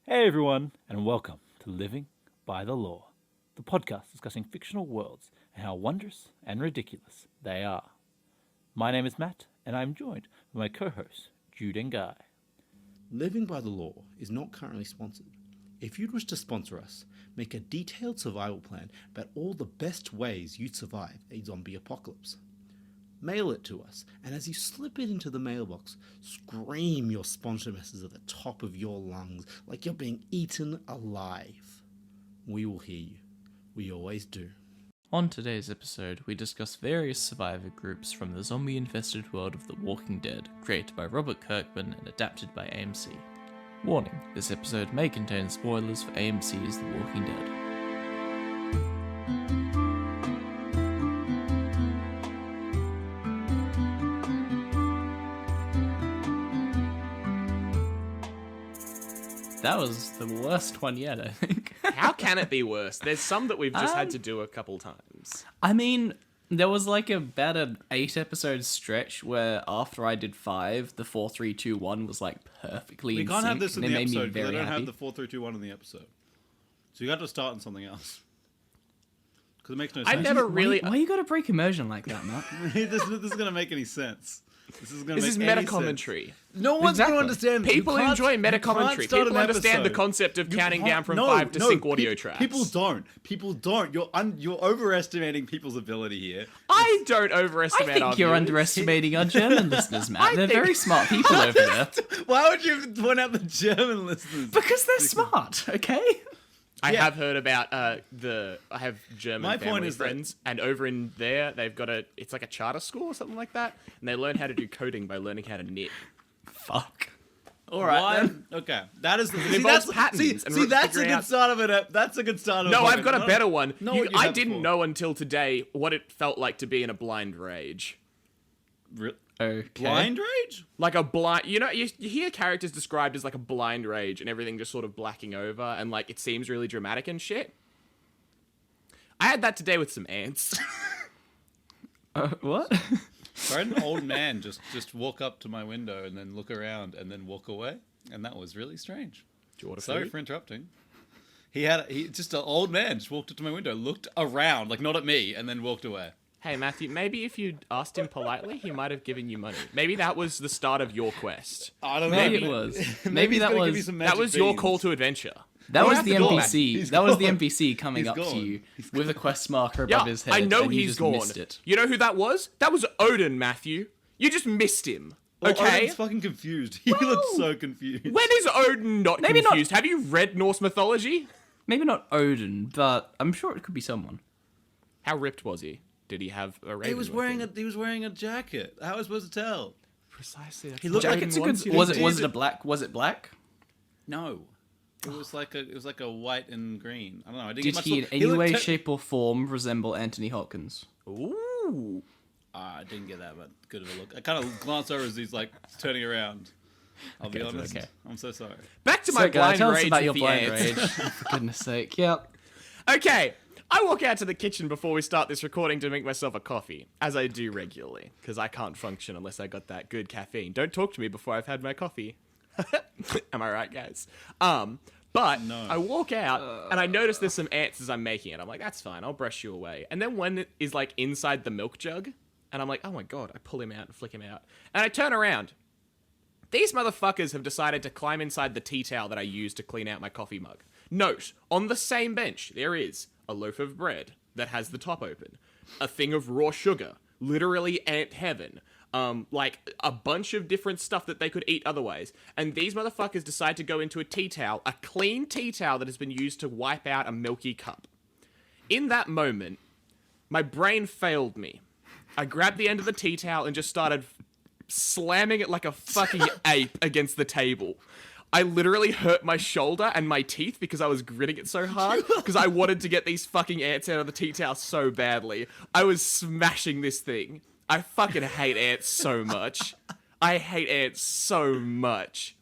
Hey everyone, and welcome to Living by the Law, the podcast discussing fictional worlds and how wondrous and ridiculous they are. My name is Matt, and I'm joined by my co-hosts, Jude and Guy. Living by the Law is not currently sponsored. If you'd wish to sponsor us, make a detailed survival plan about all the best ways you'd survive a zombie apocalypse. Mail it to us, and as you slip it into the mailbox, scream your sponsor message at the top of your lungs like you're being eaten alive. We will hear you. We always do. On today's episode, we discuss various survivor groups from the zombie-infested world of The Walking Dead, created by Robert Kirkman and adapted by AMC. Warning, this episode may contain spoilers for AMC's The Walking Dead. That was the worst one yet, I think. How can it be worse? There's some that we've just had to do a couple times. I mean, there was like about an 8-episode stretch where after I did 5, the 4, 3, 2, 1 was like perfectly We in can't sync, have this in and the it made me episode because I very don't happy. have the 4, 3, 2, 1 in the episode. So you got to start on something else. Because it makes no I sense. never really. Why you gotta break immersion like that, Matt? this is going to make any sense. This is going to This make is any meta commentary. sense. No one's going Exactly. to understand. People You can't- enjoy you meta can't commentary. start People an understand the episode. concept of You counting can't- down from no, 5 to no, sync audio peop- tracks. People don't. People don't. You're overestimating people's ability here. I don't I overestimate our think you're viewers. underestimating our German listeners, Matt. They're think- very smart people over there. Why would you point out the German listeners? Because they're smart, okay? I Yeah. have heard about I have German My point family is that- friends, and over in there, they've got it's like a charter school or something like that, and they learn how to do coding by learning how to knit. Fuck. All right, then. Okay, that is the. See, involves that's, patterns see, and see, that's a figuring good out- start of it. That's a good start of. No, a I've got a fucking- better one. Know what you I had didn't before. know until today what it felt like to be in a blind rage. Okay. Blind rage? Like a blind, you hear characters described as like a blind rage and everything just sort of blacking over and like it seems really dramatic and shit. I had that today with some ants. What? I had an old man just walk up to my window and then look around and then walk away, and that was really strange. Do you order Sorry food? for interrupting. He just an old man just walked up to my window, looked around, like not at me, and then walked away. Hey Matthew, maybe if you'd asked him politely, he might have given you money. Maybe that was the start of your quest. I don't Maybe know. it was. Maybe Maybe he's that gonna give was. you some That magic was your beans. call to adventure. That Go was out the the door, man. NPC. He's That was the gone. NPC coming He's up to gone. you with a quest marker Yeah, above his head. I know and you he's just gone. Missed it. You know who that was? That was Odin, Matthew. You just missed him. Well, Okay? Odin's fucking confused. He looks so confused. When is Odin not Maybe not- confused? Have you read Norse mythology? Maybe not Odin, but I'm sure it could be someone. How ripped was he? Did he have a raven? He was with wearing him? a jacket. How was I supposed to tell? Precisely. That's He what looked like Odin Jacket's a wants good. you to Was do. it a black? Was it black? No. It was like a white and green. I don't know. I didn't Did get much he in look. any looked way, te- shape, or form resemble Anthony Hopkins? Ooh. I didn't get that good of a look. I kind of glanced over as he's like turning around. I'll be honest. okay. I'm so sorry. Back to So, my Guy, blind tell us rage about with your the blind ants. rage. For goodness sake. Yep. Okay, I walk out to the kitchen before we start this recording to make myself a coffee, as I do regularly, because I can't function unless I got that good caffeine. Don't talk to me before I've had my coffee. Am I right, guys? But No. I walk out and I notice there's some ants as I'm making it. I'm like, that's fine, I'll brush you away. And then when it is like inside the milk jug, and I'm like, oh my god, I pull him out and flick him out. And I turn around. These motherfuckers have decided to climb inside the tea towel that I use to clean out my coffee mug. Note, on the same bench, there is a loaf of bread that has the top open, a thing of raw sugar, literally ant heaven, like a bunch of different stuff that they could eat otherwise. And these motherfuckers decide to go into a tea towel, a clean tea towel that has been used to wipe out a milky cup. In that moment, my brain failed me. I grabbed the end of the tea towel and just started slamming it like a fucking ape against the table. I literally hurt my shoulder and my teeth because I was gritting it so hard because I wanted to get these fucking ants out of the tea towel so badly. I was smashing this thing. I fucking hate ants so much. I hate ants so much.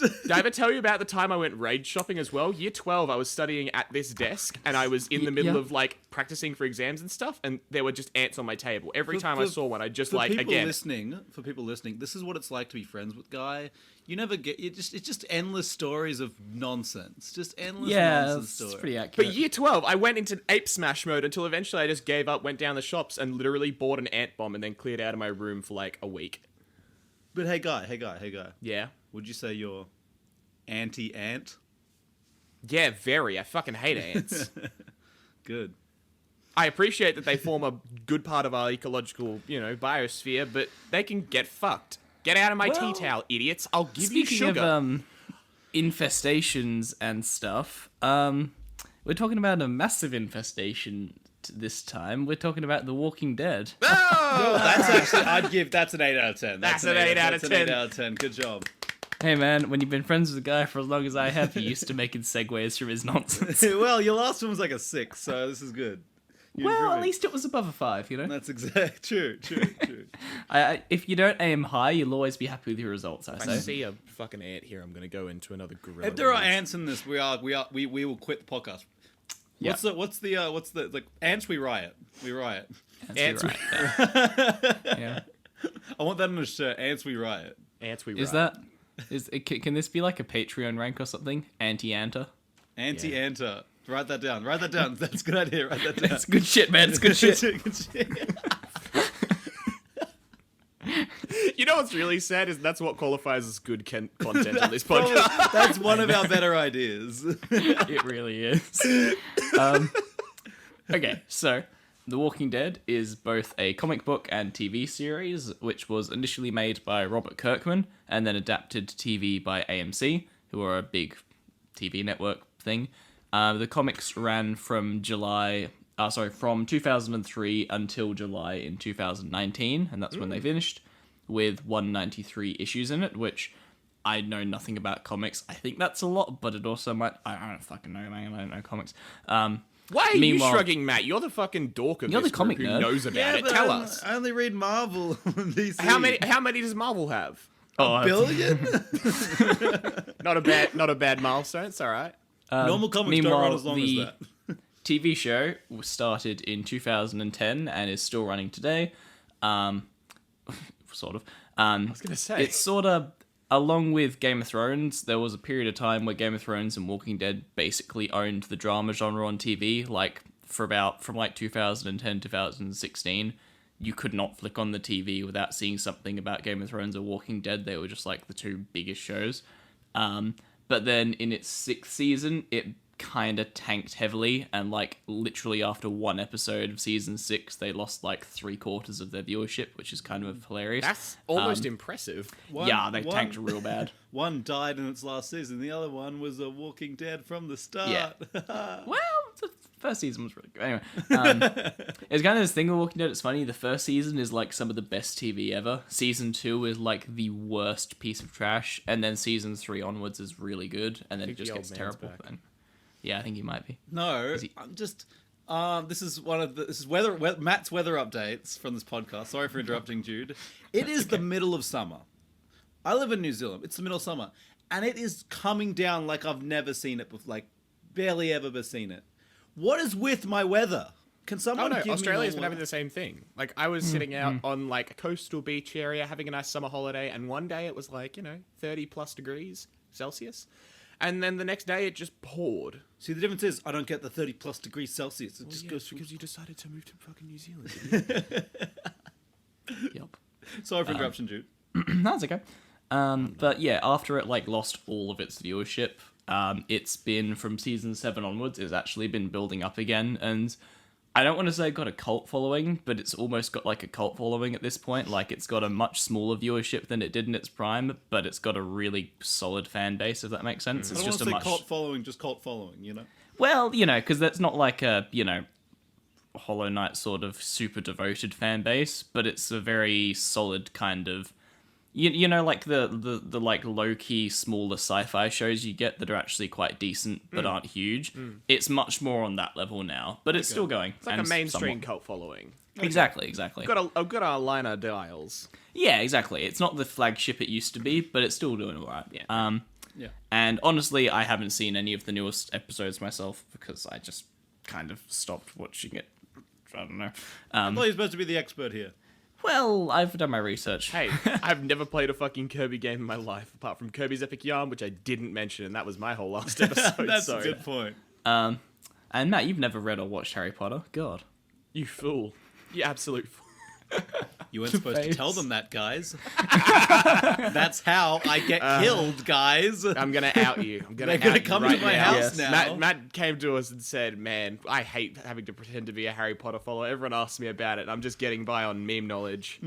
Did I ever tell you about the time I went raid shopping as well? Year 12, I was studying at this desk, and I was in the middle of, like, practicing for exams and stuff, and there were just ants on my table. Every time I saw one, I just, like, again... For people listening, this is what it's like to be friends with Guy. You never get... It's just endless stories of nonsense. Just endless nonsense stories. It's pretty accurate. But year 12, I went into ape smash mode until eventually I just gave up, went down the shops, and literally bought an ant bomb and then cleared out of my room for, like, a week. But hey, Guy. Yeah? Would you say you're anti-ant? Yeah, very. I fucking hate ants. Good. I appreciate that they form a good part of our ecological, biosphere, but they can get fucked. Get out of my tea towel, idiots. I'll give you Speaking sugar. of infestations and stuff, we're talking about a massive infestation this time. We're talking about The Walking Dead. Oh! That's actually... that's an 8 out of 10. That's an 8 out of 10. 8 out of 10. Good job. Hey man, when you've been friends with a guy for as long as I have, you're used to making segues from his nonsense. Well, your last one was like a 6, so this is good. Well, at least it was above a 5, you know? That's exactly true. If you don't aim high, you'll always be happy with your results, I If I say. see a fucking ant here, I'm gonna go into another gorilla. If there are rage. ants in this, we will quit the podcast. Yeah. What's the like ants? We riot. We riot. Ants, Right there. Yeah. I want that on a shirt. Ants, we riot. ants we Is ride. can this be like a Patreon rank or something? Anti-anta? Anti-anta. Write that down. That's a good idea. Write that down. It's good shit, man. It's good shit. Good shit. You know what's really sad is that's what qualifies as good content on this podcast. That's one of our better ideas. It really is. Okay, so The Walking Dead is both a comic book and TV series, which was initially made by Robert Kirkman and then adapted to TV by AMC, who are a big TV network thing. The comics ran from from 2003 until July in 2019, and that's when they finished, with 193 issues in it, which I know nothing about comics. I think that's a lot, but it also might... I don't fucking know, man. I don't know comics. Why are Meanwhile- you shrugging, Matt? You're the fucking dork of You're this the comic group who nerd. knows about it. Tell us. I only read Marvel and DC. How many does Marvel have? Oh, Billion? Not a bad milestone. It's all right. Normal comics don't run as long as that. TV show was started in 2010 and is still running today. Sort of. I was gonna say It's sort of, along with Game of Thrones, there was a period of time where Game of Thrones and Walking Dead basically owned the drama genre on TV. Like, from 2010 to 2016, you could not flick on the TV without seeing something about Game of Thrones or Walking Dead. They were just like the two biggest shows. But then in its 6th season, it kind of tanked heavily, and like literally after one episode of season 6, they lost like 3/4 of their viewership, which is kind of hilarious. that's almost impressive. They tanked real bad. One died in its last season. The other one was a Walking Dead from the start. Yeah. Well, the first season was really good. Anyway, it's kind of this thing with Walking Dead. It's funny. The first season is like some of the best TV ever. Season 2 is like the worst piece of trash, and then season 3 onwards is really good, and then it think just the gets old man's terrible. back. Then, yeah, I think he might be. No, he- I'm just. This is Matt's weather updates from this podcast. Sorry for interrupting, Jude. It is the middle of summer. I live in New Zealand. It's the middle of summer, and it is coming down like I've never seen it before. Like barely ever seen it. What is with my weather? Can someone give me Australia's been normal having the same thing. Like, I was sitting out on like a coastal beach area having a nice summer holiday, and one day it was like 30 plus degrees Celsius, and then the next day it just poured. See, the difference is I don't get the 30 plus degrees Celsius. It just goes through. because you decided to move to fucking New Zealand. Yep. Sorry for interruption, Jude. That's okay. But yeah, after it like lost all of its viewership, it's been from season 7 onwards. It's actually been building up again, and I don't want to say it got a cult following, but it's almost got like a cult following at this point. Like, it's got a much smaller viewership than it did in its prime, but it's got a really solid fan base, if that makes sense. I It's don't just want a to say much cult following, just cult following, you know? well, because that's not like a Hollow Knight sort of super devoted fan base, but it's a very solid kind of. Like the like low-key smaller sci-fi shows you get that are actually quite decent but aren't huge. It's much more on that level now, but it's still going. It's like a mainstream cult following. Exactly. I've got our liner dials. Yeah, exactly. It's not the flagship it used to be, but it's still doing all right. Yeah. Yeah. And honestly, I haven't seen any of the newest episodes myself because I just kind of stopped watching it. I don't know. I thought you were supposed to be the expert here. Well, I've done my research. Hey, I've never played a fucking Kirby game in my life apart from Kirby's Epic Yarn, which I didn't mention, and that was my whole last episode. That's Sorry. a good point. And Matt, you've never read or watched Harry Potter? God. You fool. You absolute fool. You weren't supposed to Face. tell them that, guys. That's how I get killed, guys. I'm gonna out you. I'm gonna They're gonna out you come right to my now. house Yes. now. Matt came to us and said, "Man, I hate having to pretend to be a Harry Potter follower. Everyone asks me about it, and I'm just getting by on meme knowledge."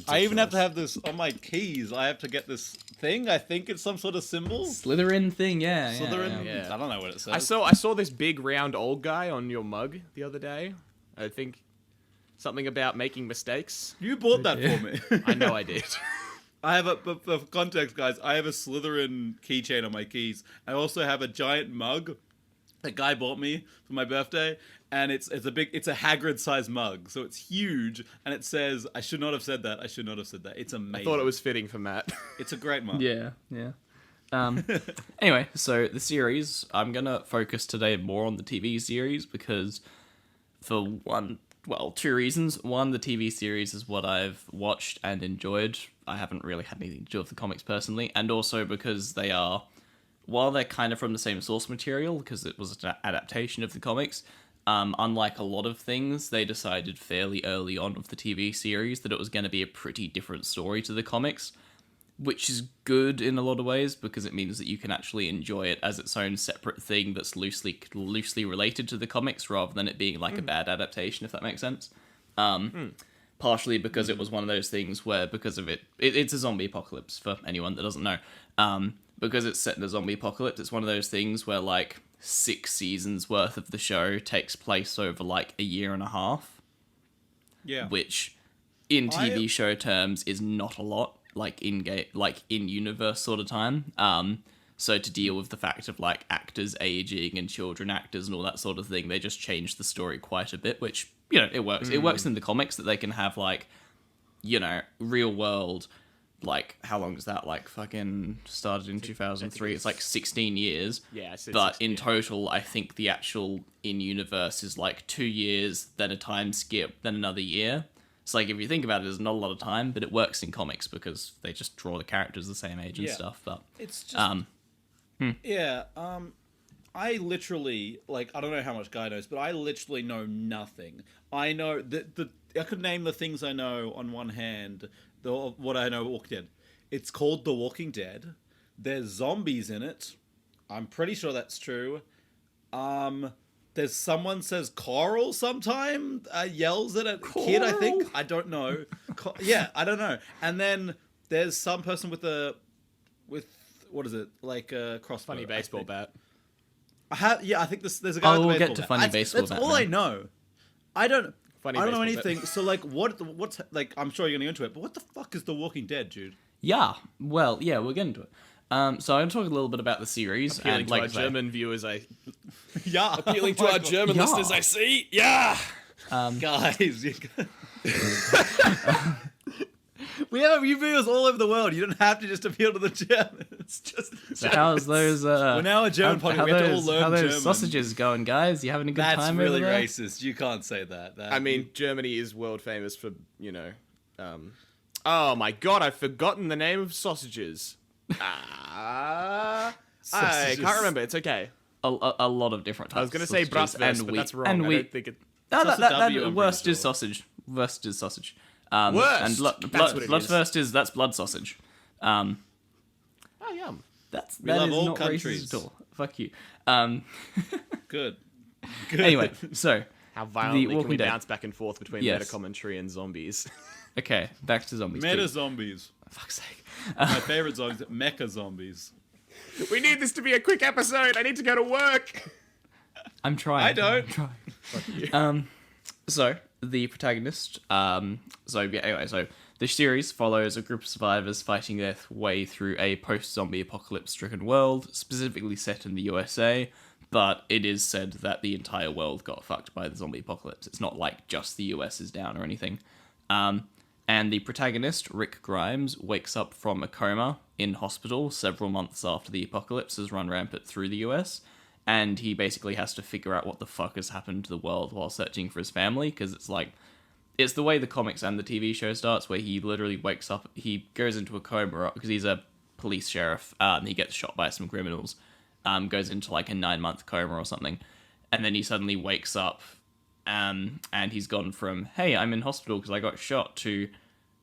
I even have to have this on my keys. I have to get this thing. I think it's some sort of symbol. Slytherin thing, yeah. Slytherin. yeah. I don't know what it says. I saw this big round old guy on your mug the other day. I think something about making mistakes. You bought that for me. I know I did. I have but for context, guys, I have a Slytherin keychain on my keys. I also have a giant mug that guy bought me for my birthday, and it's a Hagrid-sized mug, so it's huge, and it says, "I should not have said that. I should not have said that." It's I amazing. thought it was fitting for Matt. It's a great mug. Yeah. Anyway, so the series, I'm gonna focus today more on the TV series because for two reasons. One, the TV series is what I've watched and enjoyed. I haven't really had anything to do with the comics personally, and also because they are, while they're kind of from the same source material, because it was an adaptation of the comics, unlike a lot of things, they decided fairly early on with the TV series that it was going to be a pretty different story to the comics, which is good in a lot of ways because it means that you can actually enjoy it as its own separate thing that's loosely related to the comics rather than it being like a bad adaptation, if that makes sense. Partially because it was one of those things where, because of it's a zombie apocalypse for anyone that doesn't know. Because it's set in a zombie apocalypse, it's one of those things where like 6 seasons worth of the show takes place over like a year and a half, Yeah. which in TV show terms is not a lot, like in universe sort of time. So to deal with the fact of like actors aging and children actors and all that sort of thing, they just changed the story quite a bit, which, you know, it works. It works in the comics that they can have like, you know, real world, like, how long is that? Like, fucking started in 2003. It's like 16 years. Yeah, I said but 16, in yeah. total, I think the actual in-universe is like 2 years, then a time skip, then another year. It's like, if you think about it, there's not a lot of time, but it works in comics because they just draw the characters the same age and Yeah. stuff. But It's just yeah. I literally, like, I don't know how much Guy knows, but I literally know nothing. I know that I could name the things I know on one hand. What I know, Walking Dead. It's called The Walking Dead. There's zombies in it. I'm pretty sure that's true. There's someone says Coral sometime, yells at a kid, I think. I don't know. Yeah, I don't know. And then there's some person with what is it, like a crossbow? Funny baseball bat. I think there's a guy Oh, with a we'll get baseball to bat. funny baseball That's bat all now. I know. I don't Funny know baseball bat. anything. So like, what's like? I'm sure you're gonna go into it, but what the fuck is The Walking Dead, Jude? yeah, well, yeah, we'll get into it. So I'm going to talk a little bit about the series. Appealing and to like our I say- German viewers, Yeah, appealing Oh to my our God. German Yeah. listeners, I see. Yeah. Guys. We have viewers all over the world. You don't have to just appeal to the Germans. Just So how's those? We're now a German podcast. We have to all learn how those German. sausages going, guys? You having a good That's time really over there? racist. You can't say that. I mean, Germany is world famous for, you know, oh my god, I've forgotten the name of sausages. I Sausages. can't remember. It's okay. A lot of different types. I was going to say of sausages bratwurst, and but wheat. that's wrong. And I wheat. don't think it... No, Just a that W, I'm worst pretty is sure. sausage. Worst is sausage. Worst? And That's what it is. bloodthirst is that's blood sausage. Oh, yum. That love is all not countries. racist at all. Fuck you. good. Anyway, so How violently can Walking we Dead. bounce back and forth between Yes. meta commentary and zombies? okay, back to zombies. Meta please. zombies. Fuck's sake. My favorite zombies, mecha zombies. We need this to be a quick episode. I need to go to work. I'm trying. I don't. I'm trying. So the protagonist. So the series follows a group of survivors fighting their way through a post-zombie apocalypse-stricken world, specifically set in the USA. But it is said that the entire world got fucked by the zombie apocalypse. It's not like just the US is down or anything. And And the protagonist, Rick Grimes, wakes up from a coma in hospital several months after the apocalypse has run rampant through the US. And he basically has to figure out what the fuck has happened to the world while searching for his family, because it's the way the comics and the TV show starts, where he literally wakes up, he goes into a coma, because he's a police sheriff, he gets shot by some criminals, goes into like a 9-month coma or something, and then he suddenly wakes up, and he's gone from, hey, I'm in hospital because I got shot, to,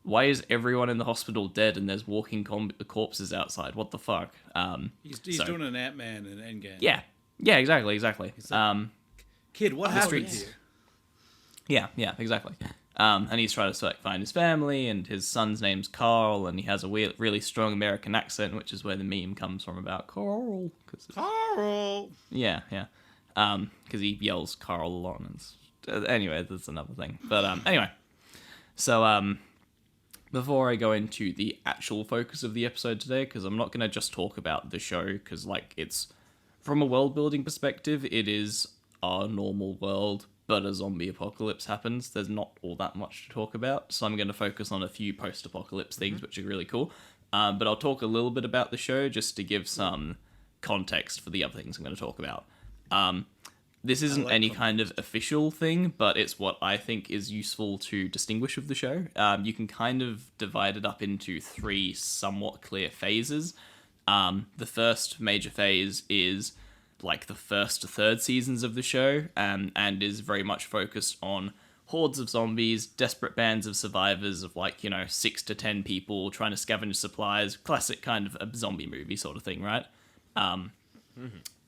why is everyone in the hospital dead and there's walking corpses outside? What the fuck? He's doing an Ant-Man in Endgame. Yeah, exactly. Kid, what happened streets. here? Yeah, exactly. And he's trying to find his family, and his son's name's Carl, and he has a really strong American accent, which is where the meme comes from about Carl. Carl! Yeah. Because he yells Carl a lot. Anyway, that's another thing. But anyway. So, before I go into the actual focus of the episode today, because I'm not going to just talk about the show, because, it's... From a world-building perspective, it is our normal world, but a zombie apocalypse happens. There's not all that much to talk about, so I'm going to focus on a few post-apocalypse things, which are really cool. But I'll talk a little bit about the show, just to give some context for the other things I'm going to talk about. This isn't any kind of official thing, but it's what I think is useful to distinguish with the show. You can kind of divide it up into 3 somewhat clear phases. The first major phase is the first to third seasons of the show, and is very much focused on hordes of zombies, desperate bands of survivors of 6 to 10 people trying to scavenge supplies, classic kind of a zombie movie sort of thing, right?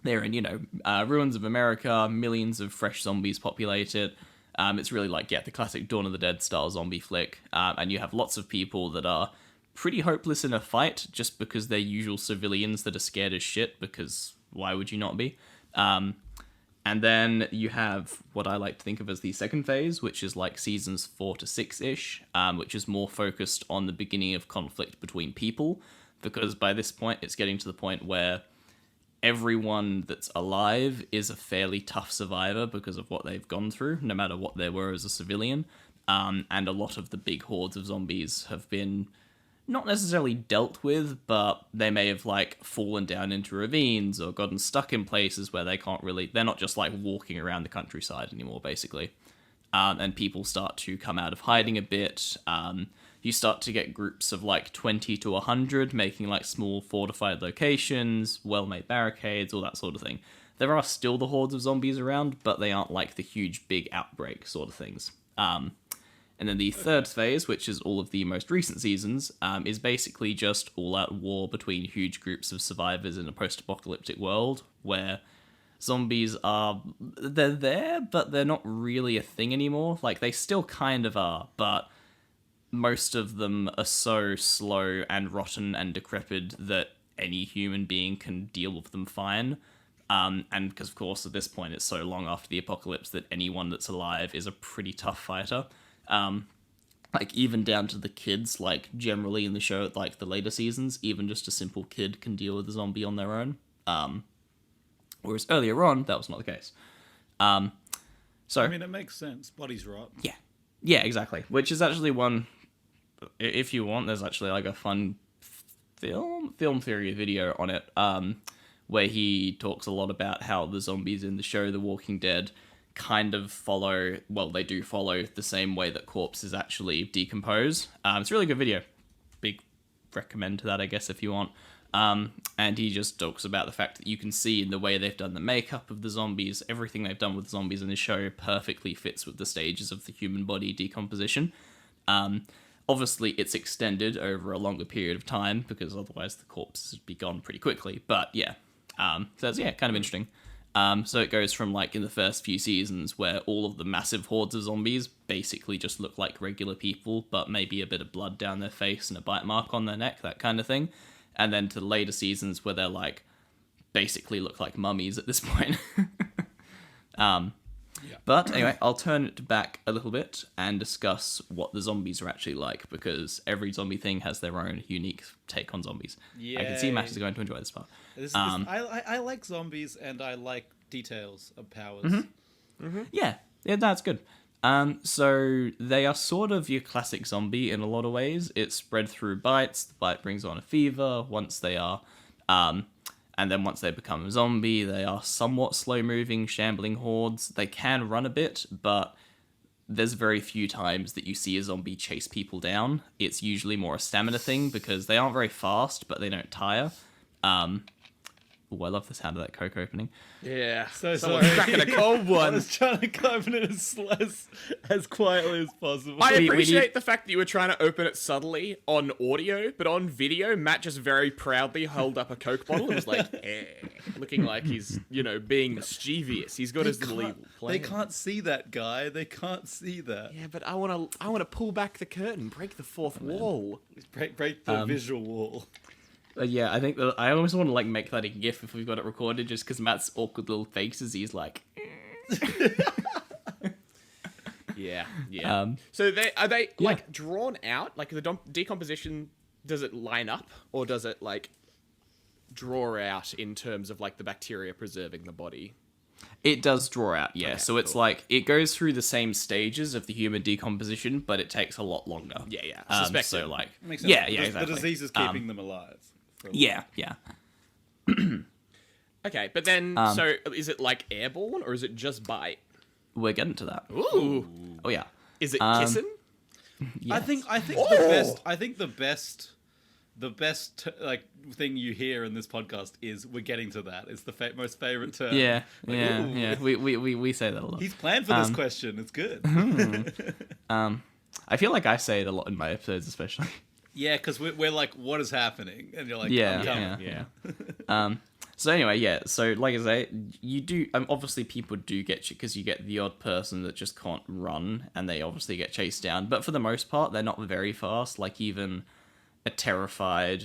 They're in, ruins of America, millions of fresh zombies populate it. It's really the classic Dawn of the Dead style zombie flick, and you have lots of people that are pretty hopeless in a fight just because they're usual civilians that are scared as shit, because why would you not be? And then you have what I like to think of as the second phase, which is seasons 4 to 6-ish, which is more focused on the beginning of conflict between people, because by this point it's getting to the point where everyone that's alive is a fairly tough survivor because of what they've gone through, no matter what they were as a civilian. And a lot of the big hordes of zombies have been not necessarily dealt with, but they may have fallen down into ravines or gotten stuck in places where they're not just walking around the countryside anymore, basically. And people start to come out of hiding a bit. You start to get groups of 20 to 100 making small fortified locations, well-made barricades, all that sort of thing. There are still the hordes of zombies around, but they aren't the huge big outbreak sort of things. And then the third phase, which is all of the most recent seasons, is basically just all-out war between huge groups of survivors in a post-apocalyptic world, where zombies they're there, but they're not really a thing anymore. They still kind of are, but most of them are so slow and rotten and decrepit that any human being can deal with them fine. And because, of course, at this point, it's so long after the apocalypse that anyone that's alive is a pretty tough fighter. Even down to the kids, generally in the show at the later seasons, even just a simple kid can deal with a zombie on their own. Whereas earlier on, that was not the case. So it makes sense. Body's rot. Yeah, exactly. Which is actually one, if you want, there's actually a fun film theory video on it, where he talks a lot about how the zombies in the show The Walking Dead kind of they do follow the same way that corpses actually decompose. It's a really good video. Big recommend to that, I guess, if you want. And he just talks about the fact that you can see in the way they've done the makeup of the zombies, everything they've done with zombies in this show perfectly fits with the stages of the human body decomposition. Obviously, it's extended over a longer period of time, because otherwise the corpses would be gone pretty quickly. But yeah, so that's, kind of interesting. So it goes from in the first few seasons where all of the massive hordes of zombies basically just look like regular people, but maybe a bit of blood down their face and a bite mark on their neck, that kind of thing. And then to the later seasons where they're basically look like mummies at this point. But anyway, I'll turn it back a little bit and discuss what the zombies are actually like, because every zombie thing has their own unique take on zombies. I can see Matt is going to enjoy this part. I like zombies, and I like details of powers. Yeah, that's good. So they are sort of your classic zombie in a lot of ways. It's spread through bites. The bite brings on a fever. Once they are, and then once they become a zombie, they are somewhat slow-moving, shambling hordes. They can run a bit, but there's very few times that you see a zombie chase people down. It's usually more a stamina thing because they aren't very fast, but they don't tire. Oh, I love the sound of that Coke opening. Yeah. So Someone's sorry. cracking a cold I one. was trying to open it as quietly as possible. I we appreciate need- the fact that you were trying to open it subtly on audio, but on video, Matt just very proudly held up a Coke bottle and was like, looking like he's, being mischievous. He's got his little evil plan. They can't see that, guy. They can't see that. Yeah, but I want to pull back the curtain, break the fourth wall. Break the visual wall. Yeah, I think that I almost want to make that a GIF if we've got it recorded, just because Matt's awkward little faces. He's like, Yeah. So are they drawn out? Like the decomposition, does it line up, or does it draw out in terms of the bacteria preserving the body? it does draw out. Yeah, Okay, so it's cool. it goes through the same stages of the human decomposition, but it takes a lot longer. Yeah. So Suspected. Makes sense. yeah, The exactly. disease is keeping them alive. for a Yeah, yeah. Okay, but then so is it airborne or is it just bite? We're getting to that. Ooh. Oh yeah. Is it Um, kissing? I think the best thing you hear in this podcast is we're getting to that. It's the most favorite term. Yeah, Like, yeah, ooh. yeah. We say that a lot. He's planned for this question. It's good. I feel like I say it a lot in my episodes, especially. Yeah, because we're like, what is happening? And you're like, Yeah, I'm coming. yeah. So anyway, yeah. So like I say, you do. Obviously, people do get you because you get the odd person that just can't run, and they obviously get chased down. But for the most part, they're not very fast. Like even a terrified,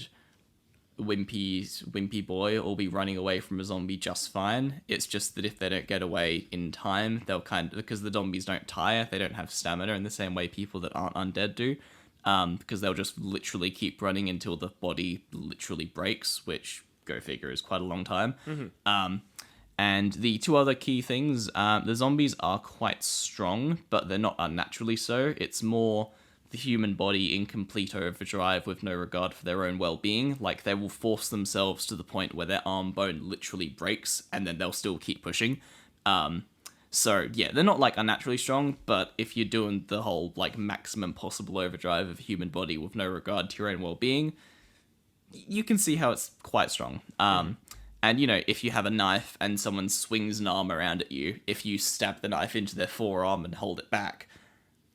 wimpy boy will be running away from a zombie just fine. It's just that if they don't get away in time, they'll because the zombies don't tire, they don't have stamina in the same way people that aren't undead do. Because they'll just literally keep running until the body literally breaks, which, go figure, is quite a long time. And the two other key things, the zombies are quite strong, but they're not unnaturally so. It's more the human body in complete overdrive with no regard for their own well-being. Like, they will force themselves to the point where their arm bone literally breaks, and then they'll still keep pushing. So, yeah, they're not, unnaturally strong, but if you're doing the whole, maximum possible overdrive of a human body with no regard to your own well-being, you can see how it's quite strong. And, if you have a knife and someone swings an arm around at you, if you stab the knife into their forearm and hold it back,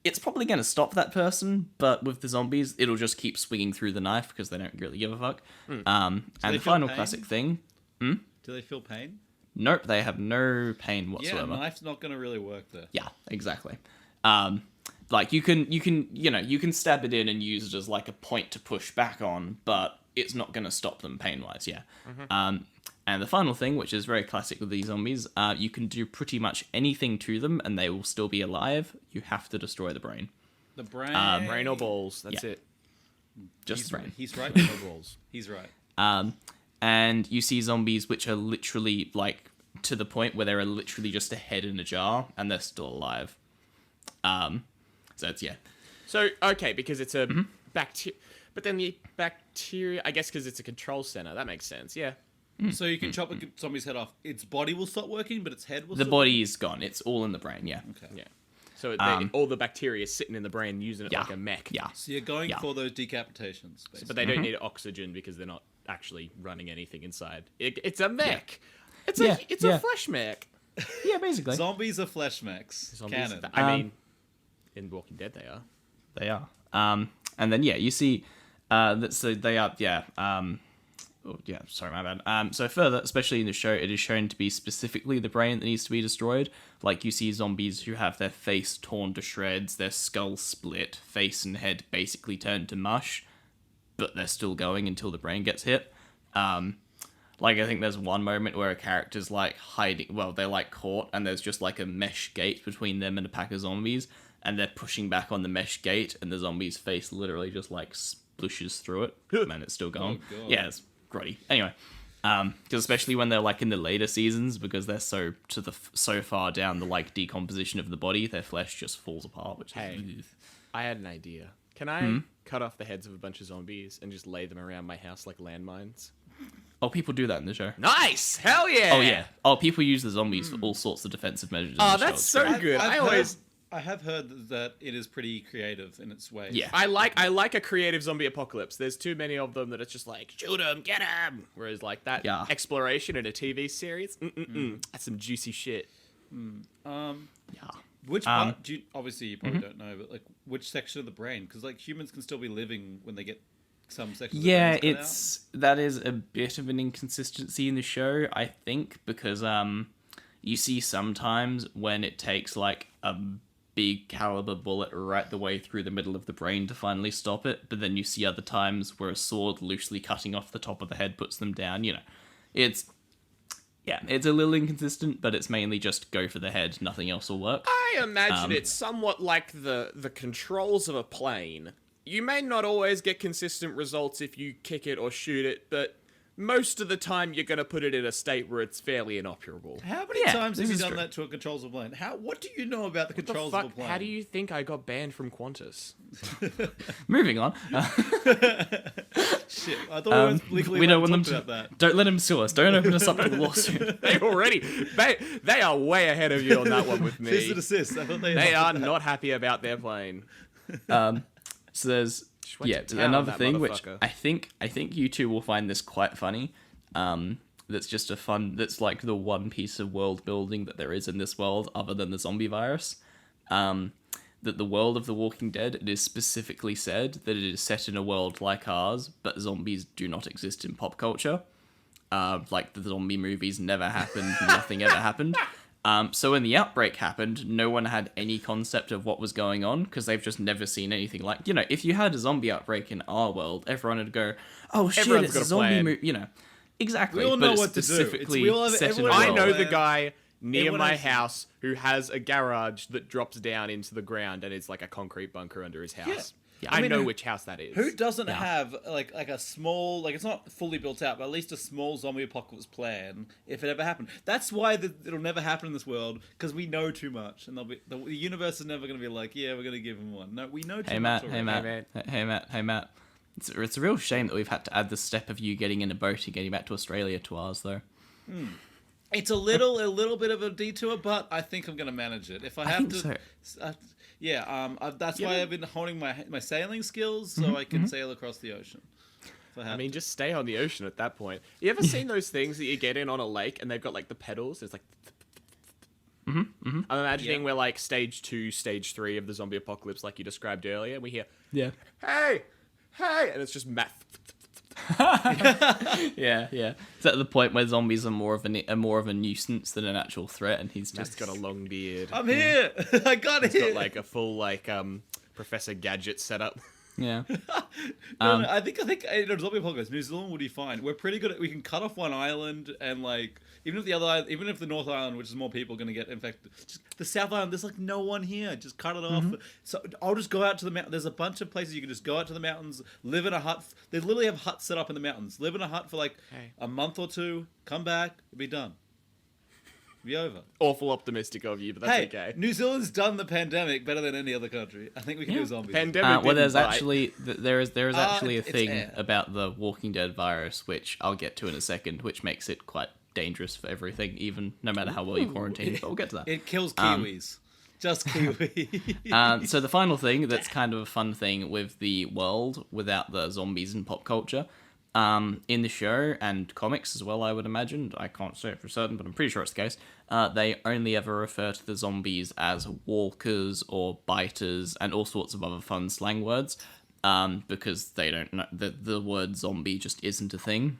it's probably going to stop that person, but with the zombies, it'll just keep swinging through the knife because they don't really give a fuck. And they the feel final pain? classic thing... Do they feel pain? Nope, they have no pain whatsoever. Yeah, knife's not going to really work there. Yeah, exactly. You can stab it in and use it as a point to push back on, but it's not going to stop them pain-wise, yeah. And the final thing, which is very classic with these zombies, you can do pretty much anything to them and they will still be alive. You have to destroy the brain. The brain. Brain or balls, that's Yeah. it. Just the brain. He's right. No balls. He's right. And you see zombies which are literally, to the point where they're literally just a head in a jar and they're still alive. So it's, yeah. So, okay, because it's a bacteria... But then the bacteria... I guess because it's a control center. That makes sense, yeah. So you can chop a zombie's head off. Its body will stop working, but its head will The still body is gone. It's all in the brain, yeah. Okay. Yeah. So all the bacteria is sitting in the brain using it Yeah. like a mech. Yeah. So you're going Yeah. for those decapitations, basically. But they don't need oxygen because they're not actually running anything inside. It's a mech. It's Yeah, a yeah. flesh mech. Yeah, basically. Zombies are flesh mechs. Zombies, Canon. I mean, in Walking Dead they are. They are. And then, yeah, you see, so they are, yeah, sorry, my bad. So further, especially in the show, it is shown to be specifically the brain that needs to be destroyed. Like, you see zombies who have their face torn to shreds, their skull split, face and head basically turned to mush, but they're still going until the brain gets hit. I think there's one moment where a character's, hiding, well, they're, caught, and there's just, a mesh gate between them and a pack of zombies, and they're pushing back on the mesh gate, and the zombie's face literally just, splooshes through it, and it's still going. Oh, God. Yeah, it's grotty. Anyway, Because especially when they're like in the later seasons, because they're so far down the like decomposition of the body, their flesh just falls apart. Which Hey. is I had an idea. Can I cut off the heads of a bunch of zombies and just lay them around my house like landmines? oh, people do that in the show. Nice! Hell yeah! Oh yeah. Oh, people use the zombies for all sorts of defensive measures. in Oh, the show. that's It's so great. good. I have heard that it is pretty creative in its way. Yeah. I like a creative zombie apocalypse. There's too many of them that it's just like shoot 'em, get 'em. Whereas like that Yeah. exploration in a TV series, that's some juicy shit. Yeah. Which part? Obviously, you probably don't know, but like which section of the brain? Because like humans can still be living when they get some sections. Yeah, of the brains that is a bit of an inconsistency in the show, I think, because you see sometimes when it takes like a big caliber bullet right the way through the middle of the brain to finally stop it, but then you see other times where a sword loosely cutting off the top of the head puts them down. It's a little inconsistent, but it's mainly just go for the head, nothing else will work. I imagine it's somewhat like the controls of a plane. You may not always get consistent results if you kick it or shoot it, but most of the time you're going to put it in a state where it's fairly inoperable. How many Yeah, times have this you is done true. that to a controls of a plane? What do you know about the The controls fuck? of a plane? How do you think I got banned from Qantas? Moving on. Shit, I thought We don't want them to. about that. Don't let them sue us. Don't open us up to a lawsuit. They are way ahead of you on that one with Cease me. and desist. I thought They are not happy about their plane. So there's went to town on another that thing which motherfucker. I think you two will find this quite funny. That's like the one piece of world building that there is in this world other than the zombie virus. That the world of The Walking Dead, it is specifically said that it is set in a world like ours, but zombies do not exist in pop culture. Like the zombie movies never happened, nothing ever happened. So when the outbreak happened, no one had any concept of what was going on because they've just never seen anything like. If you had a zombie outbreak in our world, everyone would go, "Oh shit, Everyone's it's got a a zombie plan. movie." Exactly. We all but know it's what to do. specifically We all have- set in a everyone- I world. know Well, the guy near everyone my has- house who has a garage that drops down into the ground and it's like a concrete bunker under his house. Yeah. I I mean, know which house that is. Who doesn't Yeah. have like a small, like it's not fully built out, but at least a small zombie apocalypse plan if it ever happened? That's why it'll never happen in this world because we know too much, and the universe is never going to be like, yeah, we're going to give him one. No, we know too Hey much. Matt, already. hey Matt. It's a real shame that we've had to add the step of you getting in a boat and getting back to Australia to ours, though. It's a little bit of a detour, but I think I'm going to manage it. If I have think to, that's why I've been honing my sailing skills so I can sail across the ocean. If I have mean, to. just stay on the ocean at that point. You ever seen those things that you get in on a lake and they've got like the pedals? It's like. I'm imagining we're like stage 2, stage 3 of the zombie apocalypse, like you described earlier. And we hear, Yeah. "Hey, hey," and it's just Matt. Yeah. It's at the point where zombies are more of a nuisance than an actual threat, and he's Matt's just got a long beard. I'm here. I got it. He's got like a full Professor Gadget setup. yeah. No, I think in a zombie apocalypse, New Zealand would be fine. We're pretty good at. We can cut off one island and like even if the North Island, which is more people going to get infected, just the South Island, there's like no one here. Just cut it off. So I'll just go out to the mountain. There's a bunch of places you can just go out to the mountains, live in a hut. They literally have huts set up in the mountains. Live in a hut for like a month or two. Come back. It'll be done. Be over. Awful optimistic of you, but that's Hey, okay. New Zealand's done the pandemic better than any other country. I think we can do zombies. Pandemic. Well, there's didn't bite. actually there is actually a it's thing air. about the Walking Dead virus, which I'll get to in a second, which makes it quite dangerous for everything, even no matter how well you quarantine. But we'll get to that. It kills kiwis. Just kiwis. So the final thing that's kind of a fun thing with the world without the zombies and pop culture, in the show and comics as well, I would imagine. I can't say it for certain, but I'm pretty sure it's the case. They only ever refer to the zombies as walkers or biters and all sorts of other fun slang words, because they don't know the word zombie just isn't a thing.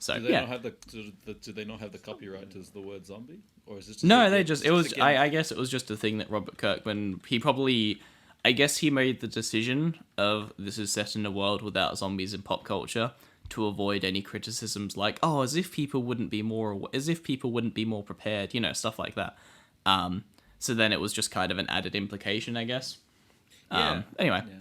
So Do they yeah. not have do they not have the copyright to the word zombie, or is this? No, they just, it was, I guess it was just a thing that Robert Kirkman, I guess he made the decision of this is set in a world without zombies in pop culture to avoid any criticisms like, oh, as if people wouldn't be more prepared, stuff like that. So then it was just kind of an added implication, I guess. Yeah. Anyway. Yeah.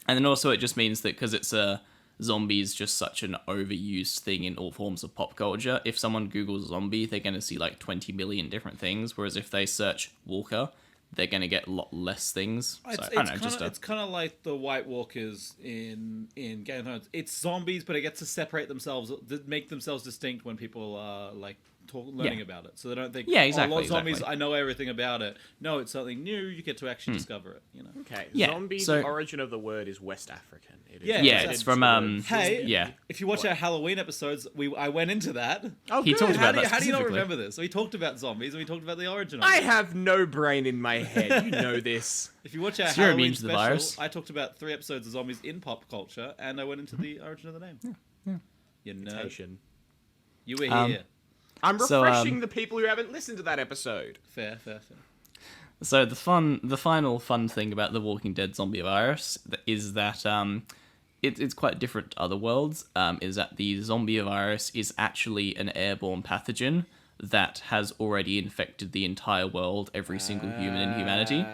And then also it just means that because it's a zombies just such an overused thing in all forms of pop culture. If someone Googles zombie, they're going to see like 20 million different things, whereas if they search Walker, they're going to get a lot less things. So, I don't know, It's kind of like the White Walkers in Game of Thrones. It's zombies, but it gets to separate themselves, make themselves distinct when people are like learning about it. So they don't think, exactly, oh, zombies, exactly. I know everything about it. No, it's something new. You get to actually discover it. You know. Okay, Yeah, zombie. so- The origin of the word is West African. It is Yeah, Yeah, it's from Hey, yeah. if you watch our Halloween episodes, I went into that. Oh, He good. talked about that How do you not specifically. remember this? So we talked about zombies and we talked about the origin of I it. have no brain in my head. You know this. If you watch our So you're Halloween immune to the special, virus? I talked about 3 episodes of zombies in pop culture, and I went into the origin of the name. You nerd. Reputation. You were Um, here. I'm So, refreshing the people who haven't listened to that episode. Fair. So the final fun thing about the Walking Dead zombie virus is that it's quite different to other worlds. Is that the zombie virus is actually an airborne pathogen that has already infected the entire world, every single human in humanity.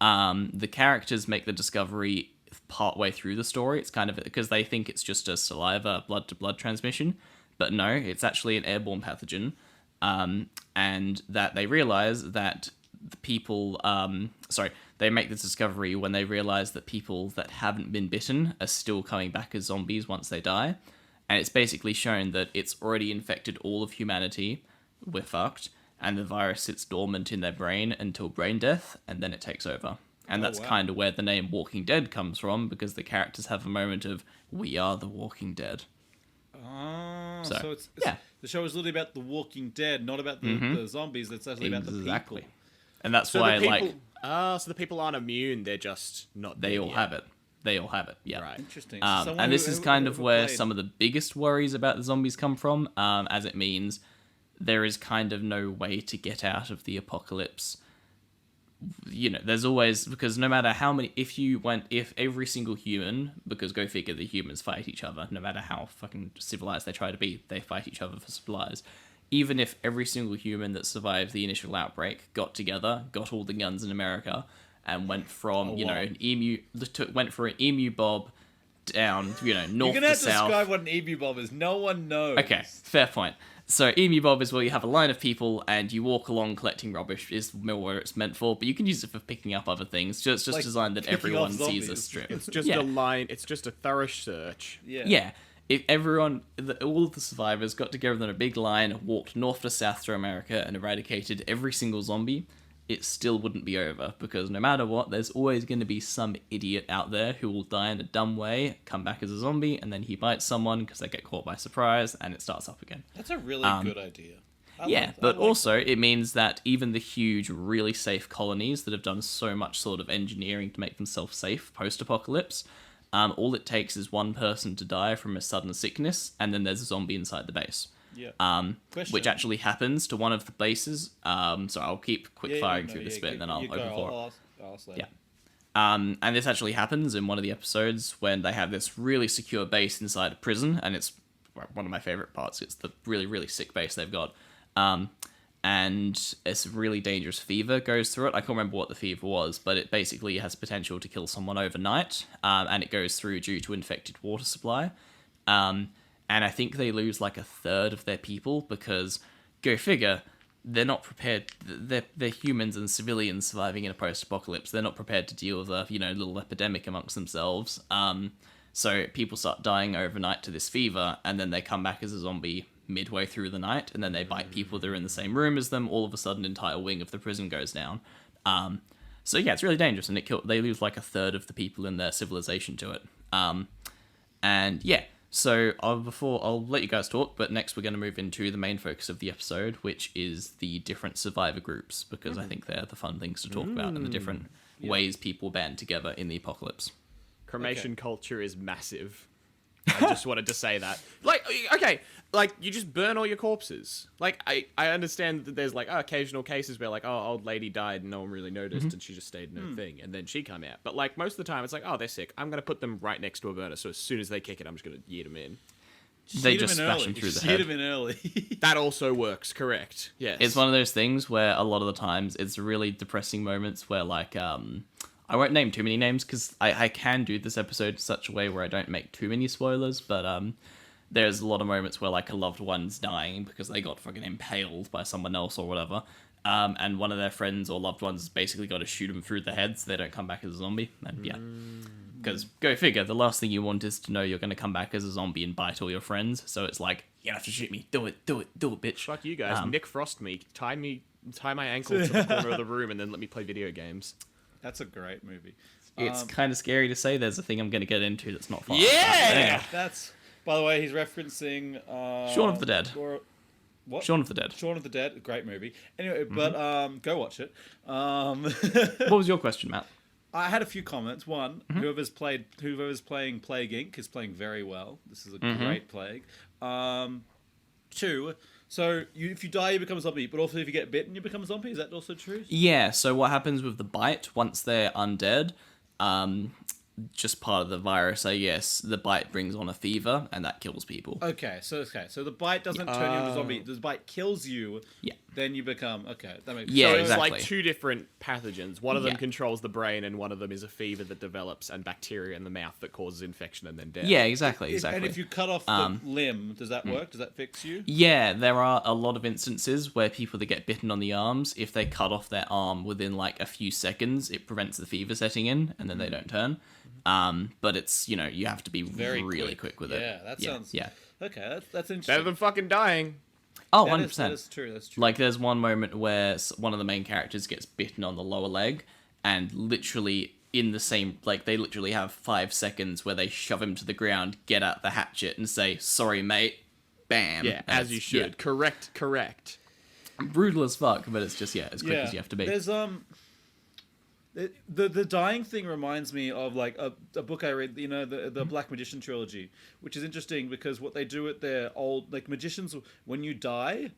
The characters make the discovery partway through the story. It's kind of because they think it's just a saliva blood-to-blood transmission, but no, it's actually an airborne pathogen, and that they realize that the people, they make this discovery when they realize that people that haven't been bitten are still coming back as zombies once they die, and it's basically shown that it's already infected all of humanity. We're fucked, and the virus sits dormant in their brain until brain death, and then it takes over. And that's wow. kind of where the name Walking Dead comes from, because the characters have a moment of, we are the Walking Dead. Oh, So, so it's yeah. the show is literally about the Walking Dead, not about the zombies. It's actually about the Exactly. people. And that's So why, the people, like, so the people aren't immune. They're just not. they dead all yet. have it. They all have it, yeah. Right. Interesting. And this is kind of where some of the biggest worries about the zombies come from, as it means there is kind of no way to get out of the apocalypse. You know, there's always, because no matter how many, if every single human, because go figure, the humans fight each other, no matter how fucking civilized they try to be, they fight each other for supplies. Even if every single human that survived the initial outbreak got together, got all the guns in America, and went from, an emu bob down, north You're gonna to have to south. describe what an emu bob is. No one knows. Okay, fair point. So emu bob is where you have a line of people and you walk along collecting rubbish is where it's meant for, but you can use it for picking up other things. Just Like designed that picking everyone up sees a zombies. strip. It's just Yeah. a line. It's just a thorough search. Yeah. Yeah. If all of the survivors got together in a big line, walked north to south through America, and eradicated every single zombie, it still wouldn't be over, because no matter what, there's always going to be some idiot out there who will die in a dumb way, come back as a zombie, and then he bites someone because they get caught by surprise, and it starts up again. That's a really good idea. But also it means that even the huge, really safe colonies that have done so much sort of engineering to make themselves safe post-apocalypse, all it takes is one person to die from a sudden sickness, and then there's a zombie inside the base. Yeah. Which actually happens to one of the bases. So I'll keep quick firing through this bit, and then I'll overflow. I'll ask later. Yeah. And this actually happens in one of the episodes when they have this really secure base inside a prison, and it's one of my favorite parts. It's the really, really sick base they've got. And this really dangerous fever goes through it. I can't remember what the fever was, but it basically has potential to kill someone overnight, and it goes through due to infected water supply. And I think they lose like a third of their people because, go figure, they're not prepared. They're humans and civilians surviving in a post-apocalypse. They're not prepared to deal with a little epidemic amongst themselves. So people start dying overnight to this fever, and then they come back as a zombie midway through the night, and then they bite people that are in the same room as them. All of a sudden, an entire wing of the prison goes down. So yeah, it's really dangerous, and they lose like a third of the people in their civilization to it. And yeah. So I'll let you guys talk, but next we're going to move into the main focus of the episode, which is the different survivor groups, because I think they're the fun things to talk about and the different ways people band together in the apocalypse. Cremation culture is massive. I just wanted to say that. Like, okay, like, you just burn all your corpses. Like, I understand that there's, like, occasional cases where, like, old lady died and no one really noticed and she just stayed in her thing, and then she come out. But, like, most of the time, it's like, they're sick. I'm going to put them right next to a burner, so as soon as they kick it, I'm just going to yeet them in. They just smash them through the head. Hit him in early. That also works, correct. Yes. It's one of those things where a lot of the times it's really depressing moments where, like, I I won't name too many names because I can do this episode in such a way where I don't make too many spoilers, but there's a lot of moments where like a loved one's dying because they got fucking impaled by someone else or whatever. And one of their friends or loved ones basically got to shoot them through the head so they don't come back as a zombie. And yeah, because go figure, the last thing you want is to know you're going to come back as a zombie and bite all your friends. So it's like, you have to shoot me. Do it, bitch. Fuck you guys. Nick Frost me. Tie my ankle to the corner of the room and then let me play video games. That's a great movie. It's kind of scary to say there's a thing I'm going to get into that's not far. Yeah! That's, by the way, he's referencing Shaun of the Dead. What? Shaun of the Dead. Shaun of the Dead, great movie. Anyway, but go watch it. What was your question, Matt? I had a few comments. One, whoever's playing Plague Inc. is playing very well. This is a great plague. Two, so if you die, you become a zombie, but also if you get bitten, you become a zombie. Is that also true? Yeah, so what happens with the bite, once they're undead, just part of the virus, I guess, the bite brings on a fever, and that kills people. Okay, so the bite doesn't turn you into a zombie. The bite kills you. Yeah. Then you become that makes Yeah, So sense. it's exactly. like two different pathogens. One of them Yeah. controls the brain, and one of them is a fever that develops and bacteria in the mouth that causes infection and then death. Yeah, exactly. And if you cut off the limb, does that work? Does that fix you? Yeah, there are a lot of instances where people that get bitten on the arms, if they cut off their arm within like a few seconds, it prevents the fever setting in, and then they don't turn. But it's, you have to be Very really quick with it. Yeah, that sounds. Yeah. Okay, that's interesting. Better than fucking dying. Oh, That 100%. is true. That's true. Like, there's one moment where one of the main characters gets bitten on the lower leg, and literally in the same, like, they literally have 5 seconds where they shove him to the ground, get out the hatchet, and say, "Sorry, mate." Bam. Yeah, And as you should. Correct. Brutal as fuck, but it's just, as quick as you have to be. There's the dying thing reminds me of like a book I read, the Black Magician trilogy, which is interesting because what they do at their old like magicians when you die,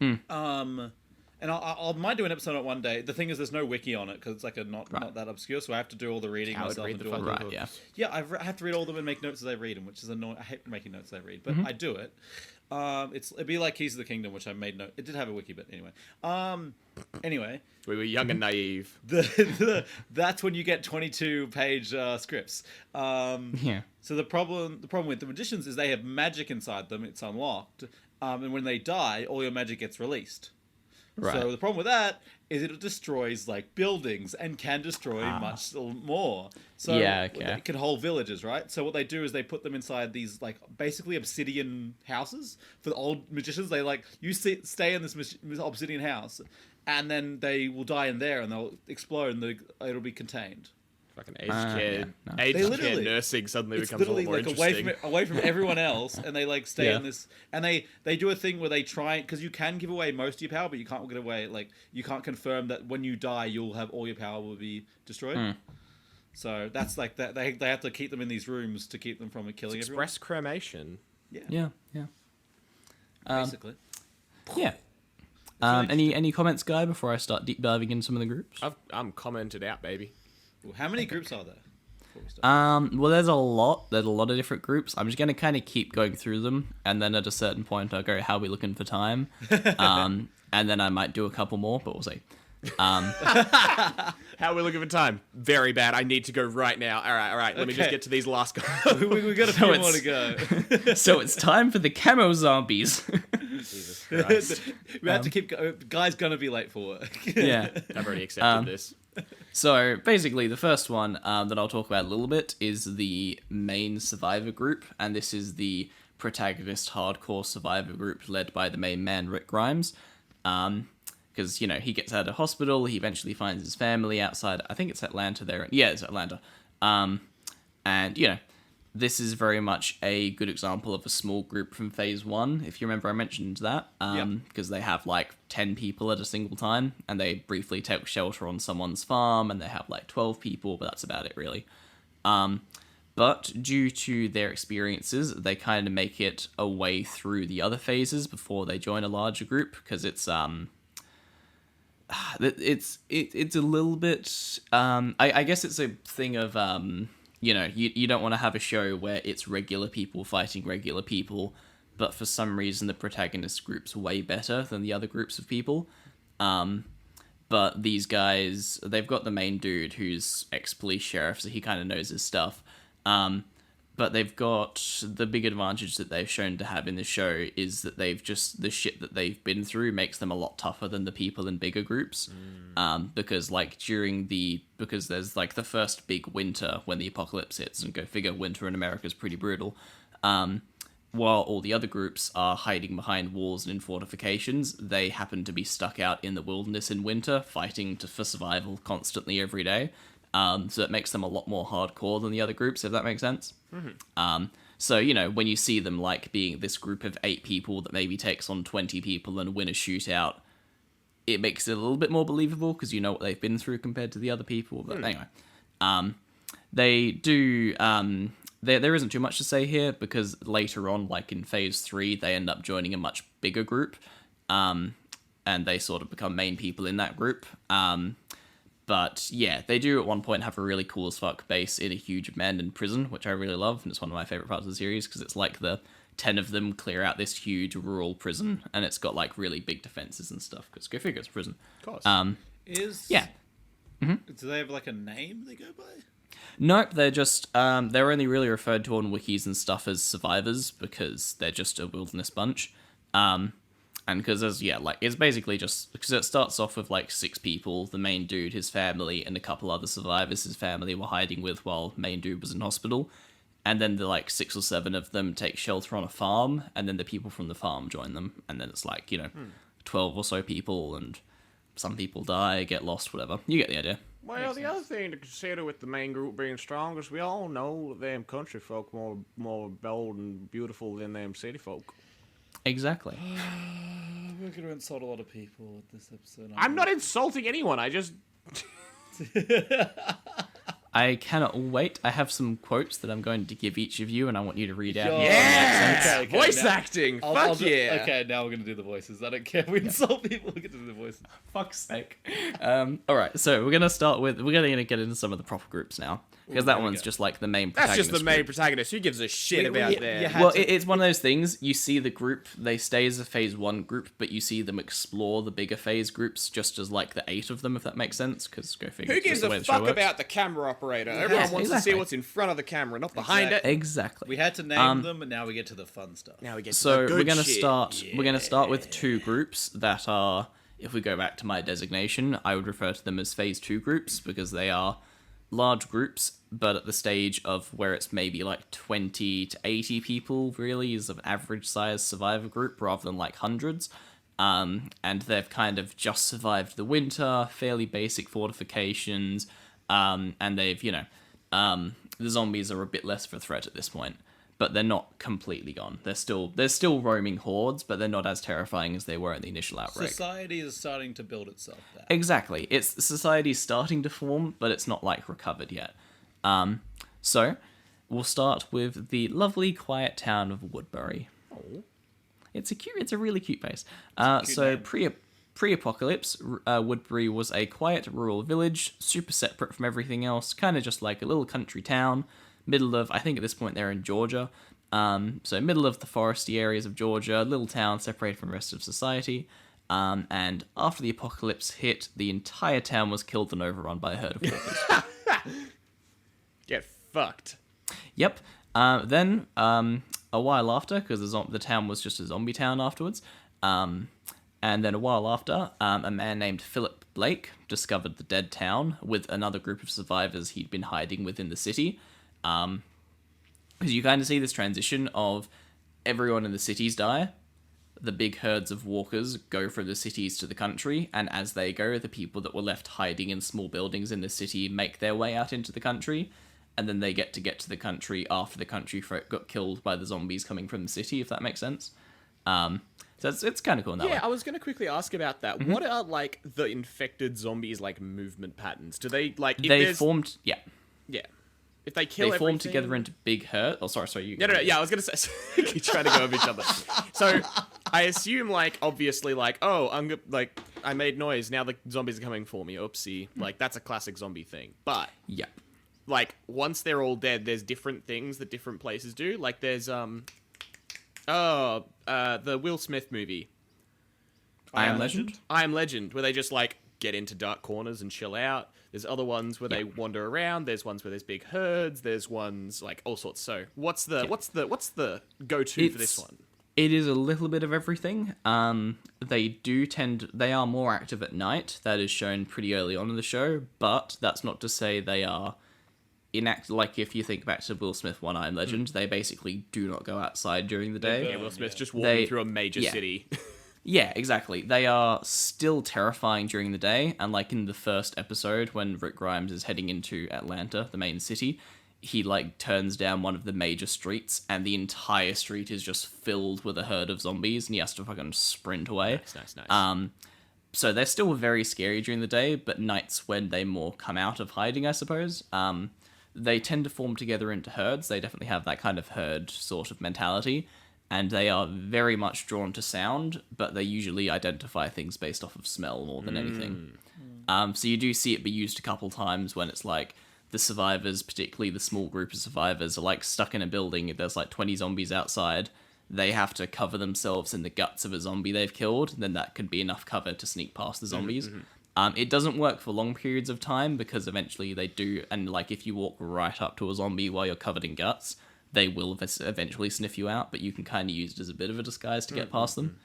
and I might do an episode on it one day. The thing is, there's no wiki on it because it's like not that obscure, so I have to do all the reading Coward, myself read and the do all fucking the Right, yeah. I have to read all of them and make notes as I read them, which is annoying. I hate making notes as I read, but I do it. It'd be like Keys of the Kingdom, which I made note. It did have a wiki, but anyway. Anyway, We were young and naive. that's when you get 22-page scripts. Yeah. So the problem with the magicians is they have magic inside them. It's unlocked, and when they die, all your magic gets released. Right. So the problem with that is it destroys like buildings and can destroy much more. So Yeah, okay. it can hold villages, right? So what they do is they put them inside these like basically obsidian houses for the old magicians. They like stay in this obsidian house, and then they will die in there, and they'll explode, and it'll be contained. Fucking aged care. yeah, no. They Aged care literally- nursing suddenly It's becomes a lot literally more like interesting. away from everyone else, and they like stay Yeah. in this, and they do a thing where they try, because you can give away most of your power, but you can't give away like you can't confirm that when you die you'll have all your power will be destroyed. So that's like that they have to keep them in these rooms to keep them from killing Express cremation. Yeah. everyone. Basically, Yeah. Any comments, Guy, before I start deep diving into some of the groups? I'm commented out, baby. Well, how many groups are there? Before we start? Well, there's a lot. There's a lot of different groups. I'm just gonna kind of keep going through them, and then at a certain point, I'll go, "How are we looking for time?" And then I might do a couple more, but we'll see. How are we looking for time? Very bad. I need to go right now. All right. Let me just Okay. get to these last guys. we got a few more it's- to go. So it's time for the camo zombies. Jesus Christ. We have to keep going. Guy's gonna be late for work. Yeah. I've already accepted this. So basically, the first one that I'll talk about a little bit is the main survivor group, and this is the protagonist hardcore survivor group led by the main man, Rick Grimes. Because, he gets out of hospital, he eventually finds his family outside, I think it's Atlanta there. Yeah, it's Atlanta. And, this is very much a good example of a small group from phase 1. If you remember, I mentioned that. Because they have, 10 people at a single time, and they briefly take shelter on someone's farm, and they have, 12 people, but that's about it, really. But due to their experiences, they kind of make it a way through the other phases before they join a larger group, because it's a little bit I guess it's a thing of you don't want to have a show where it's regular people fighting regular people, but for some reason the protagonist group's way better than the other groups of people. but these guys, they've got the main dude who's ex-police sheriff, so he kind of knows his stuff. But they've got the big advantage that they've shown to have in the show is that the shit that they've been through makes them a lot tougher than the people in bigger groups. Because like because there's like the first big winter when the apocalypse hits, and go figure, winter in America is pretty brutal. While all the other groups are hiding behind walls and in fortifications, they happen to be stuck out in the wilderness in winter, fighting for survival constantly every day. So it makes them a lot more hardcore than the other groups, if that makes sense. So, you know, when you see them like being this group of 8 people that maybe takes on 20 people and win a shootout, it makes it a little bit more believable because you know what they've been through compared to the other people. But anyway, they do... There isn't too much to say here because later on, like in Phase 3, they end up joining a much bigger group. And they sort of become main people in that group. But yeah, they do at one point have a really cool as fuck base in a huge abandoned prison, which I really love, and it's one of my favorite parts of the series because it's like the 10 of them clear out this huge rural prison, and it's got like really big defenses and stuff. Because go figure, it's a prison. Of course. Yeah. Do they have like a name they go by? Nope, they're just they're only really referred to on wikis and stuff as survivors because they're just a wilderness bunch. And because it's basically just because it starts off with like 6 people, the main dude, his family, and a couple other survivors his family were hiding with while main dude was in hospital. And then the like 6 or 7 of them take shelter on a farm, and then the people from the farm join them. And then it's like, 12 or so people, and some people die, get lost, whatever. You get the idea. Well, the other thing to consider with the main group being strong is we all know them country folk more bold and beautiful than them city folk. Exactly. We're going to insult a lot of people with this episode. I'm not insulting anyone. I just... I cannot wait. I have some quotes that I'm going to give each of you, and I want you to read out. Yeah! Okay, Voice now- acting! I'll yeah! Okay, now we're going to do the voices. I don't care. We insult people. We get to do the voices. Fuck's sake. All right, so we're going to get into some of the proper groups now. Because that here we one's go. just like the main That's protagonist. just the main group. protagonist. Who gives a shit about that? Well, it's one of those things. You see the group, they stay as a phase 1 group, but you see them explore the bigger phase groups just as like the 8 of them, if that makes sense. Because go figure. Who it's just gives the way a the show fuck works. about the camera operator? Everyone wants to exactly. see what's in front of the camera, not behind it. Exactly. We had to name them, and now we get to the fun stuff. Now we get to So the good we're gonna shit. start. We're gonna start with 2 groups that are. If we go back to my designation, I would refer to them as phase 2 groups because they are large groups, but at the stage of where it's maybe like 20 to 80 people really is an average size survivor group rather than like hundreds. And they've kind of just survived the winter, fairly basic fortifications, and they've, the zombies are a bit less of a threat at this point. But they're not completely gone. They're still roaming hordes, but they're not as terrifying as they were in the initial outbreak. Society is starting to build itself back. Exactly. It's society's starting to form, but it's not like recovered yet. So we'll start with the lovely, quiet town of Woodbury. Oh. It's a really cute place. cute So name. pre-apocalypse, Woodbury was a quiet rural village, super separate from everything else, kind of just like a little country town. Middle of, I think at this point they're in Georgia, so middle of the foresty areas of Georgia, little town separated from the rest of society, and after the apocalypse hit, the entire town was killed and overrun by a herd of walkers. Get fucked. Yep. Then, a while after, because the town was just a zombie town afterwards, and then a while after, a man named Philip Blake discovered the dead town with another group of survivors he'd been hiding within the city. Because you kind of see this transition of everyone in the cities die, the big herds of walkers go from the cities to the country, and as they go, the people that were left hiding in small buildings in the city make their way out into the country, and then they get to the country after the country folk got killed by the zombies coming from the city, if that makes sense. So it's kind of cool in that way. Yeah, I was going to quickly ask about that. What are, like, the infected zombies, like, movement patterns? Do they, like... If They there's- formed, yeah. Yeah. If they kill They form everything- together into big herd. Oh, sorry, you. No, yeah, I was going to say... Keep trying to go over each other. So, I assume, like, obviously, like, oh, I made noise, now the zombies are coming for me, oopsie. Like, that's a classic zombie thing. But, Yeah. like, once they're all dead, there's different things that different places do. Like, there's, the Will Smith movie. I Am Legend? I Am Legend, where they just, like, get into dark corners and chill out. There's other ones where they wander around. There's ones where there's big herds. There's ones like all sorts. So what's the go-to for this one? It is a little bit of everything. They are more active at night. That is shown pretty early on in the show, but that's not to say they are inactive. Like if you think back to Will Smith, One Iron Legend, they basically do not go outside during the day. Yeah, Will Smith's just walking through a major city. Yeah, exactly. They are still terrifying during the day, and like in the first episode when Rick Grimes is heading into Atlanta, the main city, he like turns down one of the major streets and the entire street is just filled with a herd of zombies and he has to fucking sprint away. Nice. So they're still very scary during the day, but nights when they more come out of hiding, I suppose. They tend to form together into herds. They definitely have that kind of herd sort of mentality. And they are very much drawn to sound, but they usually identify things based off of smell more than anything. So you do see it be used a couple times when it's like the survivors, particularly the small group of survivors, are like stuck in a building. There's like 20 zombies outside. They have to cover themselves in the guts of a zombie they've killed. Then that could be enough cover to sneak past the zombies. It doesn't work for long periods of time because eventually they do. And like if you walk right up to a zombie while you're covered in guts, they will eventually sniff you out, but you can kind of use it as a bit of a disguise to get past them.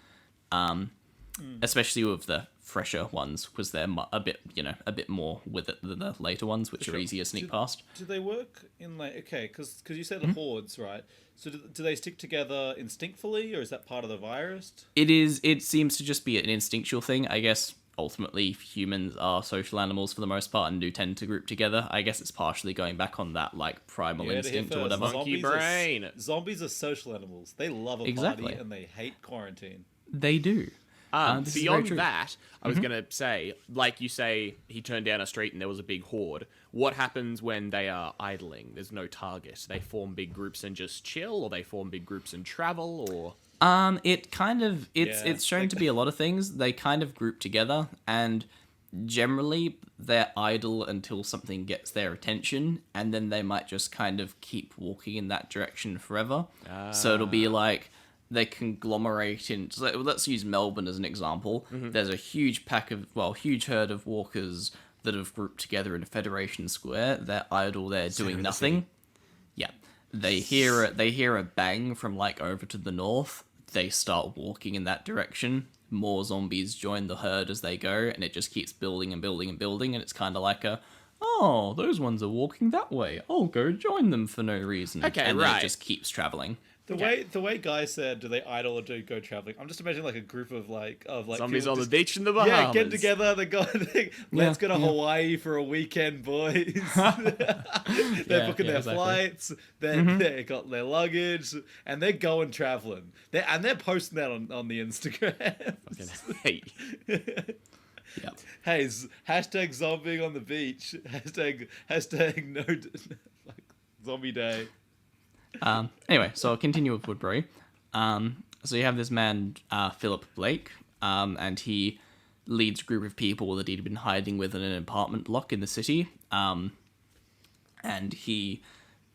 Especially with the fresher ones, because they're a bit more with it than the later ones, which are easier to sneak past. Do they work in like, okay, because you said the hordes, right? So do they stick together instinctively, or is that part of the virus? It seems to just be an instinctual thing. I guess ultimately humans are social animals for the most part and do tend to group together. I guess it's partially going back on that like primal instinct or whatever. Monkey brain. Zombies are social animals. They love a party and they hate quarantine. They do. Beyond that, I was going to say, like you say, he turned down a street and there was a big horde. What happens when they are idling? There's no target. They form big groups and just chill, or they form big groups and travel, or... It's shown to be a lot of things. They kind of group together, and generally they're idle until something gets their attention, and then they might just kind of keep walking in that direction forever. So it'll be like they conglomerate in. So let's use Melbourne as an example. There's a huge huge herd of walkers that have grouped together in Federation Square. They're idle. They're doing nothing. Yeah. They hear a bang from like over to the north. They start walking in that direction. More zombies join the herd as they go, and it just keeps building and building and building. And it's kind of like those ones are walking that way. I'll go join them for no reason. Okay, and right. then it just keeps traveling. The way Guy said, do they idle or do go traveling? I'm just imagining like a group of like zombies on the beach in the Bahamas. Yeah, get together. They go. Let's go to Hawaii for a weekend, boys. They're booking their flights. They got their luggage, and they're going traveling. They're posting that on the Instagram. Hey. Yep. Hey, hashtag zombie on the beach. Hashtag no like zombie day. Anyway, so I'll continue with Woodbury. So you have this man, Philip Blake, and he leads a group of people that he'd been hiding with in an apartment block in the city. And he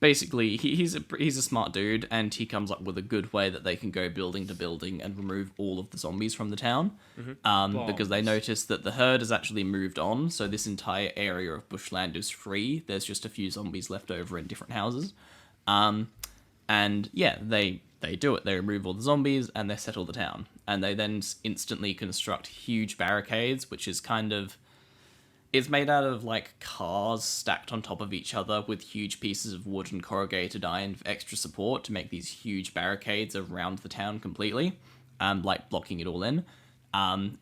basically, he's a smart dude, and he comes up with a good way that they can go building to building and remove all of the zombies from the town. Because they notice that the herd has actually moved on, so this entire area of bushland is free. There's just a few zombies left over in different houses. And yeah, they do it. They remove all the zombies and they settle the town. And they then instantly construct huge barricades, which is it's made out of like cars stacked on top of each other with huge pieces of wood and corrugated iron for extra support to make these huge barricades around the town completely, like blocking it all in,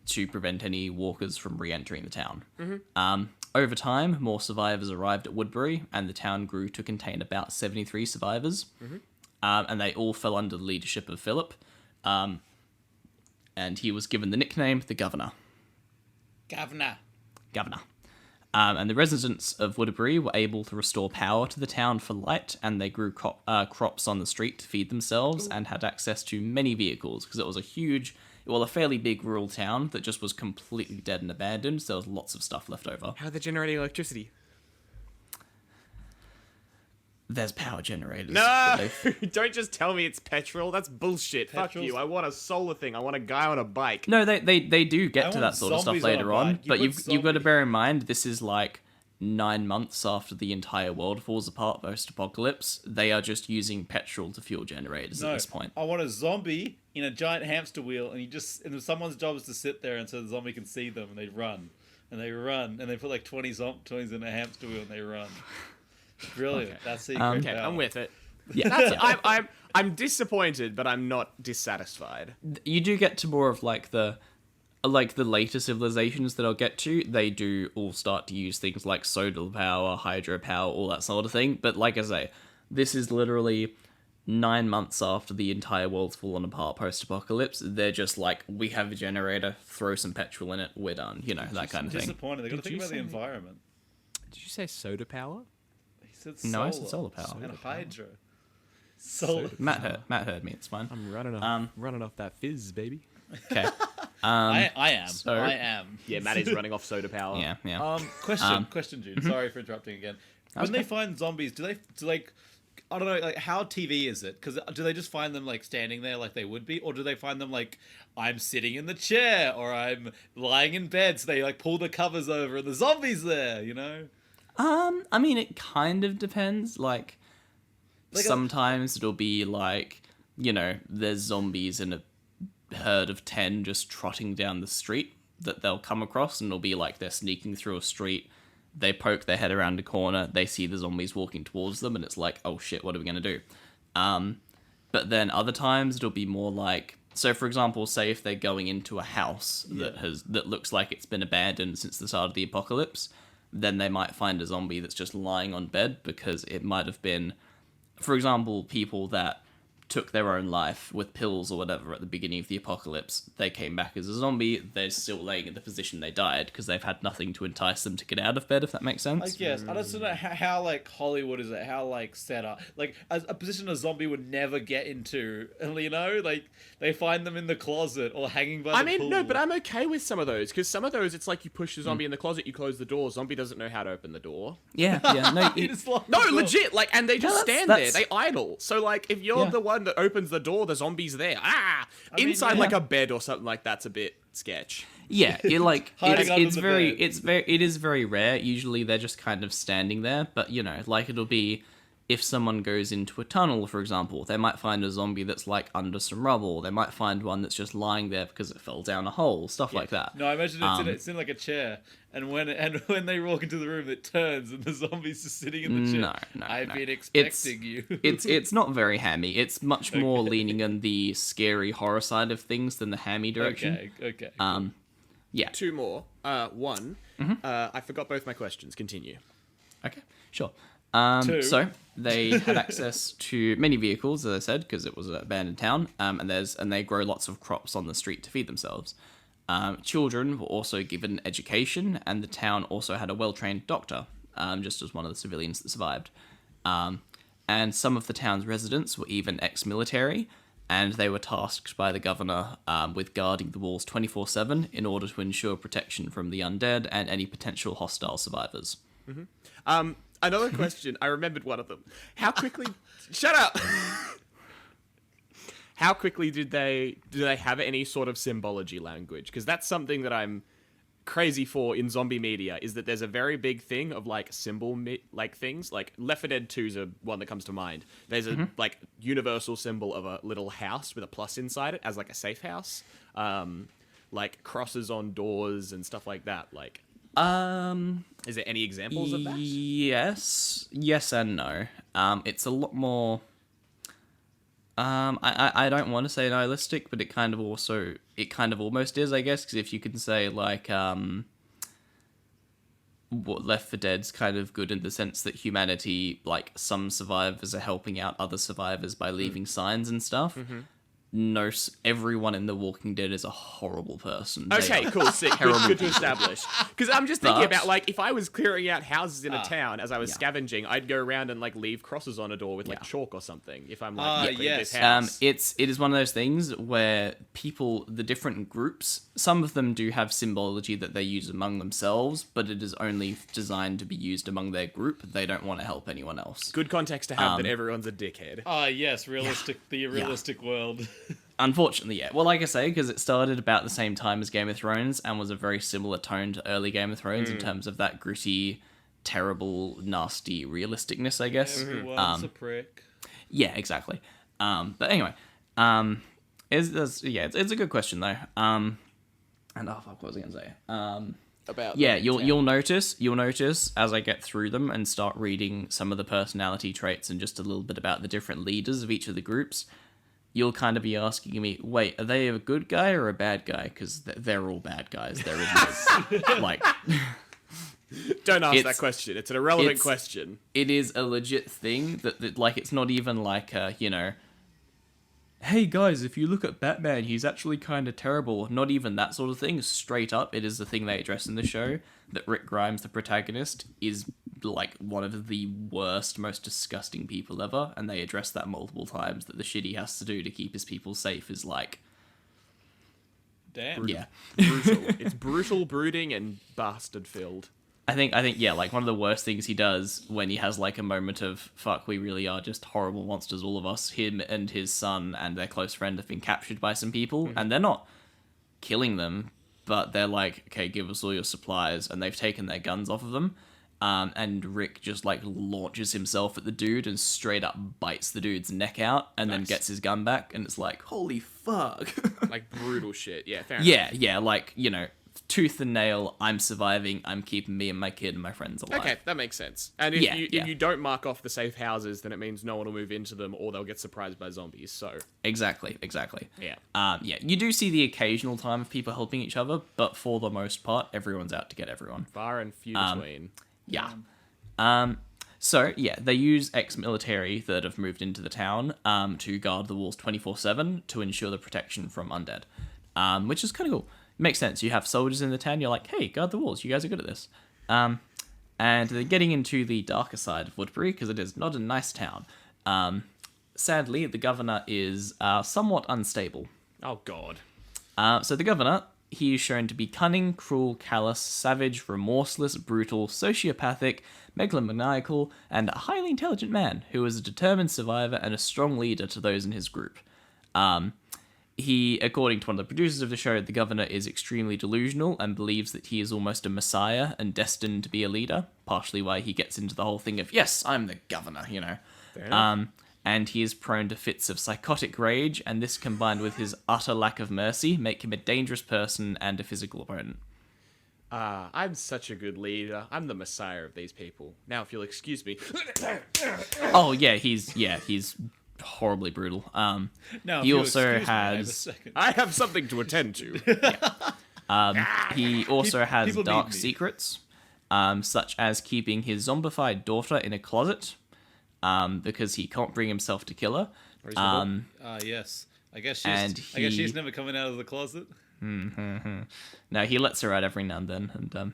to prevent any walkers from re-entering the town. Over time, more survivors arrived at Woodbury, and the town grew to contain about 73 survivors. And they all fell under the leadership of Philip. And he was given the nickname the Governor. Governor. And the residents of Woodbury were able to restore power to the town for light, and they grew crops on the street to feed themselves and had access to many vehicles, because it was a fairly big rural town that just was completely dead and abandoned, so there was lots of stuff left over. How are they generating electricity? There's power generators. No, that they've- don't just tell me it's petrol. That's bullshit. Fuck Petrol's- you. I want a solar thing. I want a guy on a bike. No, they do get I to want that sort of stuff zombies on a later on, bike. You but put you've got to zombie- bear in mind this is like 9 months after the entire world falls apart post-apocalypse. They are just using petrol to fuel generators at this point. I want a zombie in a giant hamster wheel, and someone's job is to sit there and so the zombie can see them, and they run, and they put like 20 zombies in a hamster wheel, and they run. Brilliant. Okay. That's secret Okay, power. I'm with it. Yeah, That's, I'm disappointed, but I'm not dissatisfied. you do get to more of like the later civilizations that I'll get to. They do all start to use things like solar power, hydropower, all that sort of thing. But like I say, this is literally 9 months after the entire world's fallen apart post-apocalypse. They're just like, we have a generator, throw some petrol in it, we're done. You know, that kind of thing. Disappointing. They got to Did think you about the say- environment. Did you say soda power? He said No, I said solar power. and hydro. Solar. Matt heard me. It's fine. I'm running off that fizz, baby. Okay. I am. so- I am. Yeah, Matt is running off soda power. Yeah. Question, Jude. Sorry for interrupting again. When they okay. find zombies, do like, I don't know, like how TV is it? Because do they just find them like standing there like they would be, or do they find them like I'm sitting in the chair or I'm lying in bed? So they like pull the covers over and the zombie's there, you know? I mean, it kind of depends. Like Like a- sometimes it'll be like, you know, there's zombies in a herd of 10 just trotting down the street that they'll come across, and it'll be like they're sneaking through a street. They poke their head around a corner, they see the zombies walking towards them, and it's like, oh shit, what are we gonna do? But then other times it'll be more like, so for example, say if they're going into a house that looks like it's been abandoned since the start of the apocalypse, then they might find a zombie that's just lying on bed because it might have been, for example, people that took their own life with pills or whatever at the beginning of the apocalypse. They came back as a zombie. They're still laying in the position they died because they've had nothing to entice them to get out of bed, if that makes sense. I guess. I just don't know how like Hollywood is it, how like set up. Like a position a zombie would never get into, you know? Like they find them in the closet or hanging by the I mean, pool. no, but I'm okay with some of those, because some of those, it's like you push the zombie in the closet, you close the door, zombie doesn't know how to open the door. Yeah. No, He just locked No, the door. legit, like, and they just that's- stand that's- there, they idle. So, like, if you're Yeah. the one that opens the door, the zombie's there. mean, Inside, yeah. like, a bed or something like that's a bit sketch. yeah, it like Hiding under the bed. it is very rare. Usually they're just kind of standing there, but you know, like it'll be if someone goes into a tunnel, for example, they might find a zombie that's like under some rubble. They might find one that's just lying there because it fell down a hole, stuff like that. No, I imagine it's in like a chair, and when they walk into the room, it turns, and the zombie's just sitting in the chair. No, I've no. been expecting you. It's not very hammy. It's much more leaning on the scary horror side of things than the hammy direction. okay. Yeah. Two more. One, I forgot both my questions. Continue. Okay, sure. Two. So they had access to many vehicles, as I said, because it was an abandoned town, and they grow lots of crops on the street to feed themselves. Children were also given education, and the town also had a well-trained doctor, just as one of the civilians that survived. And some of the town's residents were even ex-military, and they were tasked by the governor with guarding the walls 24/7 in order to ensure protection from the undead and any potential hostile survivors. Another question. I remembered one of them. How quickly? Shut up. How quickly do they have any sort of symbology language? Because that's something that I'm crazy for in zombie media. Is that there's a very big thing of like like things. Like Left 4 Dead 2 is one that comes to mind. There's a like universal symbol of a little house with a plus inside it as like a safe house. Like crosses on doors and stuff like that. Like. Is there any examples of that? Yes and no. It's a lot more. I don't want to say nihilistic, but it kind of almost is, I guess, because if you can say like what Left 4 Dead's kind of good in the sense that humanity, like some survivors are helping out other survivors by leaving signs and stuff. everyone in The Walking Dead is a horrible person. They Okay, are cool, sick. Good to establish. Because I'm just thinking But- about, like, if I was clearing out houses in a town as I was scavenging, I'd go around and, like, leave crosses on a door with, like, chalk or something. If I'm, like, clearing this house. It is one of those things where people, the different groups, some of them do have symbology that they use among themselves, but it is only designed to be used among their group. They don't want to help anyone else. Good context to have that everyone's a dickhead. Yes, the realistic world. Unfortunately, yeah. Well, like I say, because it started about the same time as Game of Thrones and was a very similar tone to early Game of Thrones in terms of that gritty, terrible, nasty realisticness, I guess. Everyone's a prick. Yeah, exactly. But anyway, it's a good question though. And oh fuck, what was I gonna say? About Yeah, the you'll town. notice as I get through them and start reading some of the personality traits and just a little bit about the different leaders of each of the groups. You'll kind of be asking me, wait, are they a good guy or a bad guy? Because they're all bad guys. There is no, like, Don't ask that it's- question. It's an irrelevant it's- question. it is a legit thing that like, it's not even like, hey guys, if you look at Batman, he's actually kind of terrible. Not even that sort of thing. Straight up, it is the thing they address in the show, that Rick Grimes, the protagonist, is like one of the worst, most disgusting people ever, and they address that multiple times, that the shit he has to do to keep his people safe is like, Damn. yeah. Brutal. It's brutal, brooding, and bastard-filled. I think yeah, like one of the worst things he does when he has like a moment of fuck, we really are just horrible monsters, all of us. Him and his son and their close friend have been captured by some people, and they're not killing them, but they're like, okay, give us all your supplies, and they've taken their guns off of them. And Rick just like launches himself at the dude and straight up bites the dude's neck out, and then Nice. gets his gun back, and it's like, holy fuck. Like, brutal shit. Yeah, fair enough. yeah, like, tooth and nail, I'm surviving, I'm keeping me and my kid and my friends alive. Okay, that makes sense. And if Yeah, you yeah. if you don't mark off the safe houses, then it means no one will move into them, or they'll get surprised by zombies. So Exactly. yeah, You do see the occasional time of people helping each other, but for the most part, everyone's out to get everyone. far and few between. Yeah. So, yeah, they use ex-military that have moved into the town to guard the walls 24/7 to ensure the protection from undead, which is kind of cool. Makes sense. You have soldiers in the town, you're like, hey, guard the walls, you guys are good at this. And they're getting into the darker side of Woodbury, because it is not a nice town. Sadly, the governor is somewhat unstable. Oh god. So the governor, he is shown to be cunning, cruel, callous, savage, remorseless, brutal, sociopathic, megalomaniacal, and a highly intelligent man who is a determined survivor and a strong leader to those in his group. He, according to one of the producers of the show, the governor is extremely delusional and believes that he is almost a messiah and destined to be a leader, partially why he gets into the whole thing of, yes, I'm the governor, Fair enough. And he is prone to fits of psychotic rage, and this combined with his utter lack of mercy make him a dangerous person and a physical opponent. I'm such a good leader. I'm the messiah of these people. Now, if you'll excuse me. Oh yeah, he's horribly brutal. Now, He if you'll also excuse me, I have a has- second. I have something to attend to. He also has people dark need me. secrets, such as keeping his zombified daughter in a closet, because he can't bring himself to kill her. Reasonable. Yes. I guess And she's he- never coming out of the closet. No, he lets her out every now and then, and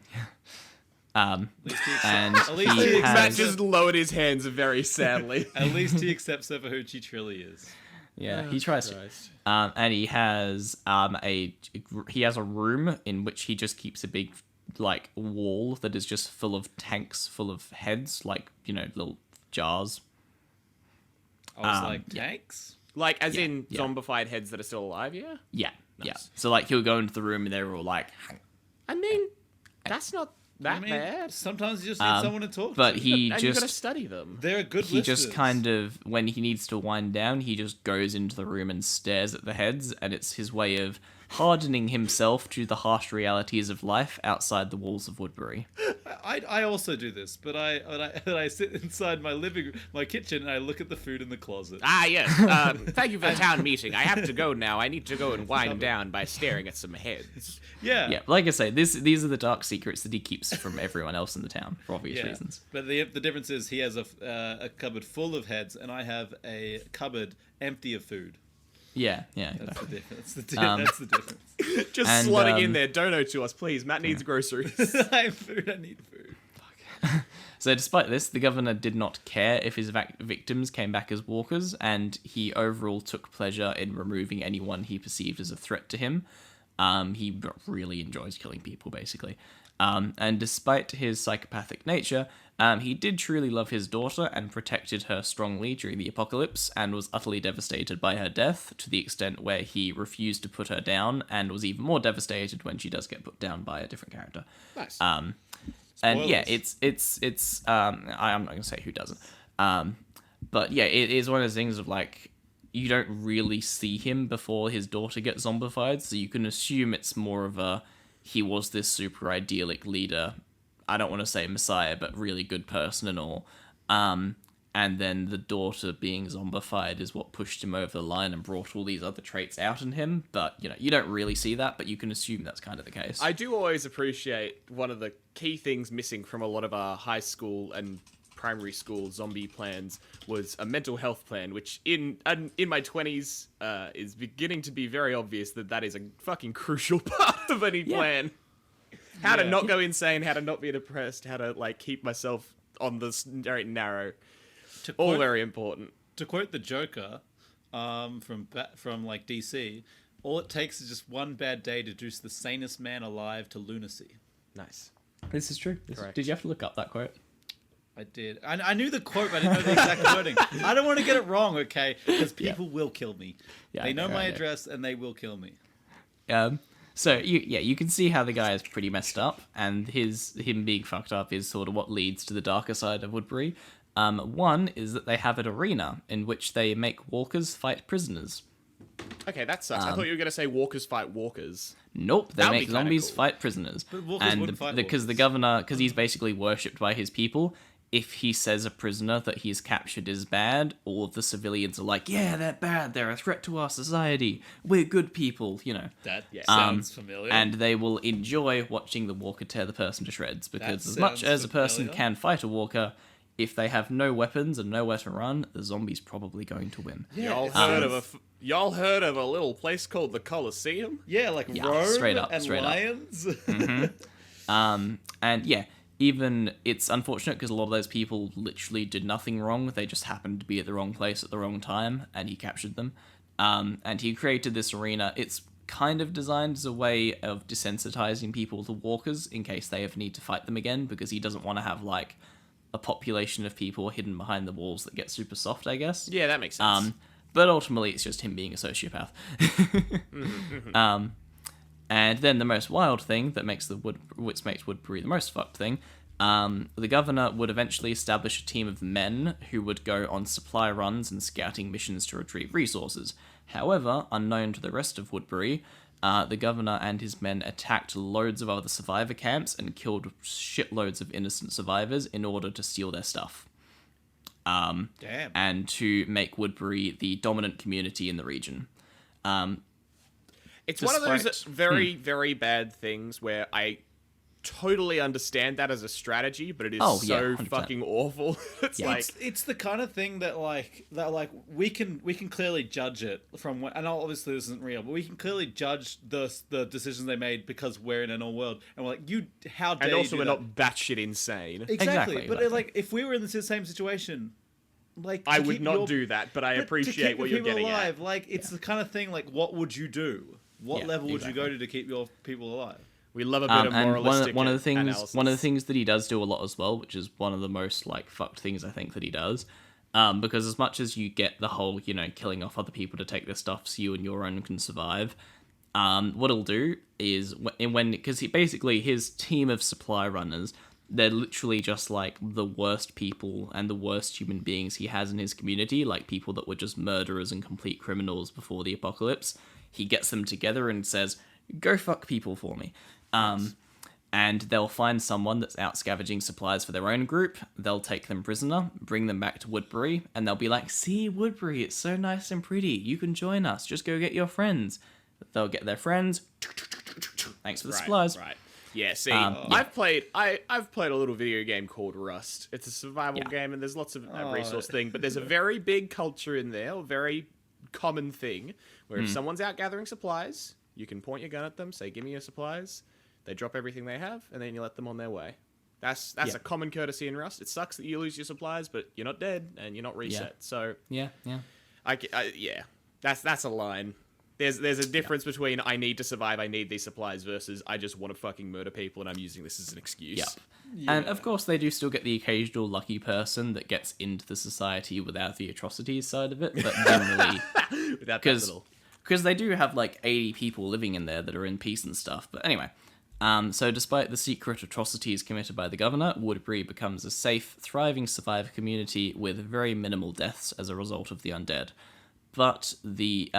At least he accepts, and at least he he has- Matt just lowered his hands very sadly. at least he accepts her for who she truly is. yeah, he tries to. Christ. And he has a room in which he just keeps a big like wall that is just full of tanks full of heads, like little jars. I was like, yeah. tanks? Like, as in yeah. zombified heads that are still alive, yeah? Yeah, yeah. Nice. So like he'll go into the room and they're all like, I mean, that's not that I mean, bad. sometimes you just need someone to talk but to. he And you gotta just study them. They're good he just listeners. kind of, when he needs to wind down, he just goes into the room and stares at the heads, and it's his way of hardening himself to the harsh realities of life outside the walls of Woodbury. I also do this, but I sit inside my kitchen, and I look at the food in the closet. Ah, yes. Thank you for the town meeting. I have to go now. I need to go and wind down by staring at some heads. Yeah. Yeah, like I say, these are the dark secrets that he keeps from everyone else in the town for obvious Yeah. reasons. But the difference is he has a cupboard full of heads, and I have a cupboard empty of food. Yeah. That's the difference. Um, That's the difference. Just And, slotting in there. Dono to us, please. Matt needs groceries. I have food. I need food. So despite this, the governor did not care if his victims came back as walkers, and he overall took pleasure in removing anyone he perceived as a threat to him. He really enjoys killing people, basically. And despite his psychopathic nature, he did truly love his daughter and protected her strongly during the apocalypse, and was utterly devastated by her death, to the extent where he refused to put her down, and was even more devastated when she does get put down by a different character. Nice. And yeah, Spoilers. it's I'm not gonna say who doesn't, but yeah, it is one of those things of like, you don't really see him before his daughter gets zombified, so you can assume it's more of a, he was this super idyllic leader, I don't want to say messiah, but really good person and all, and then the daughter being zombified is what pushed him over the line and brought all these other traits out in him. But you don't really see that, but you can assume that's kind of the case. I do always appreciate one of the key things missing from a lot of our high school and primary school zombie plans was a mental health plan, which in my 20s is beginning to be very obvious that is a fucking crucial part of any plan. How to not go insane, how to not be depressed, how to like keep myself on the straight and narrow. All very important. To quote the Joker, from like DC, all it takes is just one bad day to reduce the sanest man alive to lunacy. Nice. This is true. Correct. Did you have to look up that quote? I did. I knew the quote, but I didn't know the exact wording. I don't want to get it wrong, okay? Because people will kill me. Yeah, they know my right. address and they will kill me. So you can see how the guy is pretty messed up, and him being fucked up is sort of what leads to the darker side of Woodbury. One is that they have an arena in which they make walkers fight prisoners. Okay, that sucks. I thought you were going to say walkers fight walkers. Nope, they That'd be make kinda zombies cool. fight prisoners. But walkers wouldn't fight because the walkers. governor, because he's basically worshipped by his people, if he says a prisoner that he's captured is bad, all of the civilians are like, yeah, they're bad, they're a threat to our society, we're good people, That Yeah. sounds familiar. And they will enjoy watching the walker tear the person to shreds, because That as much sounds as a person familiar. can fight a walker, if they have no weapons and nowhere to run, the zombie's probably going to win. Y'all heard of a little place called the Colosseum? yeah, like Yeah, Rome straight up, and straight up. lions. And yeah, even it's unfortunate because a lot of those people literally did nothing wrong. They just happened to be at the wrong place at the wrong time, and he captured them. And he created this arena. It's kind of designed as a way of desensitizing people to walkers in case they ever need to fight them again, because he doesn't want to have like a population of people hidden behind the walls that get super soft, I guess. Yeah, that makes sense. But ultimately, it's just him being a sociopath. And then the most wild thing that makes which makes Woodbury the most fucked thing, the governor would eventually establish a team of men who would go on supply runs and scouting missions to retrieve resources. However, unknown to the rest of Woodbury, the governor and his men attacked loads of other survivor camps and killed shitloads of innocent survivors in order to steal their stuff. Damn. And to make Woodbury the dominant community in the region. It's one of those despite- very, very bad things where I totally understand that as a strategy, but it is Oh, yeah, so 100%. fucking awful. It's Yeah. like, It's the kind of thing that we can clearly judge it from and obviously this isn't real, but we can clearly judge the decisions they made because we're in an all world and we're like, how dare and also you we're do not batshit insane. that? Exactly. But exactly. like if we were in the same situation, like I to would keep not your- do that, but I but to appreciate keep what your you're people getting alive, at. like it's the kind of thing like what would you do? What Yeah, level would exactly. you go to keep your people alive? We love a bit of And moralistic one of the analysis. things that he does do a lot as well, which is one of the most like fucked things I think that he does, because as much as you get the whole killing off other people to take their stuff so you and your own can survive, what he'll do is because basically his team of supply runners, they're literally just like the worst people and the worst human beings he has in his community, like people that were just murderers and complete criminals before the apocalypse. He gets them together and says, "Go fuck people for me." And they'll find someone that's out scavenging supplies for their own group. They'll take them prisoner, bring them back to Woodbury, and they'll be like, "See, Woodbury, it's so nice and pretty. You can join us. Just go get your friends." They'll get their friends. Thanks for the supplies. Right. Yeah, see, Yeah. I've played a little video game called Rust. It's a survival Yeah. game, and there's lots of resource thing, but there's a very big culture in there, a very common thing where if someone's out gathering supplies, you can point your gun at them, say, "Give me your supplies." They drop everything they have, and then you let them on their way. That's a common courtesy in Rust. It sucks that you lose your supplies, but you're not dead and you're not reset. So Yeah. that's a line. There's a difference between I need to survive, I need these supplies, versus I just want to fucking murder people and I'm using this as an excuse. Yep. And of course, they do still get the occasional lucky person that gets into the society without the atrocities side of it, but generally, Without that little. because they do have like 80 people living in there that are in peace and stuff. But anyway, so despite the secret atrocities committed by the governor, Woodbury becomes a safe, thriving survivor community with very minimal deaths as a result of the undead. But they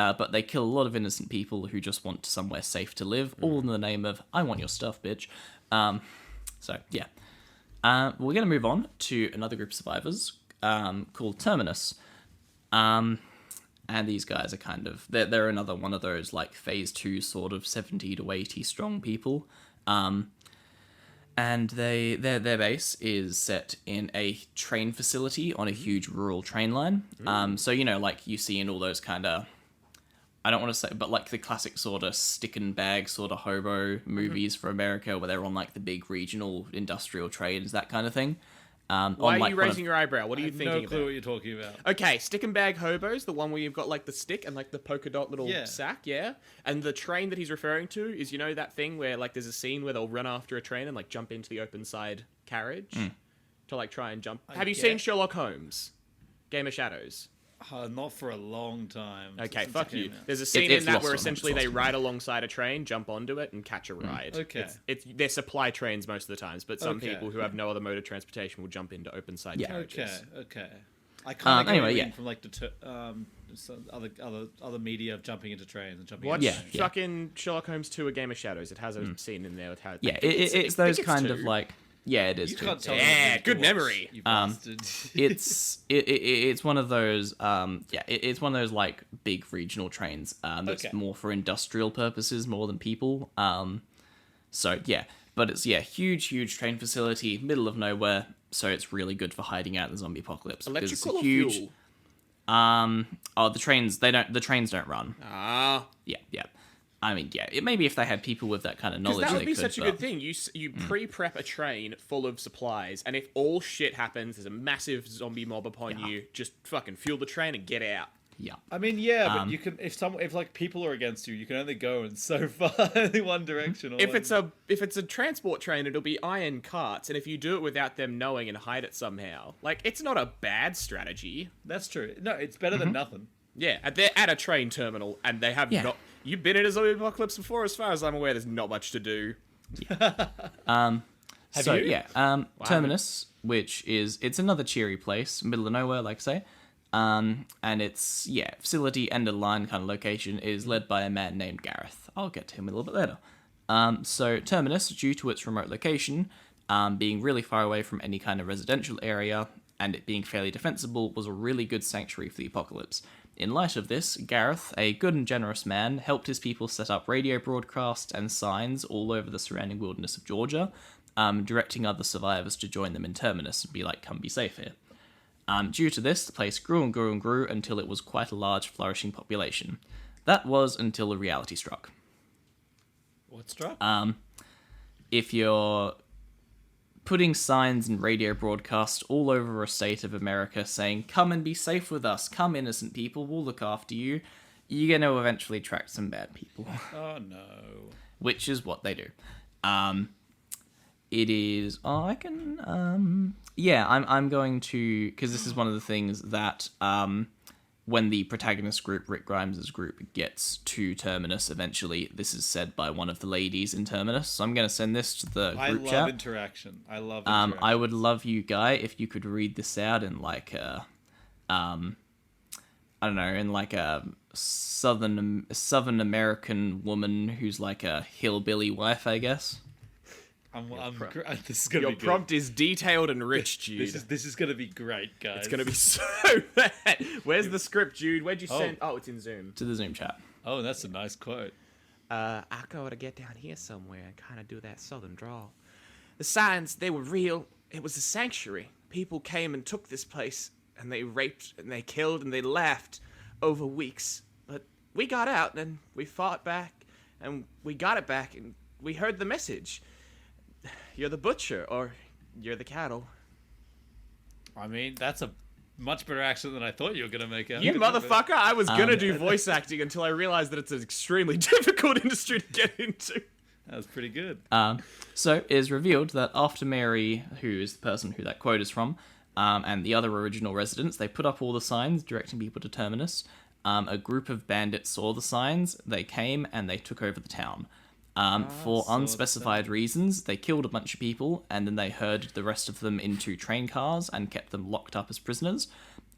kill a lot of innocent people who just want somewhere safe to live, all in the name of "I want your stuff, bitch." So yeah, we're gonna move on to another group of survivors called Terminus. And these guys are kind of they're another one of those like phase 2 sort of 70 to 80 strong people. And their base is set in a train facility on a huge rural train line. So like you see in all those kind of, I don't want to say, but like the classic sort of stick and bag sort of hobo movies for America, where they're on like the big regional industrial trains, that kind of thing. Why are you raising your eyebrow? What are you thinking No clue about? what you're talking about. Okay, stick and bag hobos, the one where you've got like the stick and like the polka dot little sack, yeah? And the train that he's referring to is, that thing where like there's a scene where they'll run after a train and like jump into the open side carriage to like try and jump. Have you seen Sherlock Holmes? Game of Shadows? Not for a long time. Okay, since fuck it you. came out. There's a scene It's in that lost where on me. essentially It's they lost on me. ride alongside a train, jump onto it, and catch a ride. Okay. They're supply trains most of the times, but some Okay. people who have no other mode of transportation will jump into open side carriages. Okay. I kind of anyway, get from like some other media of jumping into trains and jumping. Watch into Yeah. fucking Sherlock Holmes 2: A Game of Shadows. It has a scene in there with how. Yeah, I think it's I those think kind two. of like, yeah, it is You too. can't tell me Yeah, what to good watch, memory. You bastard. It's one of those it's one of those like big regional trains that's Okay. more for industrial purposes more than people. So yeah, but it's huge train facility, middle of nowhere, so it's really good for hiding out in the zombie apocalypse. because it's Electrical or huge. fuel? The trains don't run. Ah, Yeah. I mean, yeah, it maybe if they had people with that kind of because knowledge, that would they be could, such a but- good thing. You pre-prep a train full of supplies, and if all shit happens, there's a massive zombie mob upon you. Just fucking fuel the train and get out. Yeah. I mean, yeah, but you can if like people are against you, you can only go in so far in one direction. Or If it's a transport train, it'll be iron carts, and if you do it without them knowing and hide it somehow, like it's not a bad strategy. that's true. No, it's better than nothing. Yeah, they're at a train terminal, and they have Yeah. not. You've been in a zombie apocalypse before, as far as I'm aware. There's not much to do. you? Terminus, it's another cheery place, middle of nowhere, like I say. And its facility end of the line kind of location is led by a man named Gareth. I'll get to him a little bit later. So Terminus, due to its remote location, being really far away from any kind of residential area, and it being fairly defensible, was a really good sanctuary for the apocalypse. In light of this, Gareth, a good and generous man, helped his people set up radio broadcasts and signs all over the surrounding wilderness of Georgia, directing other survivors to join them in Terminus and be like, come be safe here. Due to this, the place grew and grew and grew until it was quite a large, flourishing population. That was until a reality struck. What struck? If you're putting signs and radio broadcasts all over a state of America saying, come and be safe with us, come innocent people, we'll look after you, you're going to eventually attract some bad people. Oh no. Which is what they do. It is... Oh, I can... I'm going to... Because this is one of the things that... when the protagonist group, Rick Grimes' group, gets to Terminus eventually, this is said by one of the ladies in Terminus. So I'm going to send this to the I group love chat. interaction. I love interaction. I would love you, Guy, if you could read this out in like a... I don't know, in like a Southern American woman who's like a hillbilly wife, I guess. This is gonna Your be good. prompt is detailed and rich, Jude. This is gonna be great, guys. It's gonna be so bad. Where's the script, Jude? Where'd you send? Oh, it's in Zoom. To the Zoom chat. Oh, that's a nice quote. I gotta get down here somewhere and kind of do that southern drawl. The signs, they were real. It was a sanctuary. People came and took this place, and they raped, and they killed, and they left. over weeks. But we got out, and we fought back, and we got it back, and we heard the message. You're the butcher, or you're the cattle. I mean, that's a much better accent than I thought you were going to make out. You motherfucker! I was gonna do voice acting until I realized that it's an extremely difficult industry to get into. That was pretty good. So it is revealed that after Mary, who is the person who that quote is from, and the other original residents, they put up all the signs directing people to Terminus. A group of bandits saw the signs, they came, and they took over the town. For unspecified reasons, they killed a bunch of people, and then they herded the rest of them into train cars and kept them locked up as prisoners.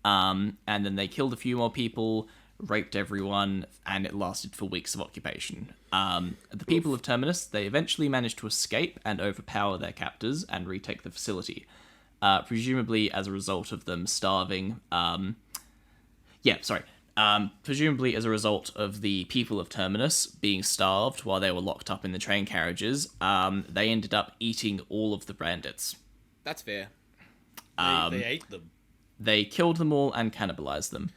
And then they killed a few more people, raped everyone, and it lasted for weeks of occupation. The people of Terminus, they eventually managed to escape and overpower their captors and retake the facility. Presumably as a result of them starving. Presumably as a result of the people of Terminus being starved while they were locked up in the train carriages, they ended up eating all of the bandits. That's fair. They ate them. They killed them all and cannibalized them.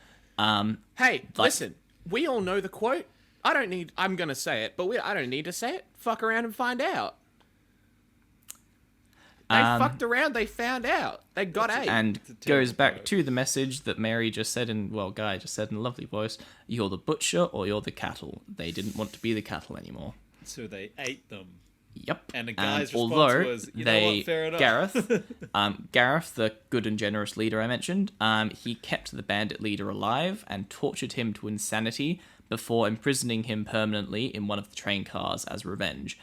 Hey, listen. We all know the quote. I'm gonna say it, but I don't need to say it. Fuck around and find out. They fucked around, they found out. They got ate. And goes back to the message that Mary just said Guy just said in a lovely voice, you're the butcher or you're the cattle. They didn't want to be the cattle anymore. So they ate them. Yep. And the guy's response although was, you know what, fair enough. Gareth, the good and generous leader I mentioned, he kept the bandit leader alive and tortured him to insanity before imprisoning him permanently in one of the train cars as revenge,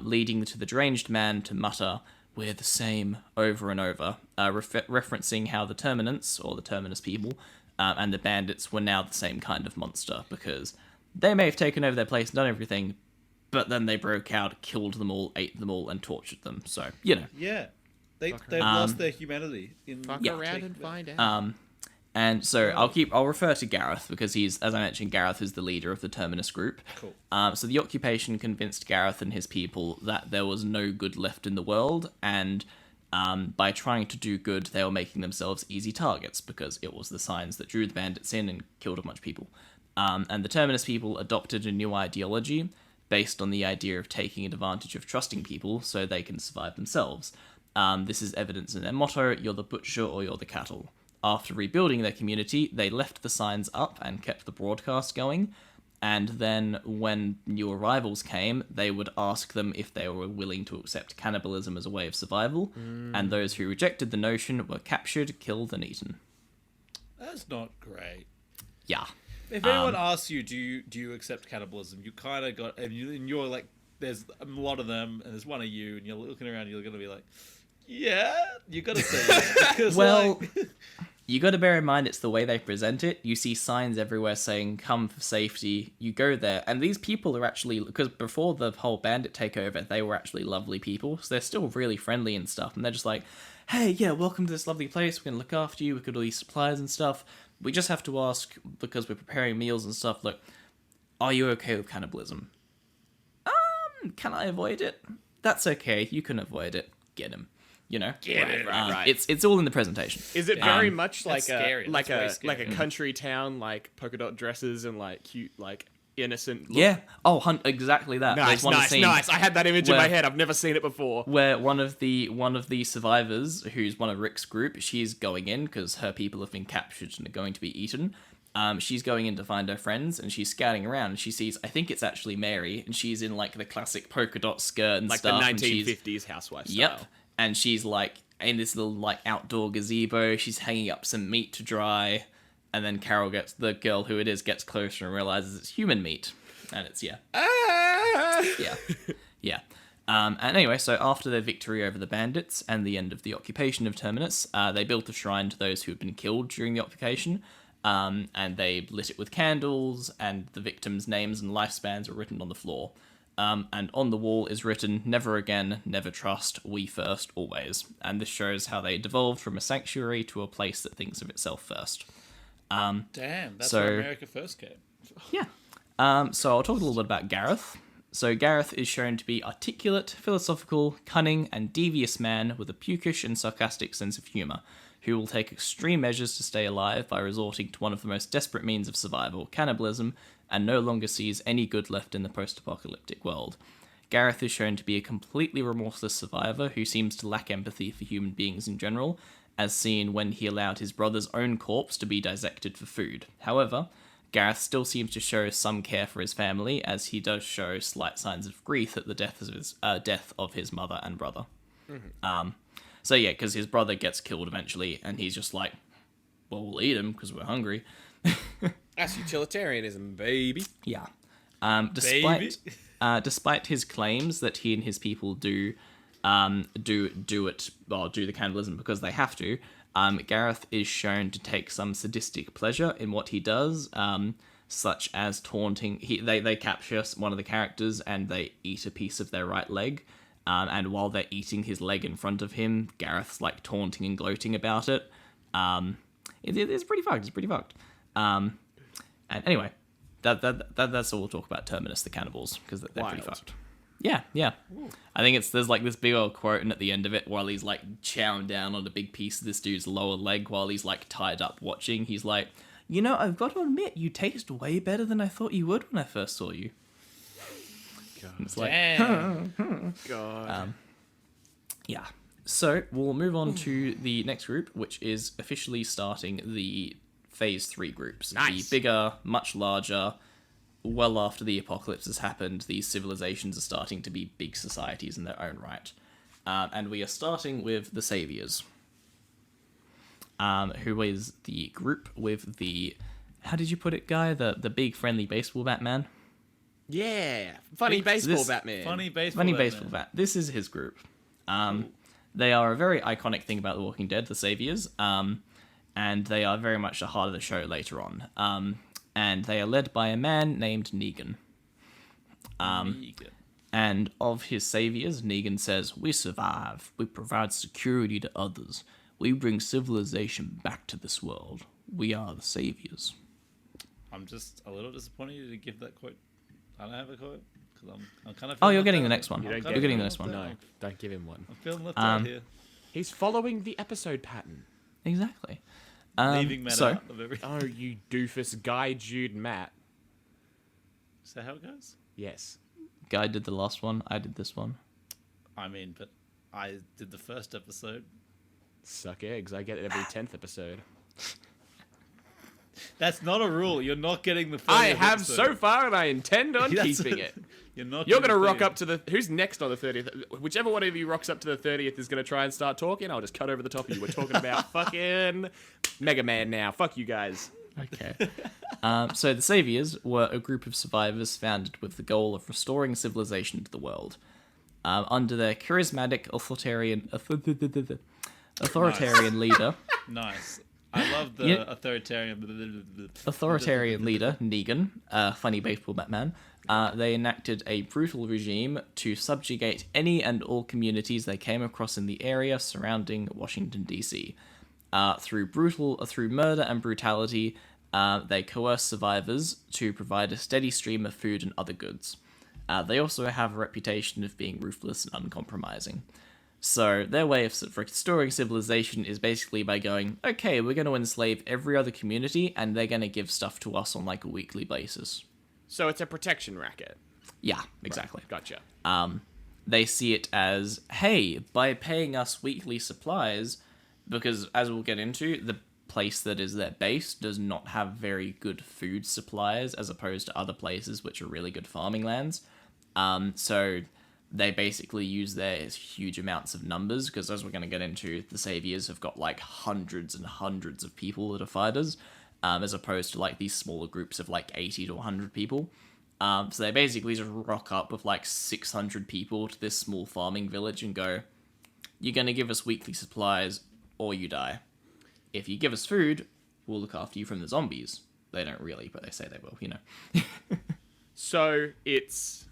leading to the deranged man to mutter, "We're the same," over and over, referencing how the Terminants, or the Terminus people, and the bandits were now the same kind of monster, because they may have taken over their place and done everything, but then they broke out, killed them all, ate them all, and tortured them. So, you know. Yeah. They've lost their humanity. Fuck around and find out. And so I'll refer to Gareth because he's, as I mentioned, Gareth is the leader of the Terminus group. Cool. So the occupation convinced Gareth and his people that there was no good left in the world, and by trying to do good, they were making themselves easy targets because it was the signs that drew the bandits in and killed a bunch of people. And the Terminus people adopted a new ideology based on the idea of taking advantage of trusting people so they can survive themselves. This is evidence in their motto, "You're the butcher or you're the cattle." After rebuilding their community, they left the signs up and kept the broadcast going, and then when new arrivals came, they would ask them if they were willing to accept cannibalism as a way of survival, and those who rejected the notion were captured, killed, and eaten. That's not great. Yeah. If anyone asks you, do you accept cannibalism, you kind of got, and you're like, there's a lot of them, and there's one of you, and you're looking around, you're going to be like, yeah, you got to say that. Because, well, you got to bear in mind it's the way they present it. You see signs everywhere saying, "Come for safety." You go there, and these people are actually, because before the whole bandit takeover, they were actually lovely people, so they're still really friendly and stuff, and they're just like, "Hey, yeah, welcome to this lovely place, we're going to look after you, we got all these supplies and stuff. We just have to ask, because we're preparing meals and stuff, look, are you okay with cannibalism?" Can I avoid it? That's okay, you can avoid it. Get him. You know, Right. It's all in the presentation. Is it very much like scary. like That's a way like a country town, like polka dot dresses and like cute, like innocent? Look? Yeah. Oh, exactly that. Nice. I had that image in where- my head. I've never seen it before. Where one of the survivors, who's one of Rick's group, she's going in because her people have been captured and are going to be eaten. She's going in to find her friends, and she's scouting around, and she sees, I think it's actually Mary, and she's in like the classic polka dot skirt and Like stuff. the and she's- 1950s housewife style. Yep. And she's like in this little like outdoor gazebo. She's hanging up some meat to dry, and then Carol the girl who it is, gets closer and realizes it's human meat, and it's yeah. And anyway, so after their victory over the bandits and the end of the occupation of Terminus, they built a shrine to those who had been killed during the occupation, and they lit it with candles, and the victims' names and lifespans were written on the floor. And on the wall is written, "Never again, never trust, we first, always." And this shows how they devolved from a sanctuary to a place that thinks of itself first. Damn, that's so- where America first came. Yeah. So I'll talk a little bit about Gareth. So Gareth is shown to be articulate, philosophical, cunning, and devious man with a pukish and sarcastic sense of humour, who will take extreme measures to stay alive by resorting to one of the most desperate means of survival, cannibalism, and no longer sees any good left in the post-apocalyptic world. Gareth is shown to be a completely remorseless survivor who seems to lack empathy for human beings in general, as seen when he allowed his brother's own corpse to be dissected for food. However, Gareth still seems to show some care for his family, as he does show slight signs of grief at the death of his mother and brother. So yeah, because his brother gets killed eventually, and he's just like, well, we'll eat him because we're hungry. That's utilitarianism, baby. Yeah. Despite his claims that he and his people do the cannibalism because they have to, Gareth is shown to take some sadistic pleasure in what he does, such as taunting. They capture one of the characters and they eat a piece of their right leg, and while they're eating his leg in front of him, Gareth's like taunting and gloating about it. It's pretty fucked. It's pretty fucked. And anyway, that's all we'll talk about Terminus the cannibals, because they're pretty fucked. Yeah. Ooh. I think there's like this big old quote, and at the end of it, while he's like chowing down on a big piece of this dude's lower leg while he's like tied up watching, he's like, I've got to admit, you taste way better than I thought you would when I first saw you. God. It's like, God. Yeah. So we'll move on to the next group, which is officially starting the Phase 3 groups. Nice. The bigger, much larger, well after the apocalypse has happened, these civilizations are starting to be big societies in their own right. And we are starting with the Saviors, who is the group with the... How did you put it, Guy? The big friendly baseball bat man? Yeah. Funny baseball Batman. Funny baseball bat. This is his group. They are a very iconic thing about The Walking Dead, the Saviors, and they are very much the heart of the show later on. And they are led by a man named Negan. And of his saviors, Negan says, "We survive. We provide security to others. We bring civilization back to this world. We are the saviors." I'm just a little disappointed you didn't give that quote. I don't have a quote, because I'm kind of... Oh, you're getting the next one. You're getting the next one. No, don't give him one. I'm feeling left out here. He's following the episode pattern. Exactly. Leaving Matt out of everything. Oh, you doofus. Guy, Jude, Matt. Is that how it goes? Yes. Guy did the last one. I did this one. I mean, but I did the first episode. Suck eggs. I get it every 10th episode. That's not a rule. You're not getting the 30th I have episode. so far, and I intend on keeping it. You're not. You're going to rock up to the... Who's next on the 30th? Whichever one of you rocks up to the 30th is going to try and start talking. I'll just cut over the top of you. We're talking about fucking Mega Man now. Fuck you guys. Okay. So the Saviors were a group of survivors founded with the goal of restoring civilization to the world. Under their charismatic authoritarian leader... Nice. I love the authoritarian leader, Negan, funny baseball Batman. They enacted a brutal regime to subjugate any and all communities they came across in the area surrounding Washington, D.C. Through murder and brutality, they coerce survivors to provide a steady stream of food and other goods. They also have a reputation of being ruthless and uncompromising. So their way of restoring civilization is basically by going, okay, we're going to enslave every other community, and they're going to give stuff to us on like a weekly basis. So it's a protection racket. Yeah, exactly. Right. Gotcha. They see it as, hey, by paying us weekly supplies, because as we'll get into, the place that is their base does not have very good food supplies as opposed to other places which are really good farming lands. So they basically use their huge amounts of numbers, because as we're going to get into, the Saviors have got like hundreds and hundreds of people that are fighters, as opposed to like these smaller groups of like 80 to 100 people. So they basically just rock up with like 600 people to this small farming village and go, you're going to give us weekly supplies or you die. If you give us food, we'll look after you from the zombies. They don't really, but they say they will, you know. So it's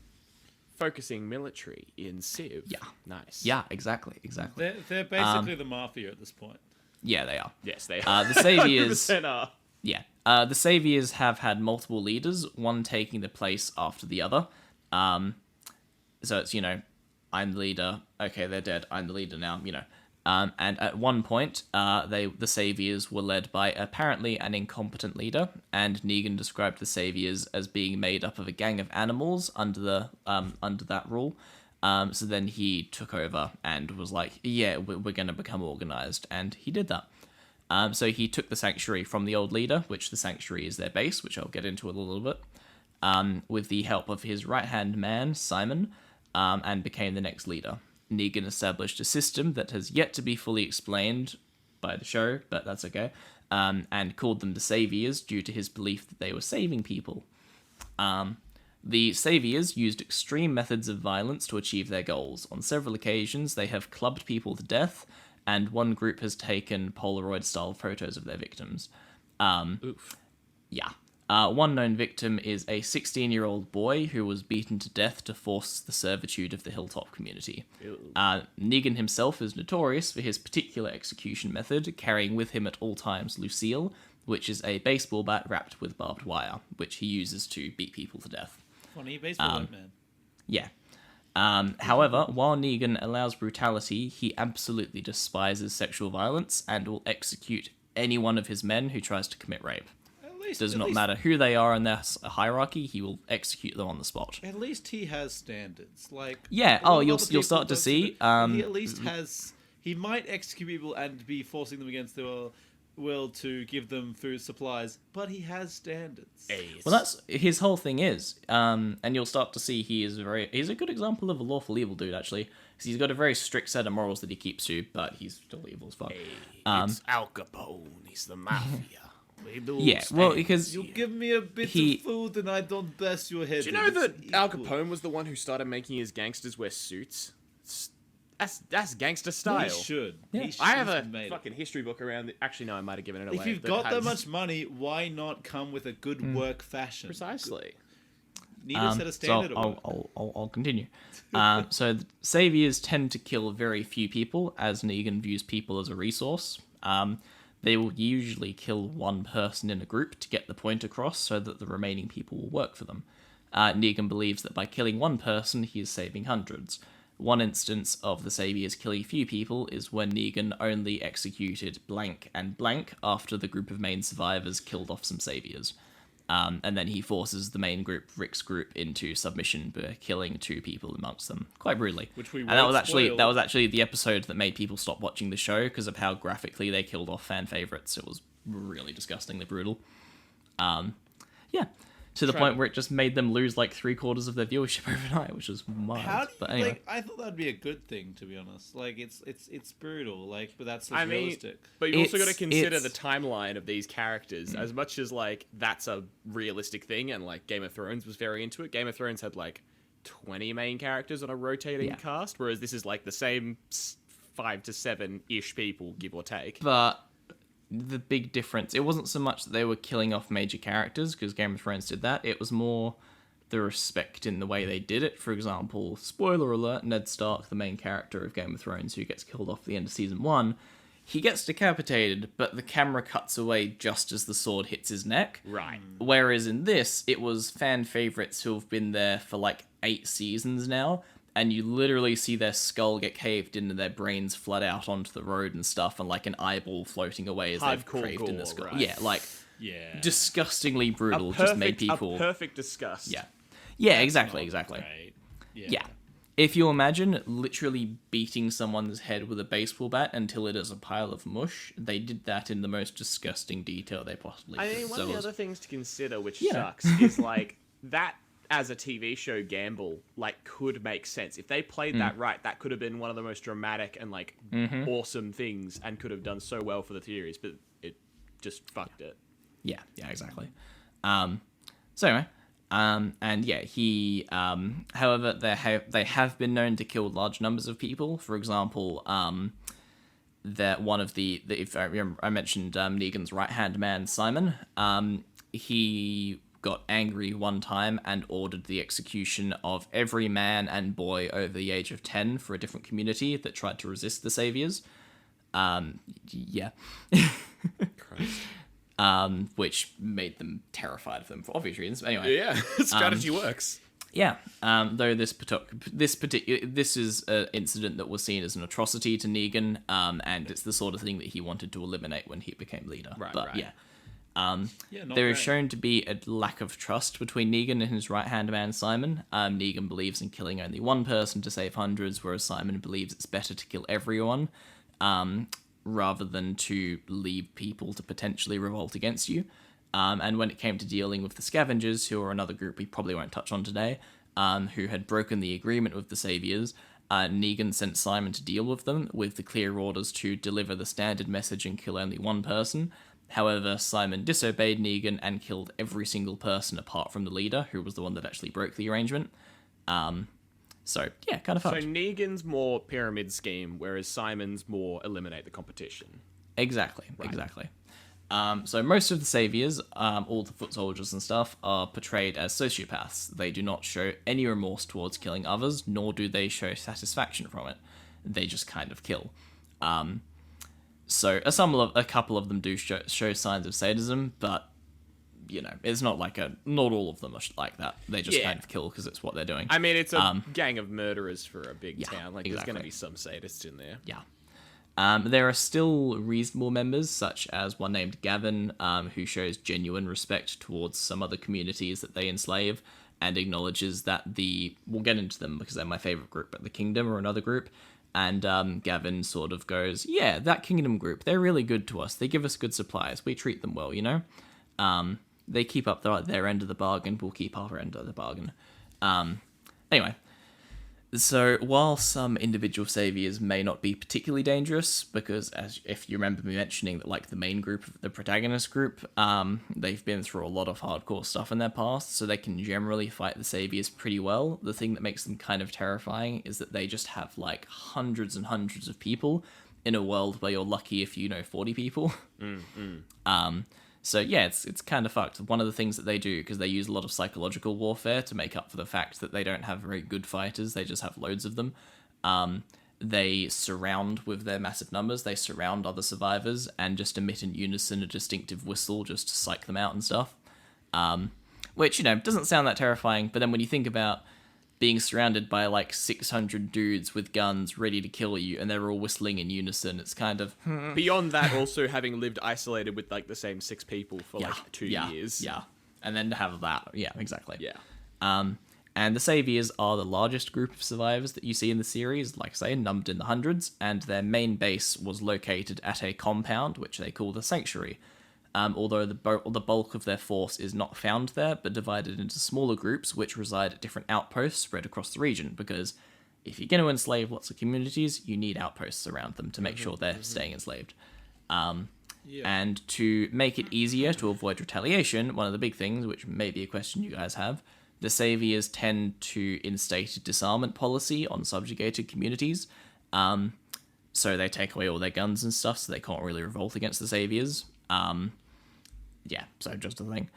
focusing military in Civ. Yeah. Nice. Yeah, exactly. They're basically the mafia at this point. Yeah, they are. Yes, they are. The Saviors... 100% are. Yeah. The Saviors have had multiple leaders, one taking the place after the other. So it's, I'm the leader. Okay, they're dead. I'm the leader now, And at one point, the Saviors were led by apparently an incompetent leader, and Negan described the Saviors as being made up of a gang of animals under that rule. So then he took over and was like, yeah, we're going to become organized, and he did that. So he took the Sanctuary from the old leader, which the Sanctuary is their base, which I'll get into a little bit, with the help of his right-hand man, Simon, and became the next leader. Negan established a system that has yet to be fully explained by the show, but that's okay, and called them the Saviors due to his belief that they were saving people. The Saviors used extreme methods of violence to achieve their goals. On several occasions, they have clubbed people to death, and one group has taken Polaroid-style photos of their victims. Oof. Yeah. One known victim is a 16-year-old boy who was beaten to death to force the servitude of the Hilltop community. Negan himself is notorious for his particular execution method, carrying with him at all times Lucille, which is a baseball bat wrapped with barbed wire, which he uses to beat people to death. Funny baseball man. Yeah. However, while Negan allows brutality, he absolutely despises sexual violence and will execute any one of his men who tries to commit rape. It does not matter who they are in their hierarchy, he will execute them on the spot. At least he has standards. Like, yeah, you'll start to see. He at least has. He might execute people and be forcing them against their will to give them food supplies, but he has standards. Well, that's his whole thing is, and you'll start to see he's a good example of a lawful evil dude actually, because he's got a very strict set of morals that he keeps to, but he's still evil as fuck. It's Al Capone. He's the mafia. Yeah, well, because You give me a bit of food and I don't bless your head. Do you know that Al Capone was the one who started making his gangsters wear suits? That's gangster style. He should. Yeah. He should I have a made it. fucking history book around. Actually, no, I might have given it away. If you've got that much money, why not come with a good work fashion? Precisely. Need to set a standard. So I'll continue. So the Saviors tend to kill very few people, as Negan views people as a resource. They will usually kill one person in a group to get the point across so that the remaining people will work for them. Negan believes that by killing one person, he is saving hundreds. One instance of the Saviors killing few people is when Negan only executed blank and blank after the group of main survivors killed off some Saviors. And then he forces the main group, Rick's group, into submission by killing two people amongst them, quite brutally. And that was actually the episode that made people stop watching the show because of how graphically they killed off fan favorites. It was really disgustingly brutal. Yeah, to the point where it just made them lose like 3/4 of their viewership overnight, which was mild. But anyway, I thought that'd be a good thing, to be honest. Like it's brutal, like, but that's just realistic. But you also got to consider the timeline of these characters. As much as like that's a realistic thing, and like Game of Thrones was very into it. Game of Thrones had like 20 main characters on a rotating cast, whereas this is like the same 5 to 7-ish people, give or take. But the big difference, it wasn't so much that they were killing off major characters, because Game of Thrones did that. It was more the respect in the way they did it. For example, spoiler alert, Ned Stark, the main character of Game of Thrones, who gets killed off at the end of season 1, he gets decapitated, but the camera cuts away just as the sword hits his neck. Right. Whereas in this, it was fan favorites who have been there for like 8 seasons now, and you literally see their skull get caved in and their brains flood out onto the road and stuff, and like an eyeball floating away as they've craved in the skull. Right. Yeah, like disgustingly brutal. Just made people a perfect disgust. Yeah, exactly. Right. Yeah. If you imagine literally beating someone's head with a baseball bat until it is a pile of mush, they did that in the most disgusting detail they possibly could. I mean, one of the other things to consider, which Yeah. sucks, is like that as a TV show gamble, like, could make sense. If they played that right, that could have been one of the most dramatic and like awesome things, and could have done so well for the series, but it just fucked it. Yeah, exactly. So anyway, and yeah, he, however, they have been known to kill large numbers of people. For example, that one of the if I remember, I mentioned Negan's right-hand man, Simon. He got angry one time and ordered the execution of every man and boy over the age of 10 for a different community that tried to resist the Saviors. Yeah. Which made them terrified of them for obvious reasons. Anyway. Yeah, strategy works. Yeah, though this is an incident that was seen as an atrocity to Negan, and it's the sort of thing that he wanted to eliminate when he became leader. Right, but right. yeah, Not there is great. shown to be a lack of trust between Negan and his right-hand man Simon. Negan believes in killing only one person to save hundreds, whereas Simon believes it's better to kill everyone, rather than to leave people to potentially revolt against you. And when it came to dealing with the Scavengers, who are another group we probably won't touch on today, who had broken the agreement with the Saviors, Negan sent Simon to deal with them, with the clear orders to deliver the standard message and kill only one person. However, Simon disobeyed Negan and killed every single person apart from the leader, who was the one that actually broke the arrangement. So, yeah, kind of So fucked. Negan's more pyramid scheme, whereas Simon's more eliminate the competition. Exactly. So most of the Saviors, all the foot soldiers and stuff, are portrayed as sociopaths. They do not show any remorse towards killing others, nor do they show satisfaction from it. They just kind of kill. So a couple of them do show signs of sadism, but it's not not all of them are like that. They just Yeah. kind of kill because it's what they're doing. I mean, it's a gang of murderers for a big yeah, town. Like, there's going to exactly. be some sadists in there. Yeah. There are still reasonable members, such as one named Gavin, who shows genuine respect towards some other communities that they enslave, and acknowledges that we'll get into them because they're my favorite group, but the Kingdom are another group. And Gavin sort of goes, yeah, that Kingdom group, they're really good to us. They give us good supplies. We treat them well, They keep up their end of the bargain. We'll keep our end of the bargain. Anyway. So, while some individual saviors may not be particularly dangerous, because if you remember me mentioning that, the main group, the protagonist group, they've been through a lot of hardcore stuff in their past, so they can generally fight the saviors pretty well. The thing that makes them kind of terrifying is that they just have, hundreds and hundreds of people in a world where you're lucky if you know 40 people. So yeah, it's kind of fucked. One of the things that they do, because they use a lot of psychological warfare to make up for the fact that they don't have very good fighters, they just have loads of them. They surround with their massive numbers, they surround other survivors and just emit in unison a distinctive whistle just to psych them out and stuff. Which, doesn't sound that terrifying, but then when you think about being surrounded by 600 dudes with guns ready to kill you and they're all whistling in unison, it's kind of... Beyond that, also having lived isolated with the same 6 people for 2 years. Yeah, and then to have that, yeah, exactly. Yeah. And the Saviors are the largest group of survivors that you see in the series, like I say, numbered in the hundreds, and their main base was located at a compound, which they call the Sanctuary. Although the bulk of their force is not found there, but divided into smaller groups which reside at different outposts spread across the region, because if you're going to enslave lots of communities, you need outposts around them to make sure they're staying enslaved. And to make it easier to avoid retaliation, one of the big things, which may be a question you guys have, the Saviors tend to instate a disarmament policy on subjugated communities. So they take away all their guns and stuff, so they can't really revolt against the Saviors. Yeah, so just a thing.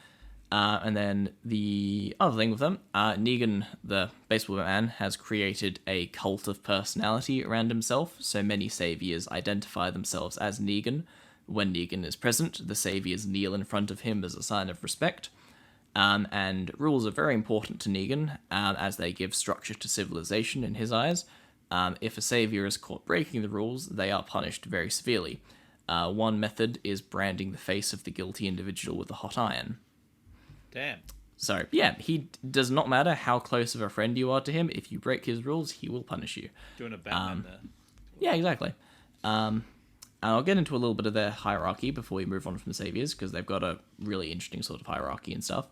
And then the other thing with them, Negan, the baseball man, has created a cult of personality around himself, so many Saviors identify themselves as Negan. When Negan is present, the Saviors kneel in front of him as a sign of respect. And rules are very important to Negan, as they give structure to civilization in his eyes. If a Savior is caught breaking the rules, they are punished very severely. One method is branding the face of the guilty individual with a hot iron. Damn. So, yeah, he does not matter how close of a friend you are to him. If you break his rules, he will punish you. Doing a Batman there. Yeah, exactly. And I'll get into a little bit of their hierarchy before we move on from the Saviors, because they've got a really interesting sort of hierarchy and stuff.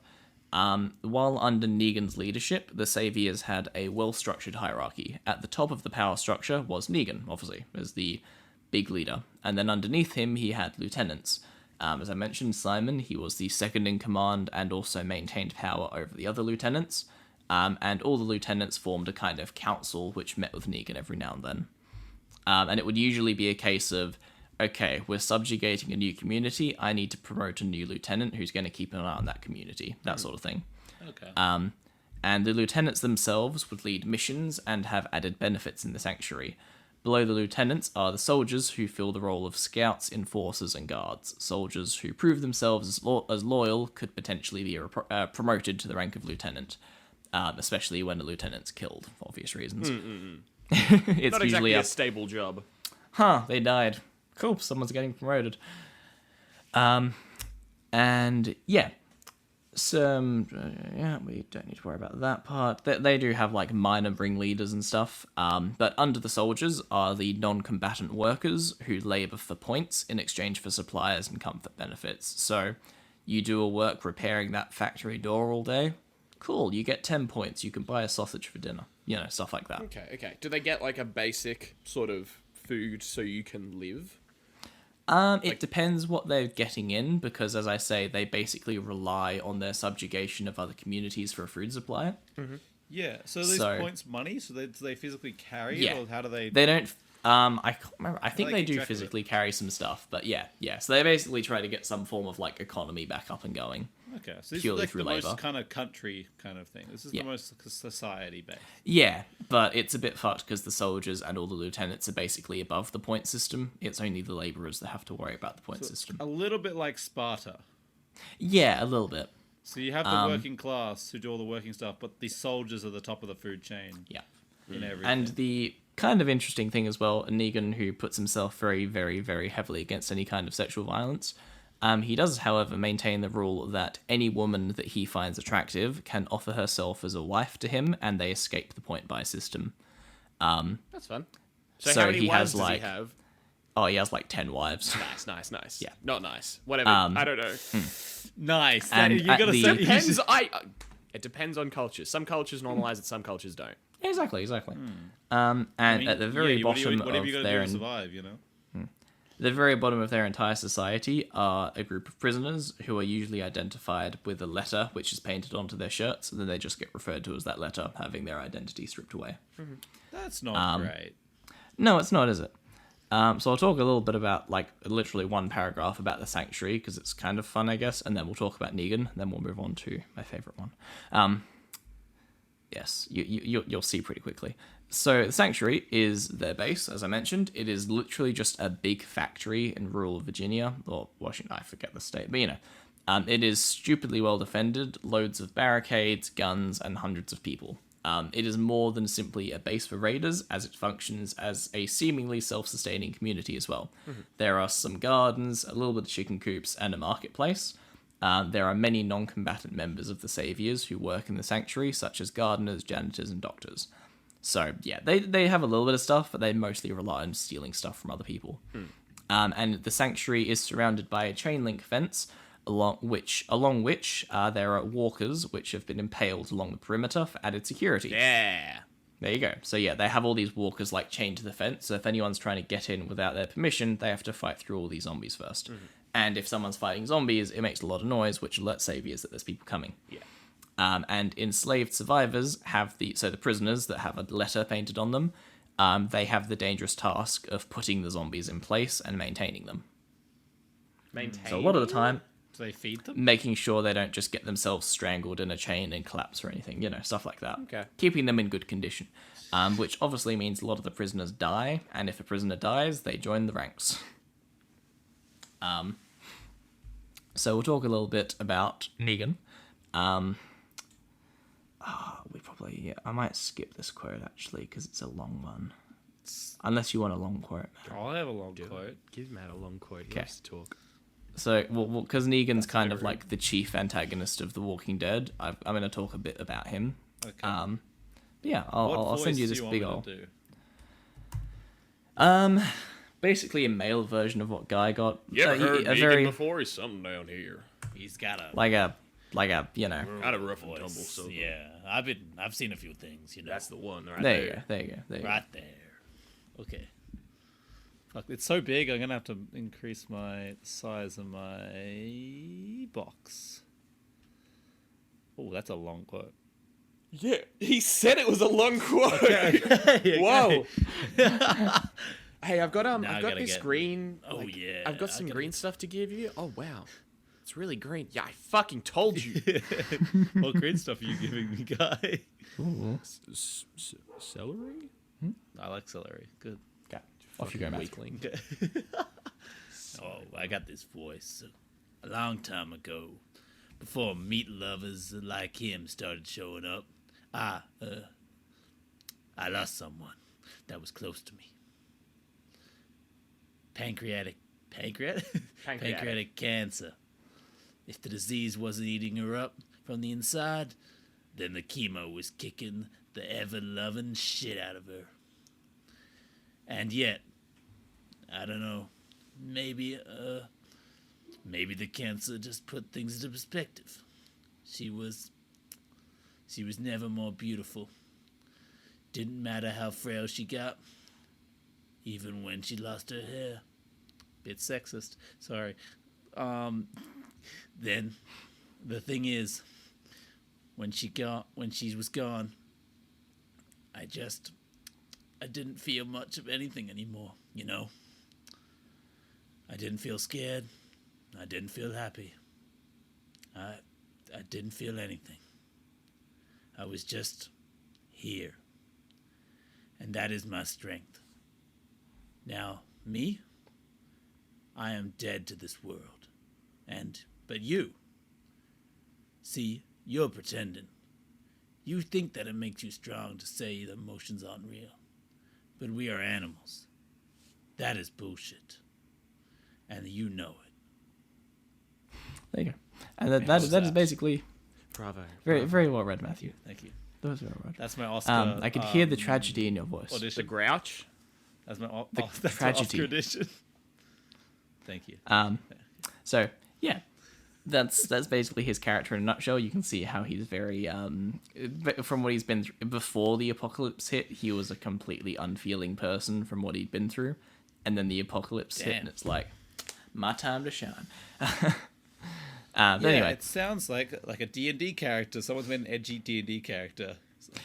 While under Negan's leadership, the Saviors had a well-structured hierarchy. At the top of the power structure was Negan, obviously, as the big leader. And then underneath him, he had lieutenants. As I mentioned, Simon, he was the second in command and also maintained power over the other lieutenants. And all the lieutenants formed a kind of council which met with Negan every now and then. And it would usually be a case of, okay, we're subjugating a new community, I need to promote a new lieutenant who's going to keep an eye on that community, that sort of thing. Okay. And the lieutenants themselves would lead missions and have added benefits in the sanctuary. Below the lieutenants are the soldiers, who fill the role of scouts, enforcers, and guards. Soldiers who prove themselves as loyal could potentially be promoted to the rank of lieutenant. especially when a lieutenant's killed, for obvious reasons. It's Not usually exactly up. a stable job. They died. Cool, someone's getting promoted. And yeah, we don't need to worry about that part. They do have like minor ringleaders and stuff. But under the soldiers are the non-combatant workers who labor for points in exchange for supplies and comfort benefits. So you do a work repairing that factory door all day. Cool, you get 10 points. You can buy a sausage for dinner. Stuff like that. Okay. Do they get like a basic sort of food so you can live? It depends what they're getting in, because as I say, they basically rely on their subjugation of other communities for a food supply. Yeah. So these points money? So do they physically carry it, or how do they? They don't. I can't remember. I think they they keep do track of it? physically carry some stuff, but yeah. So they basically try to get some form of like economy back up and going. Okay, so this purely is like through the labour. most kind of country kind of thing. This is Yeah. the most society based. Yeah, but it's a bit fucked because the soldiers and all the lieutenants are basically above the point system. It's only the labourers that have to worry about the point system. A little bit like Sparta. Yeah, a little bit. So you have the working class who do all the working stuff, but the soldiers are the top of the food chain Yeah. in everything. And the kind of interesting thing as well, Negan, who puts himself very, very, very heavily against any kind of sexual violence, he does, however, maintain the rule that any woman that he finds attractive can offer herself as a wife to him, and they escape the point buy system. That's fun. So, So how many he wives has, does like- he have? Oh, he has like 10 wives. Nice. Yeah. Not nice. Whatever. I don't know. nice. And you at gotta the- say, Depends. It depends on cultures. Some cultures normalize it. Some cultures don't. Exactly. And at the very bottom what have you got of to their do to survive? You know. the very bottom of their entire society are a group of prisoners who are usually identified with a letter which is painted onto their shirts, and then they just get referred to as that letter, having their identity stripped away. That's not great. No, it's not, is it? So I'll talk a little bit about, like, literally one paragraph about the Sanctuary, because it's kind of fun, I guess, and then we'll talk about Negan, and then we'll move on to my favourite one. Yes, you'll see pretty quickly. So the Sanctuary is their base, as I mentioned. It is literally just a big factory in rural Virginia, or Washington, I forget the state, but it is stupidly well defended, loads of barricades, guns, and hundreds of people. It is more than simply a base for raiders, as it functions as a seemingly self-sustaining community as well. There are some gardens, a little bit of chicken coops, and a marketplace. There are many non-combatant members of the Saviors who work in the Sanctuary, such as gardeners, janitors, and doctors. So, yeah, they have a little bit of stuff, but they mostly rely on stealing stuff from other people. And the Sanctuary is surrounded by a chain link fence, along which there are walkers which have been impaled along the perimeter for added security. Yeah. There you go. So yeah, they have all these walkers like chained to the fence, so if anyone's trying to get in without their permission, they have to fight through all these zombies first. And if someone's fighting zombies, it makes a lot of noise, which alerts Saviors that there's people coming. Yeah. And enslaved survivors have the prisoners that have a letter painted on them, they have the dangerous task of putting the zombies in place and maintaining them. So a lot of the time, Do they feed them? making sure they don't just get themselves strangled in a chain and collapse or anything, stuff like that. Okay. Keeping them in good condition, which obviously means a lot of the prisoners die, and if a prisoner dies, they join the ranks. So we'll talk a little bit about Negan. I might skip this quote actually because it's a long one. Unless you want a long quote. I'll have a long quote. Give Matt a long quote. He Okay. likes to talk. So, because Negan's kind of like the chief antagonist of The Walking Dead, I'm going to talk a bit about him. Okay. But yeah, I'll send you this big old. Basically a male version of what Guy got. A very before? He's something down here. He's got a like a Got a rough and tumble. So yeah. I've seen a few things. that's the one right there you go, there you go. right there. Okay. Fuck, it's so big. I'm gonna have to increase the size of my box. Oh, that's a long quote. Yeah, he said it was a long quote. Whoa. Hey, I've got Now I I've got gotta this get- green. Oh, yeah, I've got I some gotta green get- stuff to give you. Oh wow, it's really green. Yeah, I fucking told you. What green stuff are you giving me, Guy? Celery? I like celery. Good. Okay, off you go, Matt. Weakling. Oh, I got this voice a long time ago, before meat lovers like him started showing up. I lost someone that was close to me. Pancreatic cancer. If the disease wasn't eating her up from the inside, then the chemo was kicking the ever-loving shit out of her. And yet, I don't know, maybe the cancer just put things into perspective. She was never more beautiful. Didn't matter how frail she got, even when she lost her hair. Bit sexist, sorry. Then, the thing is, when she was gone, I didn't feel much of anything anymore, you know? I didn't feel scared. I didn't feel happy. I didn't feel anything. I was just here. And that is my strength. Now, me? I am dead to this world. But you? See, you're pretending. You think that it makes you strong to say the emotions aren't real. But we are animals. That is bullshit. And you know it. There you go. And that is basically Bravo. very well read, Matthew. Thank you. That was very well read. That's my Oscar. I could hear the tragedy in your voice. The audition. Grouch. That's my, The that's my tragedy. Oscar audition. Thank you. So yeah, that's basically his character in a nutshell. You can see how he's very from what he's been through before the apocalypse hit. He was a completely unfeeling person from what he'd been through, and then the apocalypse hit, and it's like my time to shine. But anyway, it sounds like a D&D character. Someone's made an edgy D&D character.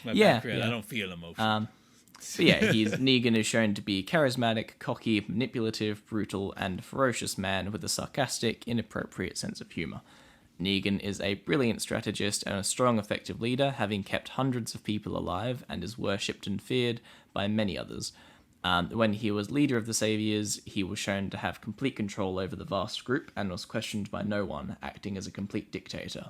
My Yeah, background, yeah. I don't feel emotion. So yeah, Negan is shown to be a charismatic, cocky, manipulative, brutal, and ferocious man with a sarcastic, inappropriate sense of humor. Negan is a brilliant strategist and a strong, effective leader, having kept hundreds of people alive, and is worshipped and feared by many others. When he was leader of the Saviors, he was shown to have complete control over the vast group and was questioned by no one, acting as a complete dictator.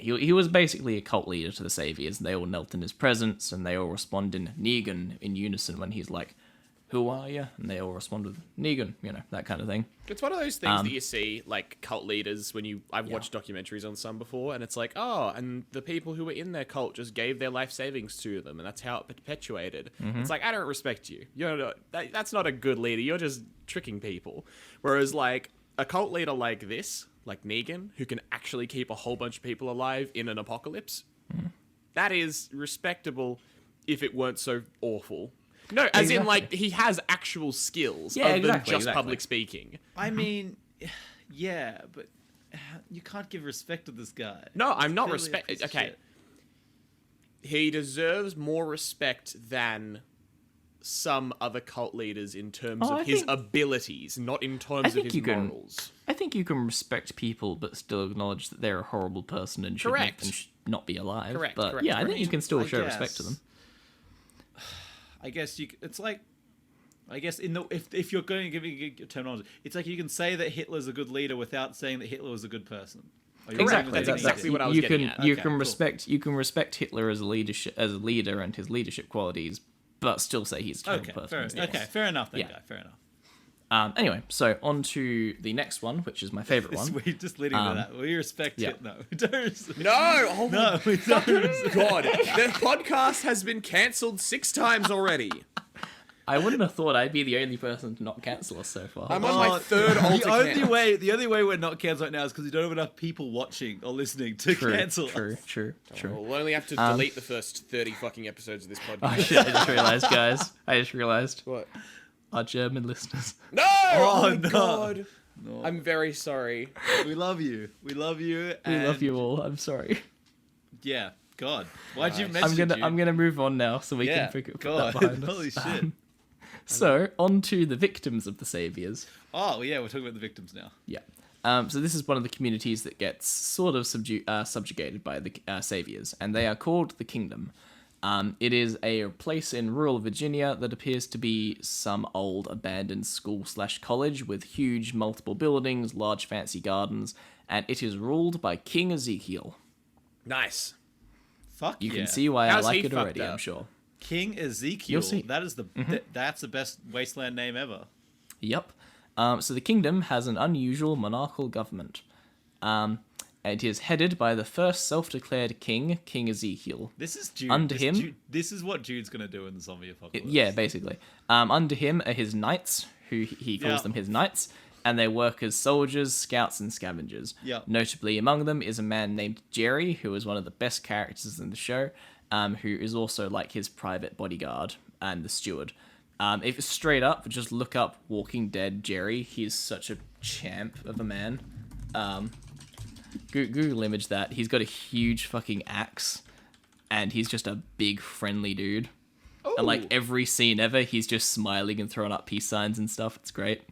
He was basically a cult leader to the Saviors. They all knelt in his presence, and they all respond in Negan in unison when he's like, "Who are you?" And they all respond with Negan, that kind of thing. It's one of those things that you see, like cult leaders, I've watched documentaries on some before, and it's like, oh, and the people who were in their cult just gave their life savings to them, and that's how it perpetuated. It's like, I don't respect you. That's not a good leader. You're just tricking people. Whereas, like, a cult leader like this, like Negan, who can actually keep a whole bunch of people alive in an apocalypse, that is respectable if it weren't so awful. No, as in, like, he has actual skills other than just public speaking. I mean, yeah, but you can't give respect to this guy. No, I'm not Clearly a respect. piece of Okay. shit. He deserves more respect than some other cult leaders in terms Oh, of I his think- abilities, not in terms of think his you can- morals. I think you can respect people, but still acknowledge that they're a horrible person and should Correct. not be alive. Correct, But correct, yeah, I think correct. you can still I show respect to guess. them. I guess it's like, I guess if you're going to give me terminology, it's like you can say that Hitler's a good leader without saying that Hitler was a good person. Or you're Correct, saying that's that exactly he- what I was you getting can at. you Okay, can cool. respect Hitler as a leader and his leadership qualities, but still say he's a terrible Okay, person. fair enough then, Yeah. guy. Fair enough. Anyway, so on to the next one, which is my favorite one. We're just leading to that. We respect yeah. it. No, we don't. No! Oh my No, we don't. God. The podcast has been cancelled 6 times already. I wouldn't have thought I'd be the only person to not cancel us so far. I'm on my third alter the only count. the only way we're not cancelled right now is because we don't have enough people watching or listening to cancel us. True. We'll only have to delete the first 30 fucking episodes of this Oh podcast. shit! I just realized, guys. What? Our German listeners. No! Oh, Oh, my no. God. No. I'm very sorry. We love you. We love you. We love and- you all. I'm sorry. Yeah. God. Why'd you Nice. mention it? I'm gonna move on now, so we Yeah. can put God. that behind us. Holy shit. So on to the victims of the Saviors. Oh yeah, we're talking about the victims now. Yeah. So this is one of the communities that gets sort of subjugated by the Saviors, and they are called the Kingdom. It is a place in rural Virginia that appears to be some old abandoned school/college with huge multiple buildings, large fancy gardens, and it is ruled by King Ezekiel. Nice. Fuck You yeah. can see why How's I he like it fucked already, up? I'm sure. King Ezekiel. You'll see. That is that's the best wasteland name ever. Yep. So the kingdom has an unusual monarchical government. It is headed by the first self-declared king, King Ezekiel. This is Jude. Under him- this is what Jude's gonna do in the zombie apocalypse. Yeah, basically. Under him are his knights, who he calls Yeah. them his knights, and they work as soldiers, scouts, and scavengers. Yeah. Notably among them is a man named Jerry, who is one of the best characters in the show, who is also like his private bodyguard and the steward. If straight up, just look up Walking Dead Jerry. He's such a champ of a man. Google image that. He's got a huge fucking axe, and he's just a big friendly dude. And like Ooh. every scene ever, he's just smiling and throwing up peace signs and stuff. It's great.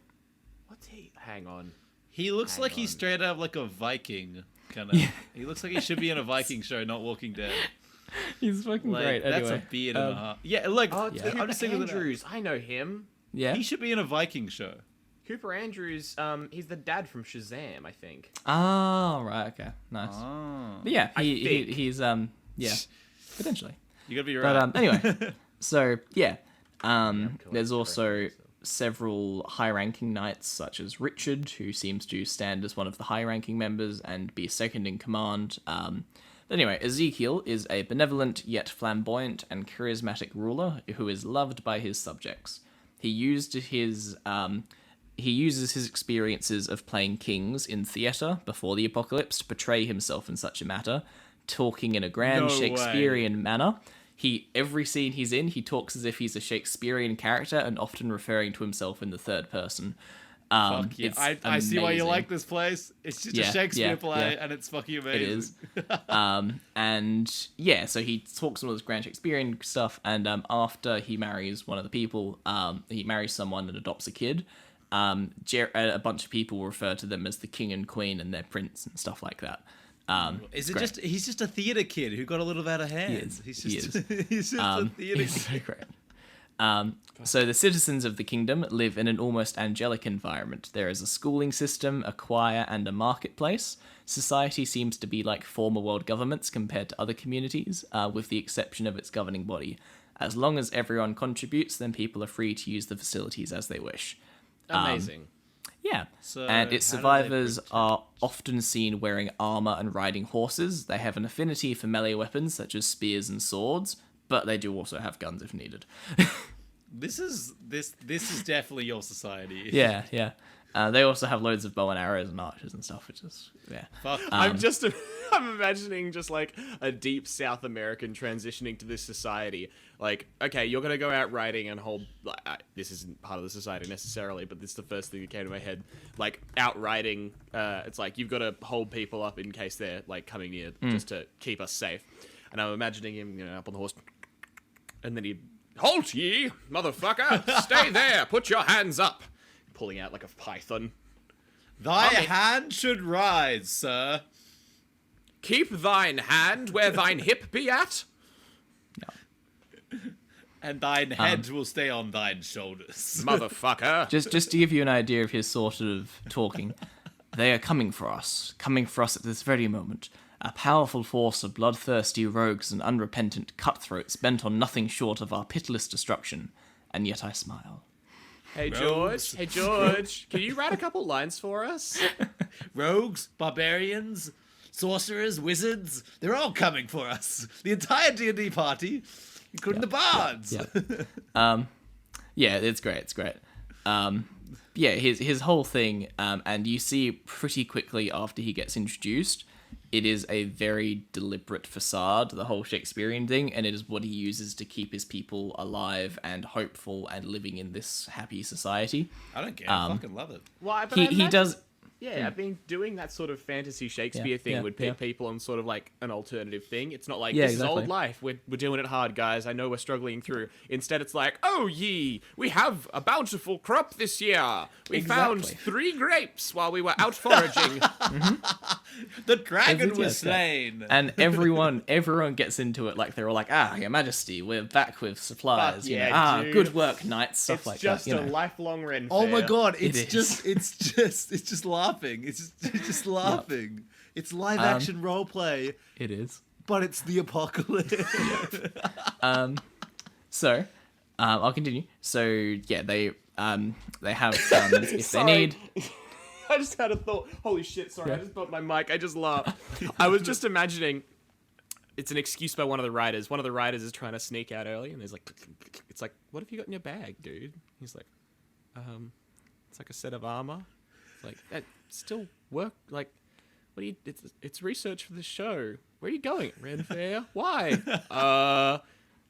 What's he? Hang on. He looks Hang like he's on. straight out of like a Viking kind of. He looks like he should be in a Viking show, not Walking Dead. He's fucking Like great. that's Anyway, a beard and a half. Yeah, like Oh, it's Yeah. Cooper I'm just thinking of that. Andrews. I know him. yeah. He should be in a Viking show. Cooper Andrews. He's the dad from Shazam, I think. Oh, right. Okay. Nice. Oh. But yeah, I think. he's yeah, potentially. You gotta be right. But anyway, so yeah, cool. there's also several high-ranking knights, such as Richard, who seems to stand as one of the high-ranking members and be second in command. But anyway, Ezekiel is a benevolent yet flamboyant and charismatic ruler who is loved by his subjects. He uses his experiences of playing kings in theatre before the apocalypse to portray himself in such a matter, talking in a grand No way. Shakespearean manner. Every scene he's in, he talks as if he's a Shakespearean character and often referring to himself in the third person. Fuck yeah. It's I see why you amazing. like this place. It's just a Yeah, Shakespeare yeah, play, yeah. and it's fucking It amazing. is. And yeah, so he talks all this grand Shakespearean stuff, and after he marries one of the people, he marries someone and adopts a kid. A bunch of people refer to them as the king and queen and their prince and stuff like that. Is it's it great. just he's just a theater kid who got a little out of hand? is. He's He just is. he's just a theater It's kid. so great. So the citizens of the kingdom live in an almost angelic environment. There is a schooling system, a choir, and a marketplace. Society seems to be like former world governments compared to other communities, with the exception of its governing body. As long as everyone contributes, then people are free to use the facilities as they wish. Amazing. Yeah, So and its how do they survivors are often seen wearing armor and riding horses. They have an affinity for melee weapons such as spears and swords, but they do also have guns if needed. This is definitely your society. Yeah, yeah. They also have loads of bow and arrows and archers and stuff, which is yeah. Fuck. I'm imagining just like a deep South American transitioning to this society. Like, okay, you're gonna go out riding and hold. This isn't part of the society necessarily, but this is the first thing that came to my head. Like out riding, it's like you've got to hold people up in case they're like coming near, just to keep us safe. And I'm imagining him, up on the horse, and then he halt ye, motherfucker, stay there, put your hands up, pulling out like a python. Thy Okay. hand should rise, sir. Keep thine hand where thine hip be at. And thine head will stay on thine shoulders. Motherfucker. Just to give you an idea of his sort of talking, they are coming for us at this very moment. A powerful force of bloodthirsty rogues and unrepentant cutthroats bent on nothing short of our pitiless destruction. And yet I smile. Hey Rogues. George. Hey George. Can you write a couple lines for us? Rogues, barbarians, sorcerers, wizards, they're all coming for us. The entire D&D party, including the bards. Yeah. Yeah, it's great. It's great. Yeah, his whole thing, and you see pretty quickly after he gets introduced, it is a very deliberate facade, the whole Shakespearean thing, and it is what he uses to keep his people alive and hopeful and living in this happy society. I don't care. I fucking love it. Why? But He does. Yeah, I mean, doing that sort of fantasy Shakespeare Yeah, thing yeah, would put yeah. people on sort of like an alternative thing. It's not like, Yeah, this is exactly. old life, we're doing it hard, guys. I know we're struggling through. Instead, it's like, oh ye, we have a bountiful crop this year. We found Exactly. 3 grapes while we were out foraging. The dragon Yes, was yes. slain. And everyone gets into it like they're all like, Your Majesty, we're back with supplies. Fuck you know, yeah, dude. good work, knights, stuff It's like just that. You a know. lifelong Ren Oh my fair. god, It it's just laughing. It's just laughing. It's live action role play. It is. but it's the apocalypse. So, I'll continue. So, yeah, they have guns if they need. I just had a thought. Holy shit, sorry, I just bumped my mic. I just laughed. I was just imagining it's an excuse by one of the riders. One of the riders is trying to sneak out early, and there's like, it's like, what have you got in your bag, dude? He's like, it's like a set of armor. It's like, that still work? Like, what do you, it's research for the show. Where are you going? Ren Fair? Why?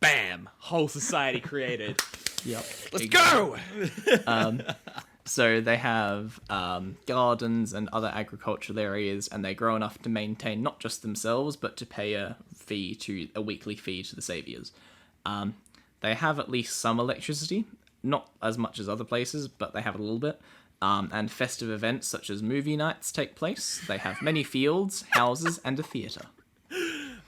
Bam! Whole society created. Yep. Let's go! So they have gardens and other agricultural areas, and they grow enough to maintain not just themselves, but to pay a weekly fee to the saviors. They have at least some electricity, not as much as other places, but they have a little bit. And festive events such as movie nights take place. They have many fields, houses, and a theatre.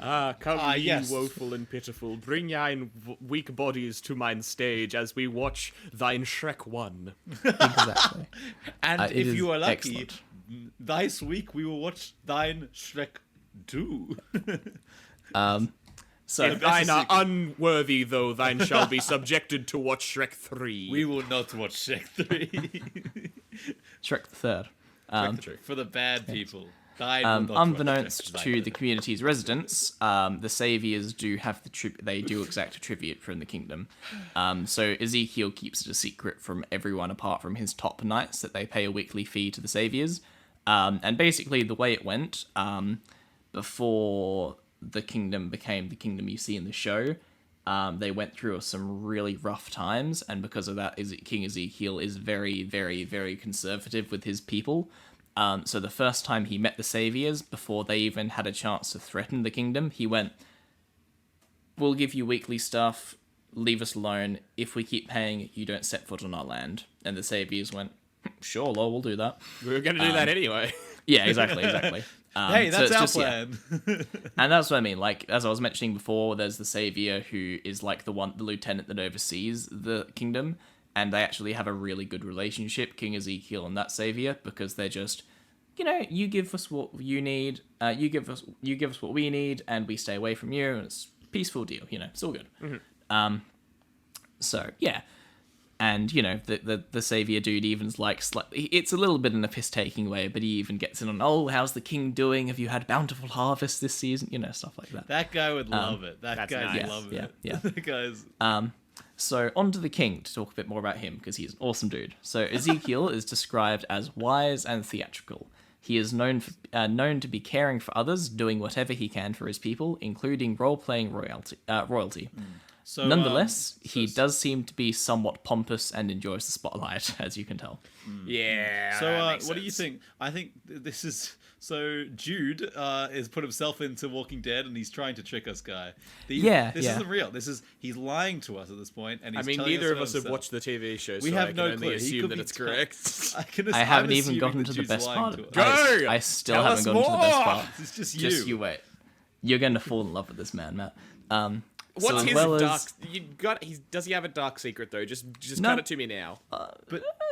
Come, ye yes. woeful and pitiful, bring thine weak bodies to mine stage as we watch thine Shrek 1. Exactly. And It if is you are lucky, excellent. this week we will watch thine Shrek 2. So If thine are unworthy, though, thine shall be subjected to watch Shrek 3. We will not watch Shrek 3. Shrek the Third. For the bad people. Thine will not watch Unbeknownst Shrek to 3. the community's residents, the saviors do have they do exact a tribute from the kingdom. So Ezekiel keeps it a secret from everyone apart from his top knights that they pay a weekly fee to the saviors. And basically the way it went, before the kingdom became the kingdom you see in the show, they went through some really rough times, and because of that, King Ezekiel is very, very, very conservative with his people. So the first time he met the saviors, before they even had a chance to threaten the kingdom, he went, "We'll give you weekly stuff, leave us alone. If we keep paying, you don't set foot on our land." And the saviors went, "Sure, Lord, we'll do that." We were going to do that anyway. Yeah, exactly. Hey, so that's it's our just, yeah. plan. And that's what I mean. Like, as I was mentioning before, there's the savior who is like the lieutenant that oversees the kingdom, and they actually have a really good relationship, King Ezekiel and that savior, because they're just, you give us what you need, you give us what we need, and we stay away from you, and it's a peaceful deal. It's all good. Mm-hmm. So yeah. And, the savior dude even's like, it's a little bit in a piss-taking way, but he even gets in on, "Oh, how's the king doing? Have you had bountiful harvest this season?" Stuff like that. That guy would love it. That that's guy'd nice. love Yeah, it. yeah. That guy's... So, on to the king to talk a bit more about him, because he's an awesome dude. So, Ezekiel is described as wise and theatrical. He is known to be caring for others, doing whatever he can for his people, including role-playing royalty. So, Nonetheless, he does seem to be somewhat pompous and enjoys the spotlight, as you can tell. Yeah. So, that makes what do you sense. think? I think this is... So, Jude has put himself into Walking Dead, and he's trying to trick us, guy. This isn't real. He's lying to us at this point, and I he's mean, telling neither us of us have himself. watched the TV show, so We have I can no only clue. He assume could that be it's tell- correct. I haven't even gotten to the best part. Go! I still Tell haven't us gotten to the best more! part. It's just Just you. you wait. You're going to fall in love with this man, Matt. What's as his well dark? as- Does he have a dark secret though? Just No. cut it to me now.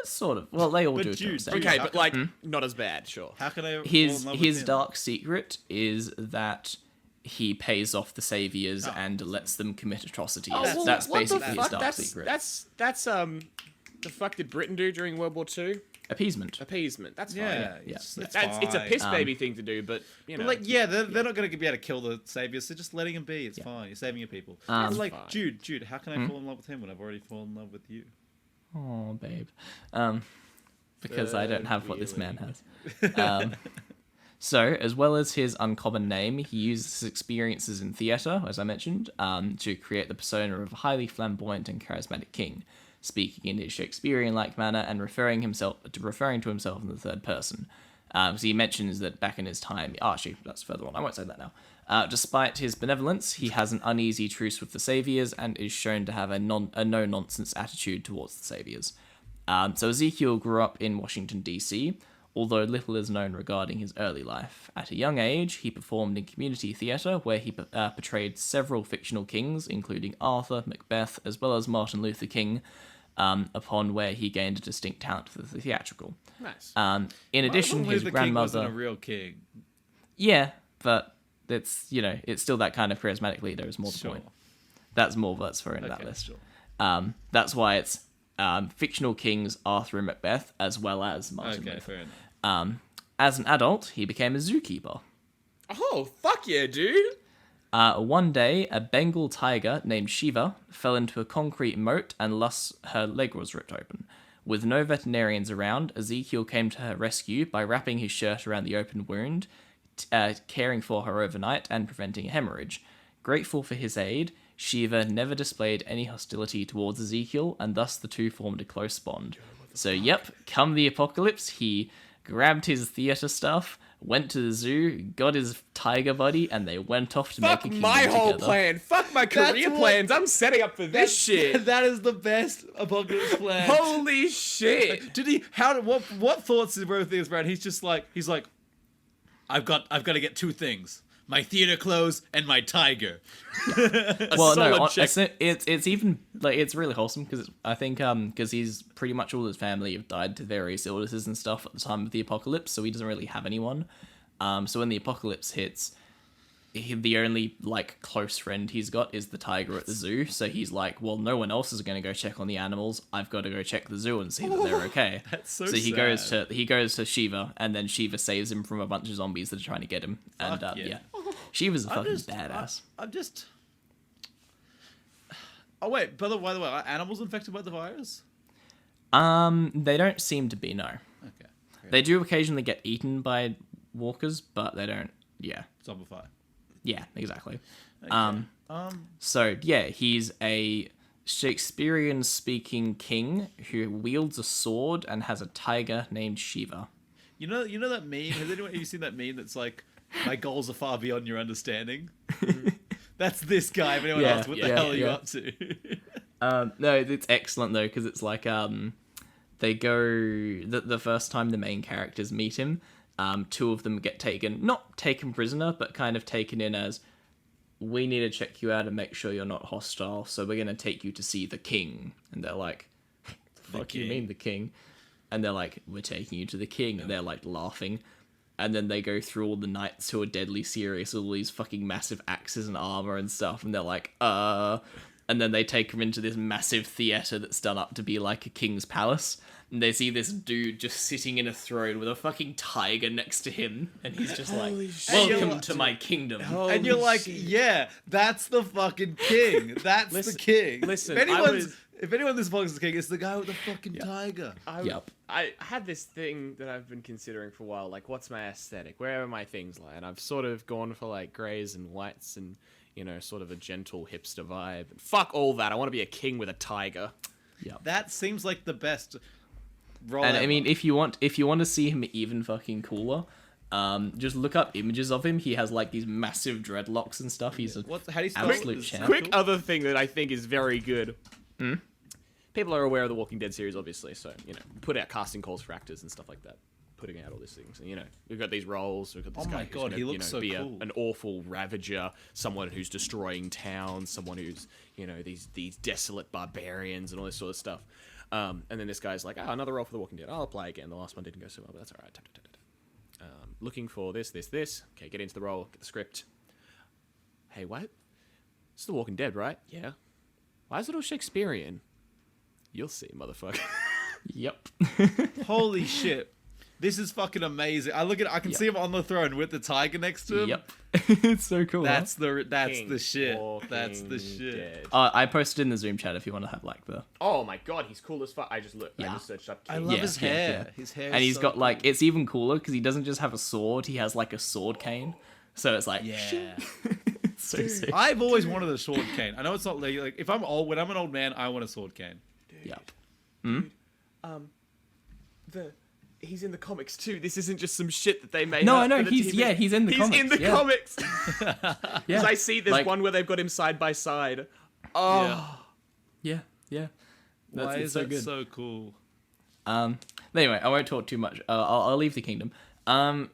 Sort of. Well, they all But do. Jude, to an extent. Jude, Okay, how but come- like not as bad. Sure. How can I fall in his love with his him? dark secret is that he pays off the saviors and lets them commit atrocities. well, That's what the basically his fuck? dark That's, secret. That's the fuck did Britain do during World War II? Appeasement. Appeasement. That's fine. Yeah, Yeah. It's It's fine. a piss baby thing to do, but you know. But they're not going to be able to kill the saviors, so just letting him be. It's fine. You're saving your people. It's like, fine. Jude, how can I fall in love with him when I've already fallen in love with you? Oh, babe. Because I don't have what this man has. So, as well as his uncommon name, he uses his experiences in theatre, as I mentioned, to create the persona of a highly flamboyant and charismatic king, speaking in his Shakespearean-like manner and referring to himself in the third person. So he mentions that back in his time... Oh, actually, that's further on. I won't say that now. Despite his benevolence, he has an uneasy truce with the saviors and is shown to have a no-nonsense attitude towards the saviors. So Ezekiel grew up in Washington, D.C., although little is known regarding his early life. At a young age, he performed in community theatre, where he portrayed several fictional kings, including Arthur, Macbeth, as well as Martin Luther King, upon where he gained a distinct talent for the theatrical. Nice. In addition, Martin his Luther King grandmother... wasn't a real king. Yeah, but It's it's still that kind of charismatic leader is more the Sure. point. That's more that's for in that Okay, list. sure. That's why it's fictional kings Arthur and Macbeth as well as Martin Okay, Luther. fair enough. As an adult, he became a zookeeper. Oh, fuck yeah, dude. One day, a Bengal tiger named Shiva fell into a concrete moat and thus her leg was ripped open. With no veterinarians around, Ezekiel came to her rescue by wrapping his shirt around the open wound, caring for her overnight and preventing a hemorrhage. Grateful for his aid, Shiva never displayed any hostility towards Ezekiel, and thus the two formed a close bond. So, yep, come the apocalypse, he grabbed his theater stuff, went to the zoo, got his tiger buddy, and they went off to Fuck make a kingdom my whole together. plan. Fuck my career what- plans. I'm setting up for this shit. That is the best apocalypse plan. Holy shit. Did he? What thoughts did Bro think about? He's like, I've got to get two things: my theater clothes and my tiger. Well, no, solid check. it's even like it's really wholesome because I think because he's pretty much all his family have died to various illnesses and stuff at the time of the apocalypse, so he doesn't really have anyone. So when the apocalypse hits, the only like close friend he's got is the tiger at the zoo. So he's like, well, no one else is going to go check on the animals. I've got to go check the zoo and see that they're okay. That's so he sad. goes to Shiva, and then Shiva saves him from a bunch of zombies that are trying to get him. And Fuck yeah. yeah. Shiva's a I'm fucking just- badass. I'm just. Oh wait, by the way, are animals infected by the virus? They don't seem to be, no. Okay. They do occasionally get eaten by walkers, but they don't. Yeah, Zombify. yeah, exactly. Okay. So yeah, he's a Shakespearean-speaking king who wields a sword and has a tiger named Shiva. You know that meme? Have you seen that meme that's like, my goals are far beyond your understanding? That's this guy. If anyone Yeah, asks, what the yeah, hell are you yeah. up to? No, it's excellent though because it's like they go the first time the main characters meet him, two of them get not taken prisoner, but kind of taken in as, we need to check you out and make sure you're not hostile, so we're gonna take you to see the king. And they're like, fuck you king? mean the king? And they're like, we're taking you to the king. And they're like laughing. And then they go through all the knights who are deadly serious with all these fucking massive axes and armor and stuff. And they're like, And then they take him into this massive theater that's done up to be like a king's palace. And they see this dude just sitting in a throne with a fucking tiger next to him. And he's just like, welcome to my kingdom. And you're like, yeah, that's the fucking king. That's the king. listen, If anyone in this box is the king, it's the guy with the fucking tiger. Yep. I had this thing that I've been considering for a while, like, what's my aesthetic? Where are my things like? And I've sort of gone for, like, greys and whites and, sort of a gentle hipster vibe. Fuck all that. I want to be a king with a tiger. That seems like the best role And I ever. mean, if you want to see him even fucking cooler, just look up images of him. He has like these massive dreadlocks and stuff. He's a How do you spell absolute it? champ. Quick other thing that I think is very good. People are aware of the Walking Dead series, obviously, so, put out casting calls for actors and stuff like that. Putting out all these things. And, we've got these roles. We've got this Oh guy my who's God, gonna, he looks so be cool. an awful ravager, someone who's destroying towns, someone who's, these desolate barbarians and all this sort of stuff. And then this guy's like, another role for The Walking Dead. I'll apply again. The last one didn't go so well, but that's all right. Looking for this. Okay, get into the role, get the script. Hey, what? It's The Walking Dead, right? Yeah. Why is it all Shakespearean? You'll see, motherfucker. Yep. Holy shit. This is fucking amazing. I can see him on the throne with the tiger next to him. Yep. It's so cool. That's huh? the shit. Walking That's the shit. Dead. I posted in the Zoom chat if you want to have like the. Oh my god, he's cool as fuck. I just Yeah. searched up. I King. love Yeah, his yeah, hair. yeah. His hair. And is he's so got like cool. it's even cooler because he doesn't just have a sword. He has like a sword cane. So it's like Yeah. it's so sick. I've always wanted a sword cane. I know it's not like if I'm old. When I'm an old man, I want a sword cane. Yep. He's in the comics too. This isn't just some shit that they made. No, up I know, for the he's- TV. yeah, he's in the comics, He's in the yeah. comics. Yeah. Because I see there's Like- one where they've got him side by side. Oh, Yeah. Yeah. Why it's is so that good. so cool? Anyway, I won't talk too much. I'll leave the kingdom.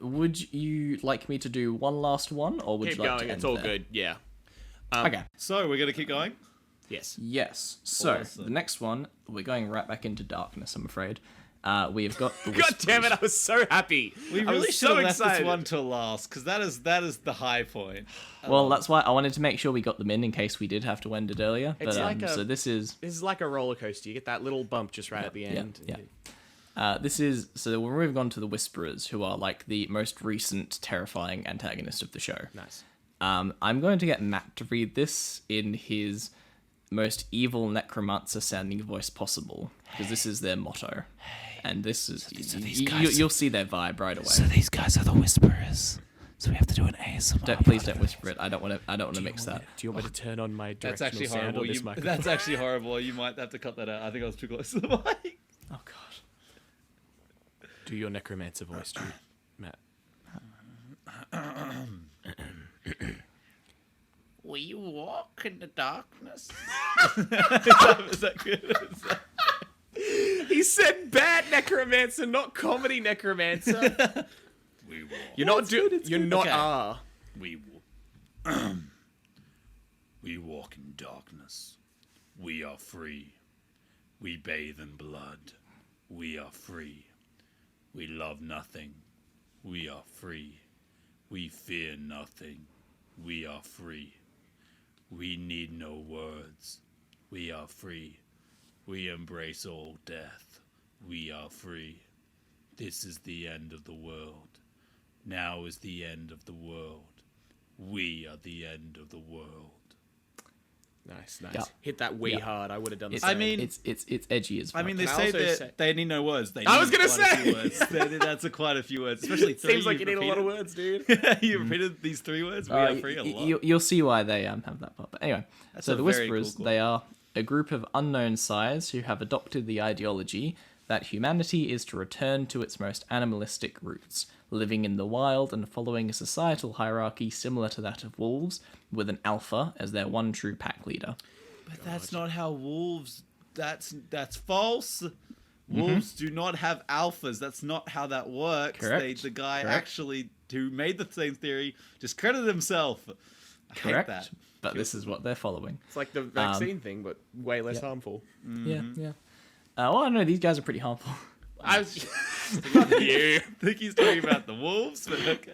Would you like me to do one last one, or would keep you like going. to It's end all there? good. Yeah. Okay. So we're gonna keep going. Yes. Yes. So Awesome. the next one, we're going right back into darkness, I'm afraid. We've got the God damn it! I was so happy. We I really was should so have left excited. this one till last, because that is the high point. Well, that's why I wanted to make sure we got them in case we did have to end it earlier. It's But like so this is This is like a roller coaster. You get that little bump just right at the end. Yeah. This is so we're moving on to the Whisperers, who are like the most recent terrifying antagonist of the show. Nice. I'm going to get Matt to read this in his most evil necromancer sounding voice possible, because this is their motto. And this is you'll see their vibe right away. So these guys are the Whisperers. So we have to do an ASMR. Please don't whisper it. I don't want to mix that. Do you want me to turn on my That's directional actually sound horrible. on this microphone? That's actually horrible. You might have to cut that out. I think I was too close to the mic. Oh god. Do your necromancer voice, Jude. Matt. Will you walk in the darkness? Is that good? He said bad necromancer, not comedy necromancer. We walk. You're not You're not Okay. R. We we walk in darkness. We are free. We bathe in blood. We are free. We love nothing. We are free. We fear nothing. We are free. We need no words. We are free. We embrace all death. We are free. This is the end of the world. Now is the end of the world. We are the end of the world. Nice. Yeah. Hit that wee Yeah. hard. I would have done the It's, same. I mean- it's edgy as fuck. I mean, they Can I say also that say- they need no words. They I was need gonna quite a few say! words. That's quite a few words, especially three. Seems like you you've need a lot of repeated. words, dude. You repeated these three words. We are free a lot. You'll see why they have that part. But anyway, That's so a the very cool Whisperers, quote. they are a group of unknown size who have adopted the ideology that humanity is to return to its most animalistic roots, living in the wild and following a societal hierarchy similar to that of wolves, with an alpha as their one true pack leader. But that's not how wolves. That's false. Wolves do not have alphas. That's not how that works. Correct. The guy Correct. actually who made the same theory just credited himself. I Correct? hate that. But this is what they're following. It's like the vaccine thing, but way less harmful. Yeah. Well, I don't know. These guys are pretty harmful. I was you. I think he's talking about the wolves, but okay.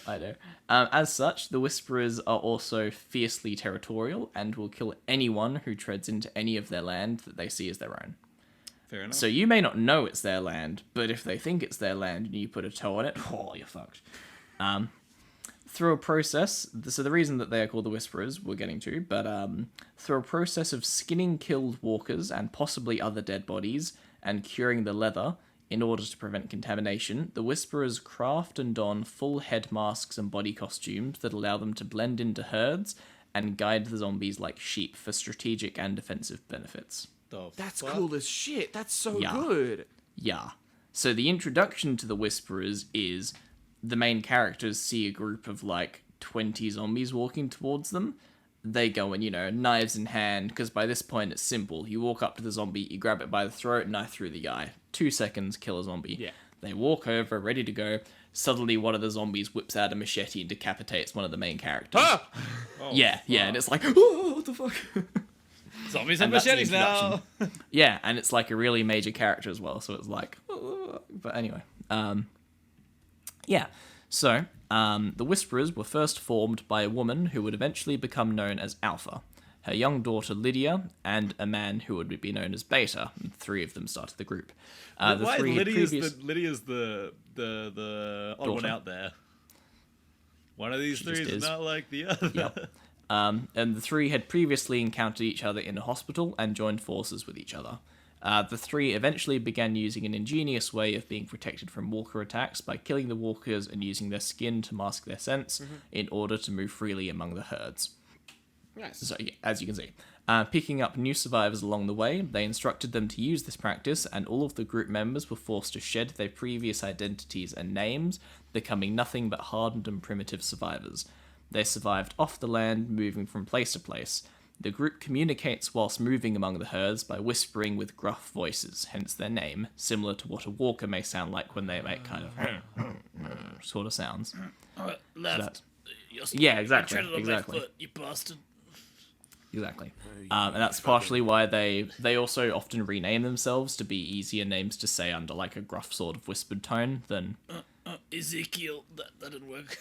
I know. As such, the Whisperers are also fiercely territorial and will kill anyone who treads into any of their land that they see as their own. Fair enough. So you may not know it's their land, but if they think it's their land and you put a toe on it, oh, you're fucked. Through a process, so the reason that they are called the Whisperers, we're getting to, but through a process of skinning killed walkers and possibly other dead bodies and curing the leather, in order to prevent contamination, the Whisperers craft and don full head masks and body costumes that allow them to blend into herds and guide the zombies like sheep for strategic and defensive benefits. That's cool as shit. That's so Yeah. good. Yeah. So the introduction to the Whisperers is the main characters see a group of like 20 zombies walking towards them. They go in, knives in hand, because by this point it's simple. You walk up to the zombie, you grab it by the throat, knife through the eye. 2 seconds, kill a zombie. Yeah. They walk over, ready to go. Suddenly one of the zombies whips out a machete and decapitates one of the main characters. Ah! Yeah, and it's like, oh, what the fuck? Zombies And and that's the machetes now. Yeah, and it's like a really major character as well, so it's like, but anyway, yeah. So, the Whisperers were first formed by a woman who would eventually become known as Alpha, her young daughter Lydia, and a man who would be known as Beta. And 3 of them started the group. The Why 3 had Lydia's previous... Lydia's the odd one Daughter. out there? One of these She three just is is. not like the other. Yep. And the 3 had previously encountered each other in a hospital and joined forces with each other. The 3 eventually began using an ingenious way of being protected from walker attacks by killing the walkers and using their skin to mask their scents in order to move freely among the herds. Nice. So, yeah, as you can see, picking up new survivors along the way, they instructed them to use this practice, and all of the group members were forced to shed their previous identities and names, becoming nothing but hardened and primitive survivors. They survived off the land, moving from place to place. The group communicates whilst moving among the herds by whispering with gruff voices, hence their name, similar to what a walker may sound like when they make kind of sort of sounds. Left. Yeah, exactly, Treaded on my exactly. foot, you bastard. exactly. And that's partially why they also often rename themselves to be easier names to say under like a gruff sort of whispered tone than Ezekiel, that didn't work.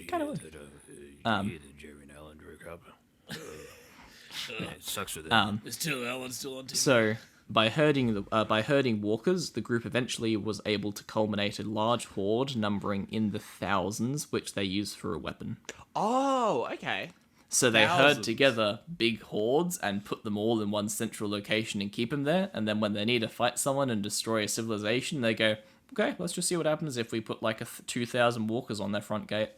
kind of. Jerry and Alan drink up. It sucks for them. Is still Alan still on TV? So by herding walkers, the group eventually was able to culminate a large horde numbering in the thousands, which they use for a weapon. Oh, okay. So they herd Thousands. together big hordes and put them all in one central location and keep them there. And then when they need to fight someone and destroy a civilization, they go, okay, let's just see what happens if we put like 2,000 walkers on their front gate.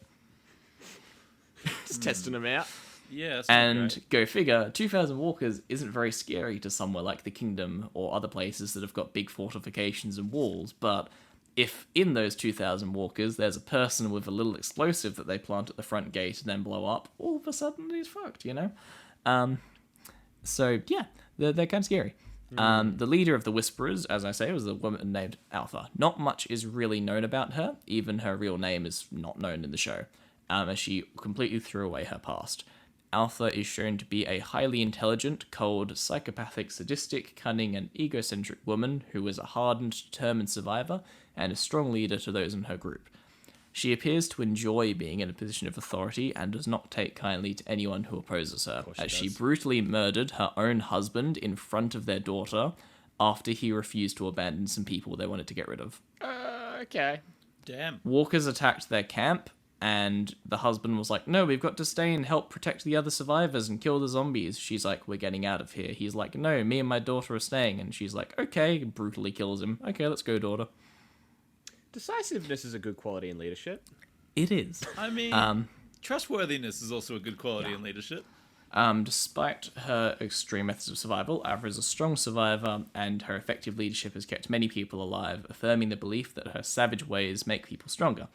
Just testing them out. Yeah, that's not And great. go figure, 2,000 walkers isn't very scary to somewhere like the Kingdom or other places that have got big fortifications and walls. But if in those 2,000 walkers there's a person with a little explosive that they plant at the front gate and then blow up, all of a sudden he's fucked, you know? So yeah, they're kind of scary. The leader of the Whisperers, as I say, was a woman named Alpha. Not much is really known about her. Even her real name is not known in the show, as she completely threw away her past. Alpha is shown to be a highly intelligent, cold, psychopathic, sadistic, cunning, and egocentric woman who is a hardened, determined survivor and a strong leader to those in her group. She appears to enjoy being in a position of authority and does not take kindly to anyone who opposes her, as she brutally murdered her own husband in front of their daughter after he refused to abandon some people they wanted to get rid of. Okay. Damn. Walkers attacked their camp, and the husband was like, no, we've got to stay and help protect the other survivors and kill the zombies. She's like, we're getting out of here. He's like, no, me and my daughter are staying. And she's like, okay, brutally kills him. Okay, let's go, daughter. Decisiveness is a good quality in leadership. It is. I mean, trustworthiness is also a good quality in leadership. Despite her extreme methods of survival, Alpha is a strong survivor, and her effective leadership has kept many people alive, affirming the belief that her savage ways make people stronger.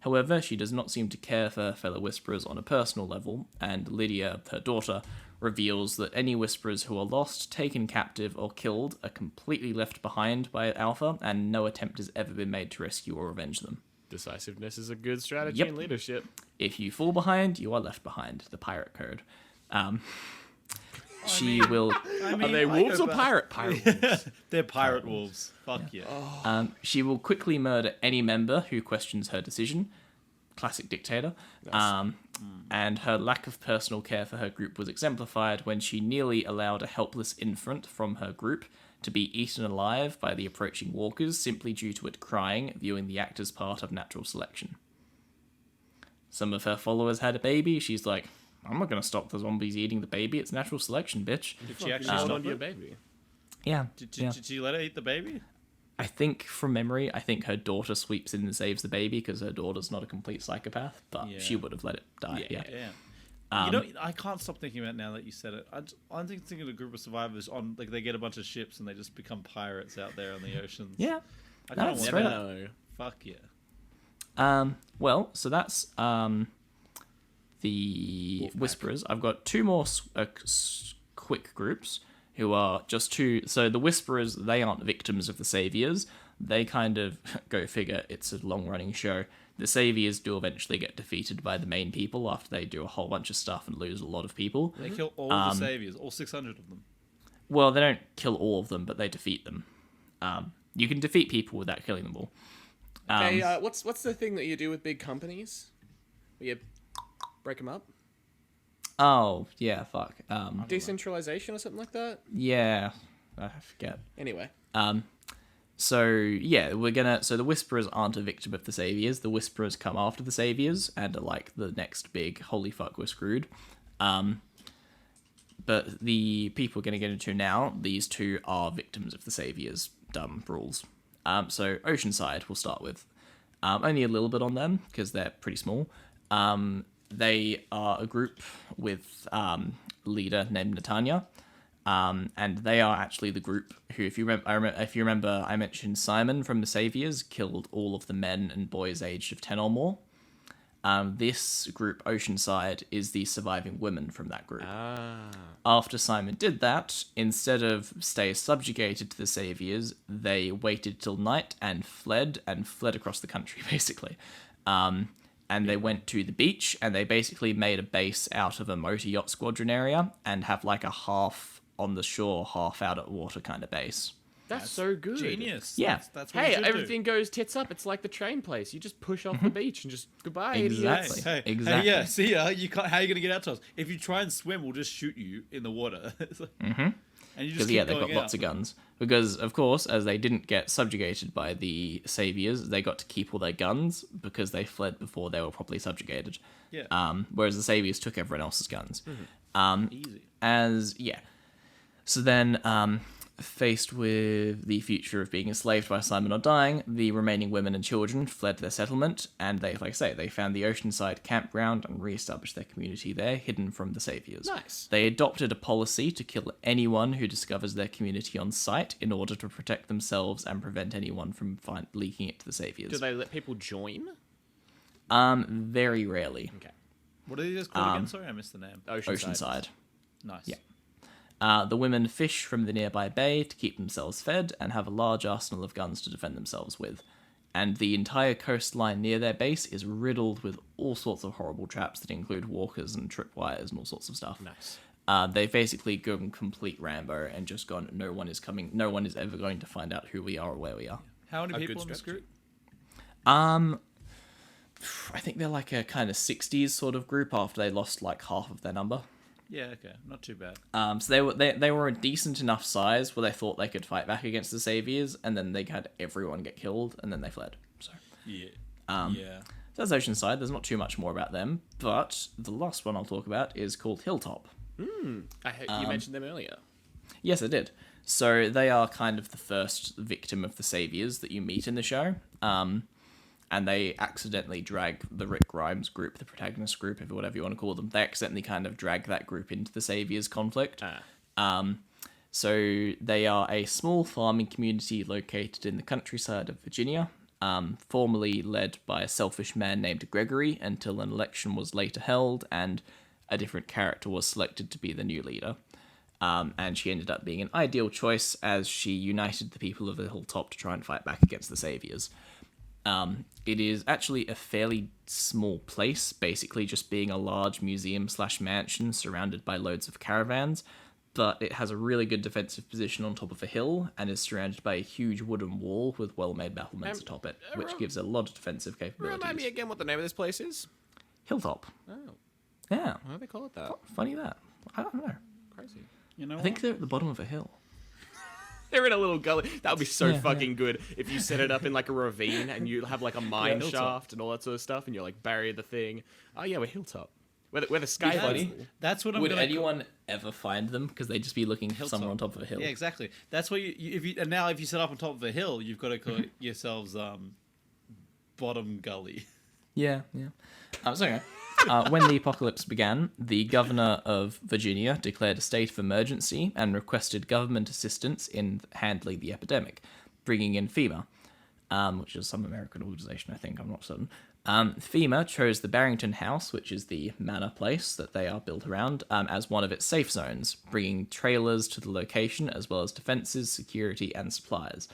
However, she does not seem to care for her fellow Whisperers on a personal level, and Lydia, her daughter, reveals that any Whisperers who are lost, taken captive, or killed are completely left behind by Alpha, and no attempt has ever been made to rescue or avenge them. Decisiveness is a good strategy Yep. in leadership. If you fall behind, you are left behind. The pirate code. She will. I mean, Are they I wolves go or back- pirate wolves? They're pirate wolves. Fuck yeah. She will quickly murder any member who questions her decision. Classic dictator. And her lack of personal care for her group was exemplified when she nearly allowed a helpless infant from her group to be eaten alive by the approaching walkers simply due to it crying, viewing the act as part of natural selection. Some of her followers had a baby. She's like, I'm not going to stop the zombies eating the baby. It's natural selection, bitch. Did she actually Hold stop on to your it? baby. Yeah. Did she let her eat the baby? I think, from memory, I think her daughter sweeps in and saves the baby because her daughter's not a complete psychopath, but Yeah. she would have let it die. Yeah. Yeah. You know, I can't stop thinking about it now that you said it. I'm thinking of a group of survivors on, like, they get a bunch of ships and they just become pirates out there on the oceans. Yeah. I kind That's of want straight that. up. No. Fuck yeah. Well, so that's the Whisperers. I've got two more quick groups who are just two. So the Whisperers, they aren't victims of the Saviors. They kind of, go figure, it's a long-running show. The Saviors do eventually get defeated by the main people after they do a whole bunch of stuff and lose a lot of people. They kill all the saviors, all 600 of them. Well, they don't kill all of them, but they defeat them. You can defeat people without killing them all. Hey, what's the thing that you do with big companies? Where you break them up? Oh, yeah, fuck. Decentralization or something like that? Yeah, I forget. Anyway. So yeah, so the Whisperers aren't a victim of the Saviors. The Whisperers come after the Saviors and are like the next big holy fuck, we're screwed. But the people we're going to get into now, these two are victims of the Saviors' dumb rules. So Oceanside we'll start with. Only a little bit on them because they're pretty small. They are a group with leader named Netanya. And they are actually the group who, if you remember, I mentioned Simon from the Saviors killed all of the men and boys aged of 10 or more. This group, Oceanside, is the surviving women from that group. After Simon did that, instead of stay subjugated to the Saviors, they waited till night and fled across the country, basically. and they went to the beach, and they basically made a base out of a motor yacht squadron area and have like a half on the shore, half out at water kind of base. That's so good. Genius. Yeah. That's what Hey, you should everything goes tits up. It's like the train place. You just push off the beach and just goodbye, Exactly. idiots. Hey, Exactly. Hey, yeah, see ya. You can't. How are you gonna get out to us? If you try and swim, we'll just shoot you in the water. And you just Because keep they've got going lots out. of guns. Because of course, as they didn't get subjugated by the saviors, they got to keep all their guns because they fled before they were properly subjugated. Yeah. Whereas the saviors took everyone else's guns. Easy. So then, faced with the future of being enslaved by Simon or dying, the remaining women and children fled their settlement, and they, like I say, they found the oceanside campground and re-established their community there, hidden from the saviors. Nice. They adopted a policy to kill anyone who discovers their community on sight in order to protect themselves and prevent anyone from leaking it to the saviors. Do they let people join? Very rarely. Okay. What are they just called again? Sorry, I missed the name. Oceanside. Nice. Yeah. The women fish from the nearby bay to keep themselves fed and have a large arsenal of guns to defend themselves with. And the entire coastline near their base is riddled with all sorts of horrible traps that include walkers and tripwires and all sorts of stuff. Nice. They've basically gone complete Rambo and just gone, no one is ever going to find out who we are or where we are. How many A people good in this strategy. group? I think they're like a kind of 60s sort of group after they lost like half of their number. Yeah. Okay. Not too bad. So they were a decent enough size where they thought they could fight back against the saviors, and then they had everyone get killed, and then they fled. So Yeah. so that's Oceanside. There's not too much more about them, but the last one I'll talk about is called Hilltop. You mentioned them earlier. Yes, I did. So they are kind of the first victim of the saviors that you meet in the show. And they accidentally drag the Rick Grimes group, the protagonist group, if whatever you want to call them. They accidentally kind of drag that group into the saviors conflict. So they are a small farming community located in the countryside of Virginia, formerly led by a selfish man named Gregory until an election was later held and a different character was selected to be the new leader. And she ended up being an ideal choice as she united the people of the Hilltop to try and fight back against the saviors. It is actually a fairly small place, basically just being a large museum/mansion surrounded by loads of caravans, but it has a really good defensive position on top of a hill and is surrounded by a huge wooden wall with well-made battlements atop it, which gives a lot of defensive capabilities. Remind me again what the name of this place is? Hilltop. Oh, Yeah, why do they call it that? funny that. I don't know. Crazy. You know. I think they're at the bottom of a hill. They're in a little gully. That would be so Yeah, fucking good if you set it up in like a ravine and you have like a mine Hilltop. shaft and all that sort of stuff, and you're like bury the thing. Oh yeah, we're Hilltop. Where the sky Yeah, funny. that's what I'm Would gonna. anyone ever find them? Because they'd just be looking for someone on top of a hill. Yeah, exactly. That's what and now if you set up on top of a hill, you've got to call yourselves bottom gully. Yeah. So when the apocalypse began, the governor of Virginia declared a state of emergency and requested government assistance in handling the epidemic, bringing in FEMA, which is some American organization, I think, I'm not certain. FEMA chose the Barrington House, which is the manor place that they are built around, as one of its safe zones, bringing trailers to the location as well as defenses, security, and supplies.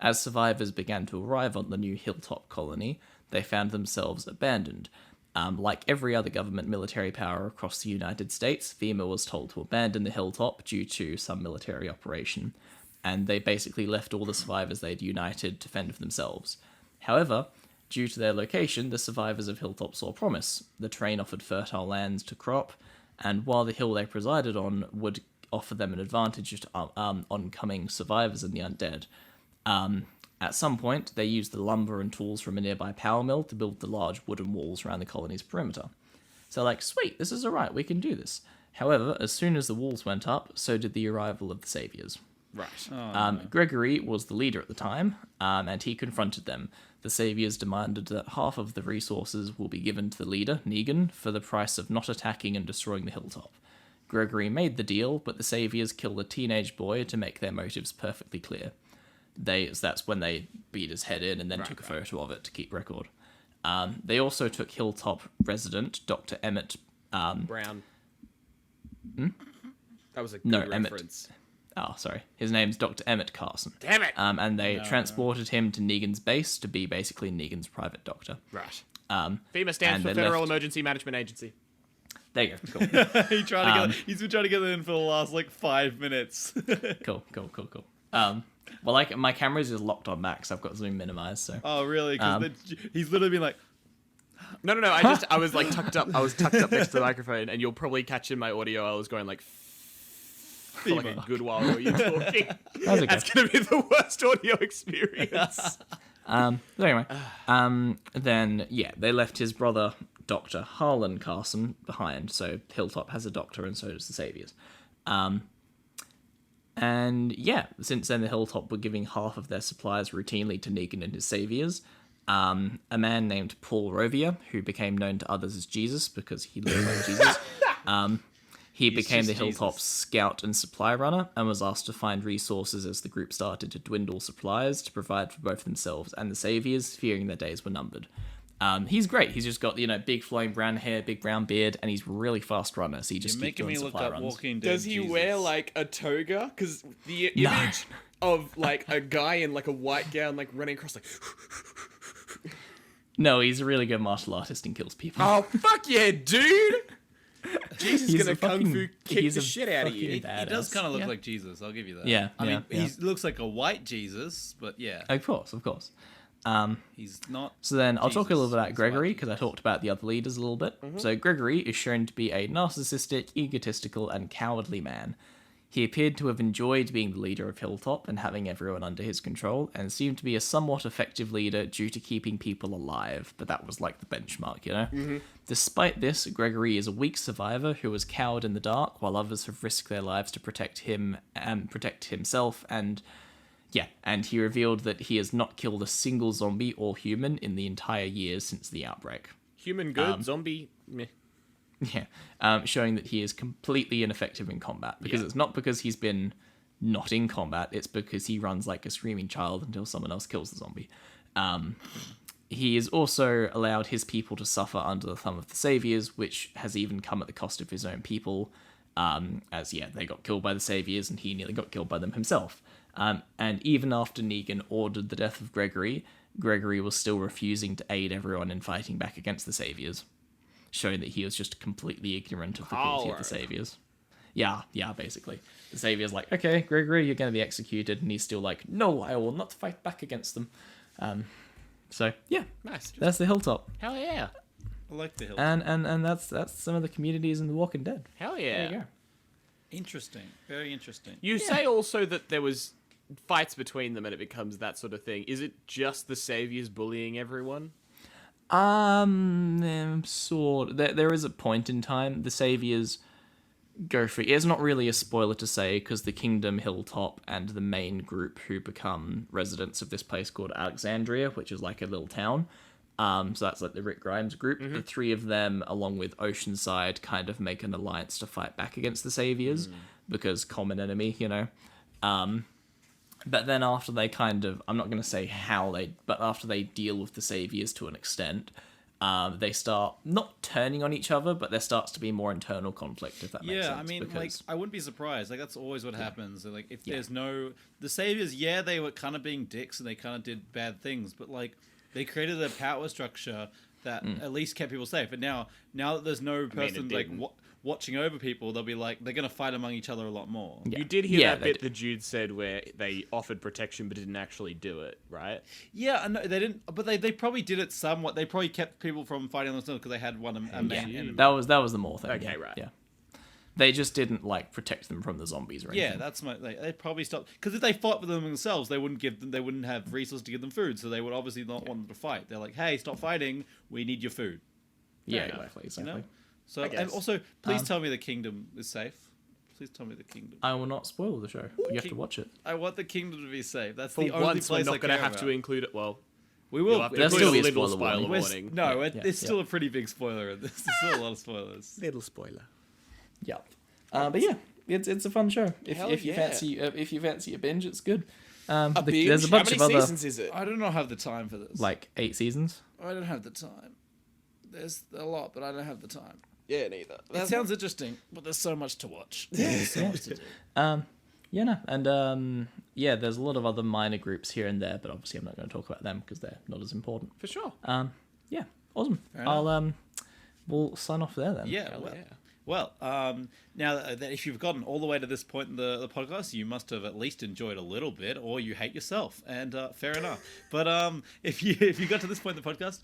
As survivors began to arrive on the new Hilltop colony, they found themselves abandoned. Like every other government military power across the United States, FEMA was told to abandon the Hilltop due to some military operation, and they basically left all the survivors they'd united to fend for themselves. However, due to their location, the survivors of Hilltop saw promise. The terrain offered fertile lands to crop, and while the hill they presided on would offer them an advantage to oncoming survivors and the undead, at some point, they used the lumber and tools from a nearby power mill to build the large wooden walls around the colony's perimeter. So like, sweet, this is alright, we can do this. However, as soon as the walls went up, so did the arrival of the saviors. Right. Gregory was the leader at the time, and he confronted them. The saviors demanded that half of the resources will be given to the leader, Negan, for the price of not attacking and destroying the Hilltop. Gregory made the deal, but the saviors killed a teenage boy to make their motives perfectly clear. That's when they beat his head in and then took a photo of it to keep record. They also took Hilltop resident Dr. Emmett Brown. That was a good No, Emmett. reference. Oh, sorry. His name's Dr. Emmett Carson. Damn it! And they transported him to Negan's base to be basically Negan's private doctor. Right. FEMA stands and for they Federal left- Emergency Management Agency. There you go. Cool. He's been trying to get that in for the last like 5 minutes. Cool. Well, like my camera's just locked on max. I've got zoom minimized, so. Oh, really? Because he's literally been like, No. I was like tucked up. I was tucked up next to the microphone, and you'll probably catch in my audio. I was going like for like a good while while you're talking. That's okay. That's gonna be the worst audio experience. So anyway, then yeah, they left his brother, Dr. Harlan Carson, behind. So Hilltop has a doctor, and so does the Saviors. And yeah, since then the Hilltop were giving half of their supplies routinely to Negan and his Saviors. A man named Paul Rovia, who became known to others as Jesus because he looked like Jesus. He became the just Hilltop's Jesus. scout and supply runner and was asked to find resources as the group started to dwindle supplies to provide for both themselves and the Saviors, fearing their days were numbered. He's great. He's just got, big flowing brown hair, big brown beard, and he's really fast runner, so he just you're keeps making doing me look supply up runs. Walking Dead. Does he Jesus. wear like a toga? Because the No. image of like a guy in like a white gown, like running across, like. No, he's a really good martial artist and kills people. Oh fuck yeah, dude! Jesus is He's gonna a kung fucking- fu kick he's the a shit out of fucking you. He does badass. kind of look Yeah. like Jesus. I'll give you that. Yeah, I mean, yeah. he looks like a white Jesus, but yeah, Of course. he's not. So then I'll talk a little Jesus, bit about he's Gregory, white because I talked about the other leaders a little bit. So Gregory is shown to be a narcissistic, egotistical, and cowardly man. He appeared to have enjoyed being the leader of Hilltop and having everyone under his control, and seemed to be a somewhat effective leader due to keeping people alive, but that was like the benchmark, Despite this, Gregory is a weak survivor who has cowered in the dark, while others have risked their lives to protect him and protect himself, and he revealed that he has not killed a single zombie or human in the entire years since the outbreak. Human good, zombie. Meh. Yeah, showing that he is completely ineffective in combat, because it's not because he's been not in combat, it's because he runs like a screaming child until someone else kills the zombie. He has also allowed his people to suffer under the thumb of the Saviors, which has even come at the cost of his own people, they got killed by the Saviors and he nearly got killed by them himself. And even after Negan ordered the death of Gregory, Gregory was still refusing to aid everyone in fighting back against the Saviors, showing that he was just completely ignorant of the cruelty of the Saviors. Yeah, basically. The Savior's like, okay, Gregory, you're going to be executed, and he's still like, no, I will not fight back against them. So, yeah, Nice. that's the Hilltop. Hell yeah. I like the hill. And that's some of the communities in The Walking Dead. Hell There yeah. you go. Interesting. Very interesting. You say also that there was fights between them and it becomes that sort of thing. Is it just the Saviors bullying everyone? Sort. There is a point in time the Saviors go for. It's not really a spoiler to say, because the Kingdom, Hilltop, and the main group who become residents of this place called Alexandria, which is like a little town. So that's like the Rick Grimes group. The three of them, along with Oceanside, kind of make an alliance to fight back against the Saviors, because common enemy, But then after they kind of, I'm not going to say how but after they deal with the Saviors to an extent, they start not turning on each other, but there starts to be more internal conflict, if that makes sense. I mean, because, I wouldn't be surprised. Like, that's always what happens. Like, if there's no... The Saviors, they were kind of being dicks and they kind of did bad things, but, like, they created a power structure that at least kept people safe. And now that there's no person, like, watching over people, they'll be like, they're going to fight among each other a lot more. Yeah. You did hear Yeah, that they bit that Jude said where they offered protection but didn't actually do it, right? Yeah, I know, they didn't... But they probably did it somewhat. They probably kept people from fighting themselves because they had one a main enemy. that was the more thing. Okay, yeah, right. Yeah. They just didn't, like, protect them from the zombies or anything. Yeah, that's my. They probably stopped because if they fought with them themselves, they wouldn't have resources to give them food. So they would obviously not want them to fight. They're like, hey, stop fighting. We need your food. Yeah, Fair enough. exactly. You know. So I and guess. also, please tell me the kingdom is safe. Please tell me the kingdom. I will not spoil the show. You have to watch it. I want the kingdom to be safe. That's For the only once, we're place I not going to care have to about. include it. Well, We we'll will. have to There's include still a a little spoiler spoiler warning. warning. No, Yeah, it's still a pretty big spoiler in this. There's still a lot of spoilers. Little spoiler. Yeah. But yeah, it's a fun show. Hell If you yeah. fancy a binge, it's good. There's There's a bunch How of many other seasons is it? I do not have the time for this. like 8 seasons. I don't have the time. There's a lot, but I don't have the time. Yeah, neither. It sounds interesting, but there's so much to watch. So much to do. Yeah, no, and there's a lot of other minor groups here and there, but obviously I'm not going to talk about them because they're not as important. For sure. Yeah, Awesome. enough. We'll sign off there then. Yeah. Hell Well, yeah. well, now that if you've gotten all the way to this point in the podcast, you must have at least enjoyed a little bit, or you hate yourself, and fair enough. But if you got to this point in the podcast,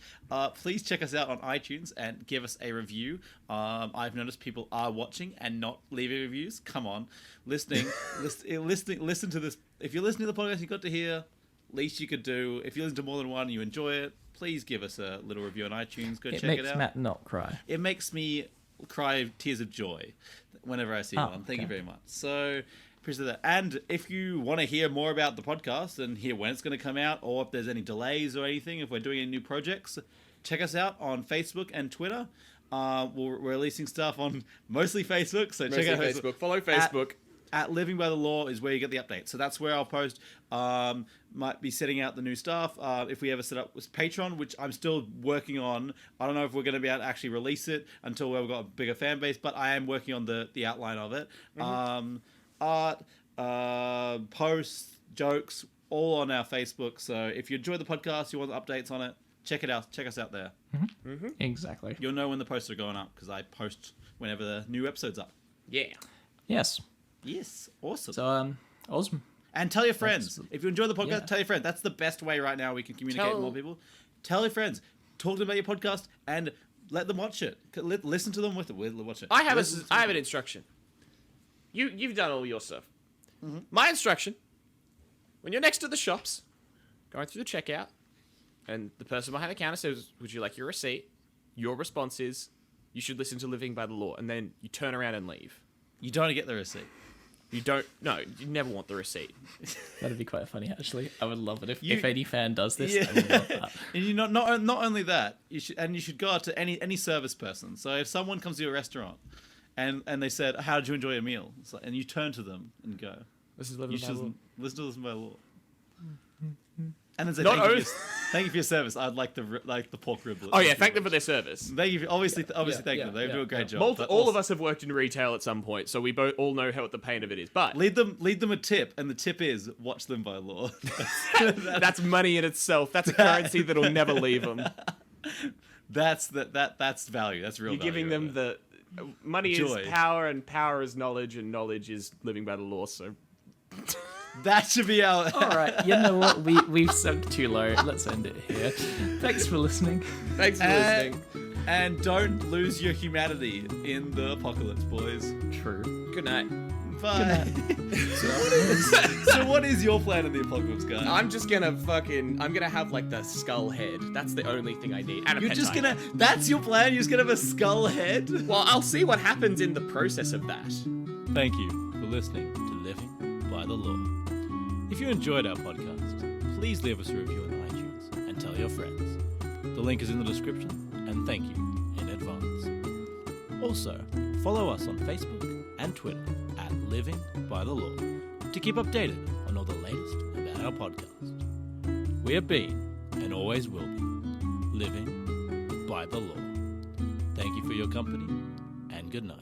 please check us out on iTunes and give us a review. I've noticed people are watching and not leaving reviews. Come on, listen to this. If you're listening to the podcast, you got to hear. Least you could do. If you listen to more than one, you enjoy it. Please give us a little review on iTunes. Go check it makes out. Matt not cry. It makes me cry tears of joy whenever I see one. Thank you very much. So appreciate that. And if you want to hear more about the podcast and hear when it's going to come out, or if there's any delays or anything, if we're doing any new projects, check us out on Facebook and Twitter. We're releasing stuff on mostly Facebook, so check out Facebook. Follow Facebook. At Living by the Law is where you get the updates. So that's where I'll post. Might be setting out the new stuff. If we ever set up with Patreon, which I'm still working on. I don't know if we're going to be able to actually release it until we've got a bigger fan base, but I am working on the outline of it. Art, posts, jokes, all on our Facebook. So if you enjoy the podcast, you want updates on it, check it out. Check us out there. Exactly. You'll know when the posts are going up because I post whenever the new episode's up. Yeah. Yes. Yes, awesome. So, awesome. And tell your friends. Excellent. If you enjoy the podcast, Yeah. tell your friends. That's the best way right now we can communicate with more people. Tell your friends. Talk to them about your podcast and let them watch it. Listen to them with it. Watch it. I have Listen to I have them. an instruction. You've done all your stuff. My instruction: when you're next to the shops, going through the checkout, and the person behind the counter says, "Would you like your receipt?" Your response is, "You should listen to Living by the Law," and then you turn around and leave. You don't get the receipt. You don't. No, you never want the receipt. That'd be quite funny, actually. I would love it if You- any fan does this. Yeah. I would love that. And you not only that, you should go out to any service person. So if someone comes to your restaurant and they said, "How did you enjoy your meal?" and you turn to them and go, This is "You Living by should the Law. listen by law." And then say, Not thank you for your service. I'd like the pork riblet. Oh yeah, thank them for their service. Thank you. Obviously, thank them. They do a great job. But All also- of us have worked in retail at some point, so we both all know what the pain of it is. But lead them a tip, and the tip is watch them by law. that's money in itself. That's a currency that'll never leave them. That's value. That's real. You're giving value them right the money Joy. is power, and power is knowledge, and knowledge is living by the law. So there. That should be our. All right, you know what? We've sunk too low. Let's end it here. Thanks for listening. thanks for listening. And don't lose your humanity in the apocalypse, boys. True. Good night. Bye. So what is your plan in the apocalypse, guys? I'm just gonna I'm gonna have like the skull head. That's the only thing I need. And a You're pet just tiger. gonna. That's your plan. You're just gonna have a skull head. Well, I'll see what happens in the process of that. Thank you for listening to Living by the Law. If you enjoyed our podcast, please leave us a review on iTunes and tell your friends. The link is in the description, and thank you in advance. Also, follow us on Facebook and Twitter at Living by the Law to keep updated on all the latest about our podcast. We have been, and always will be, living by the law. Thank you for your company, and good night.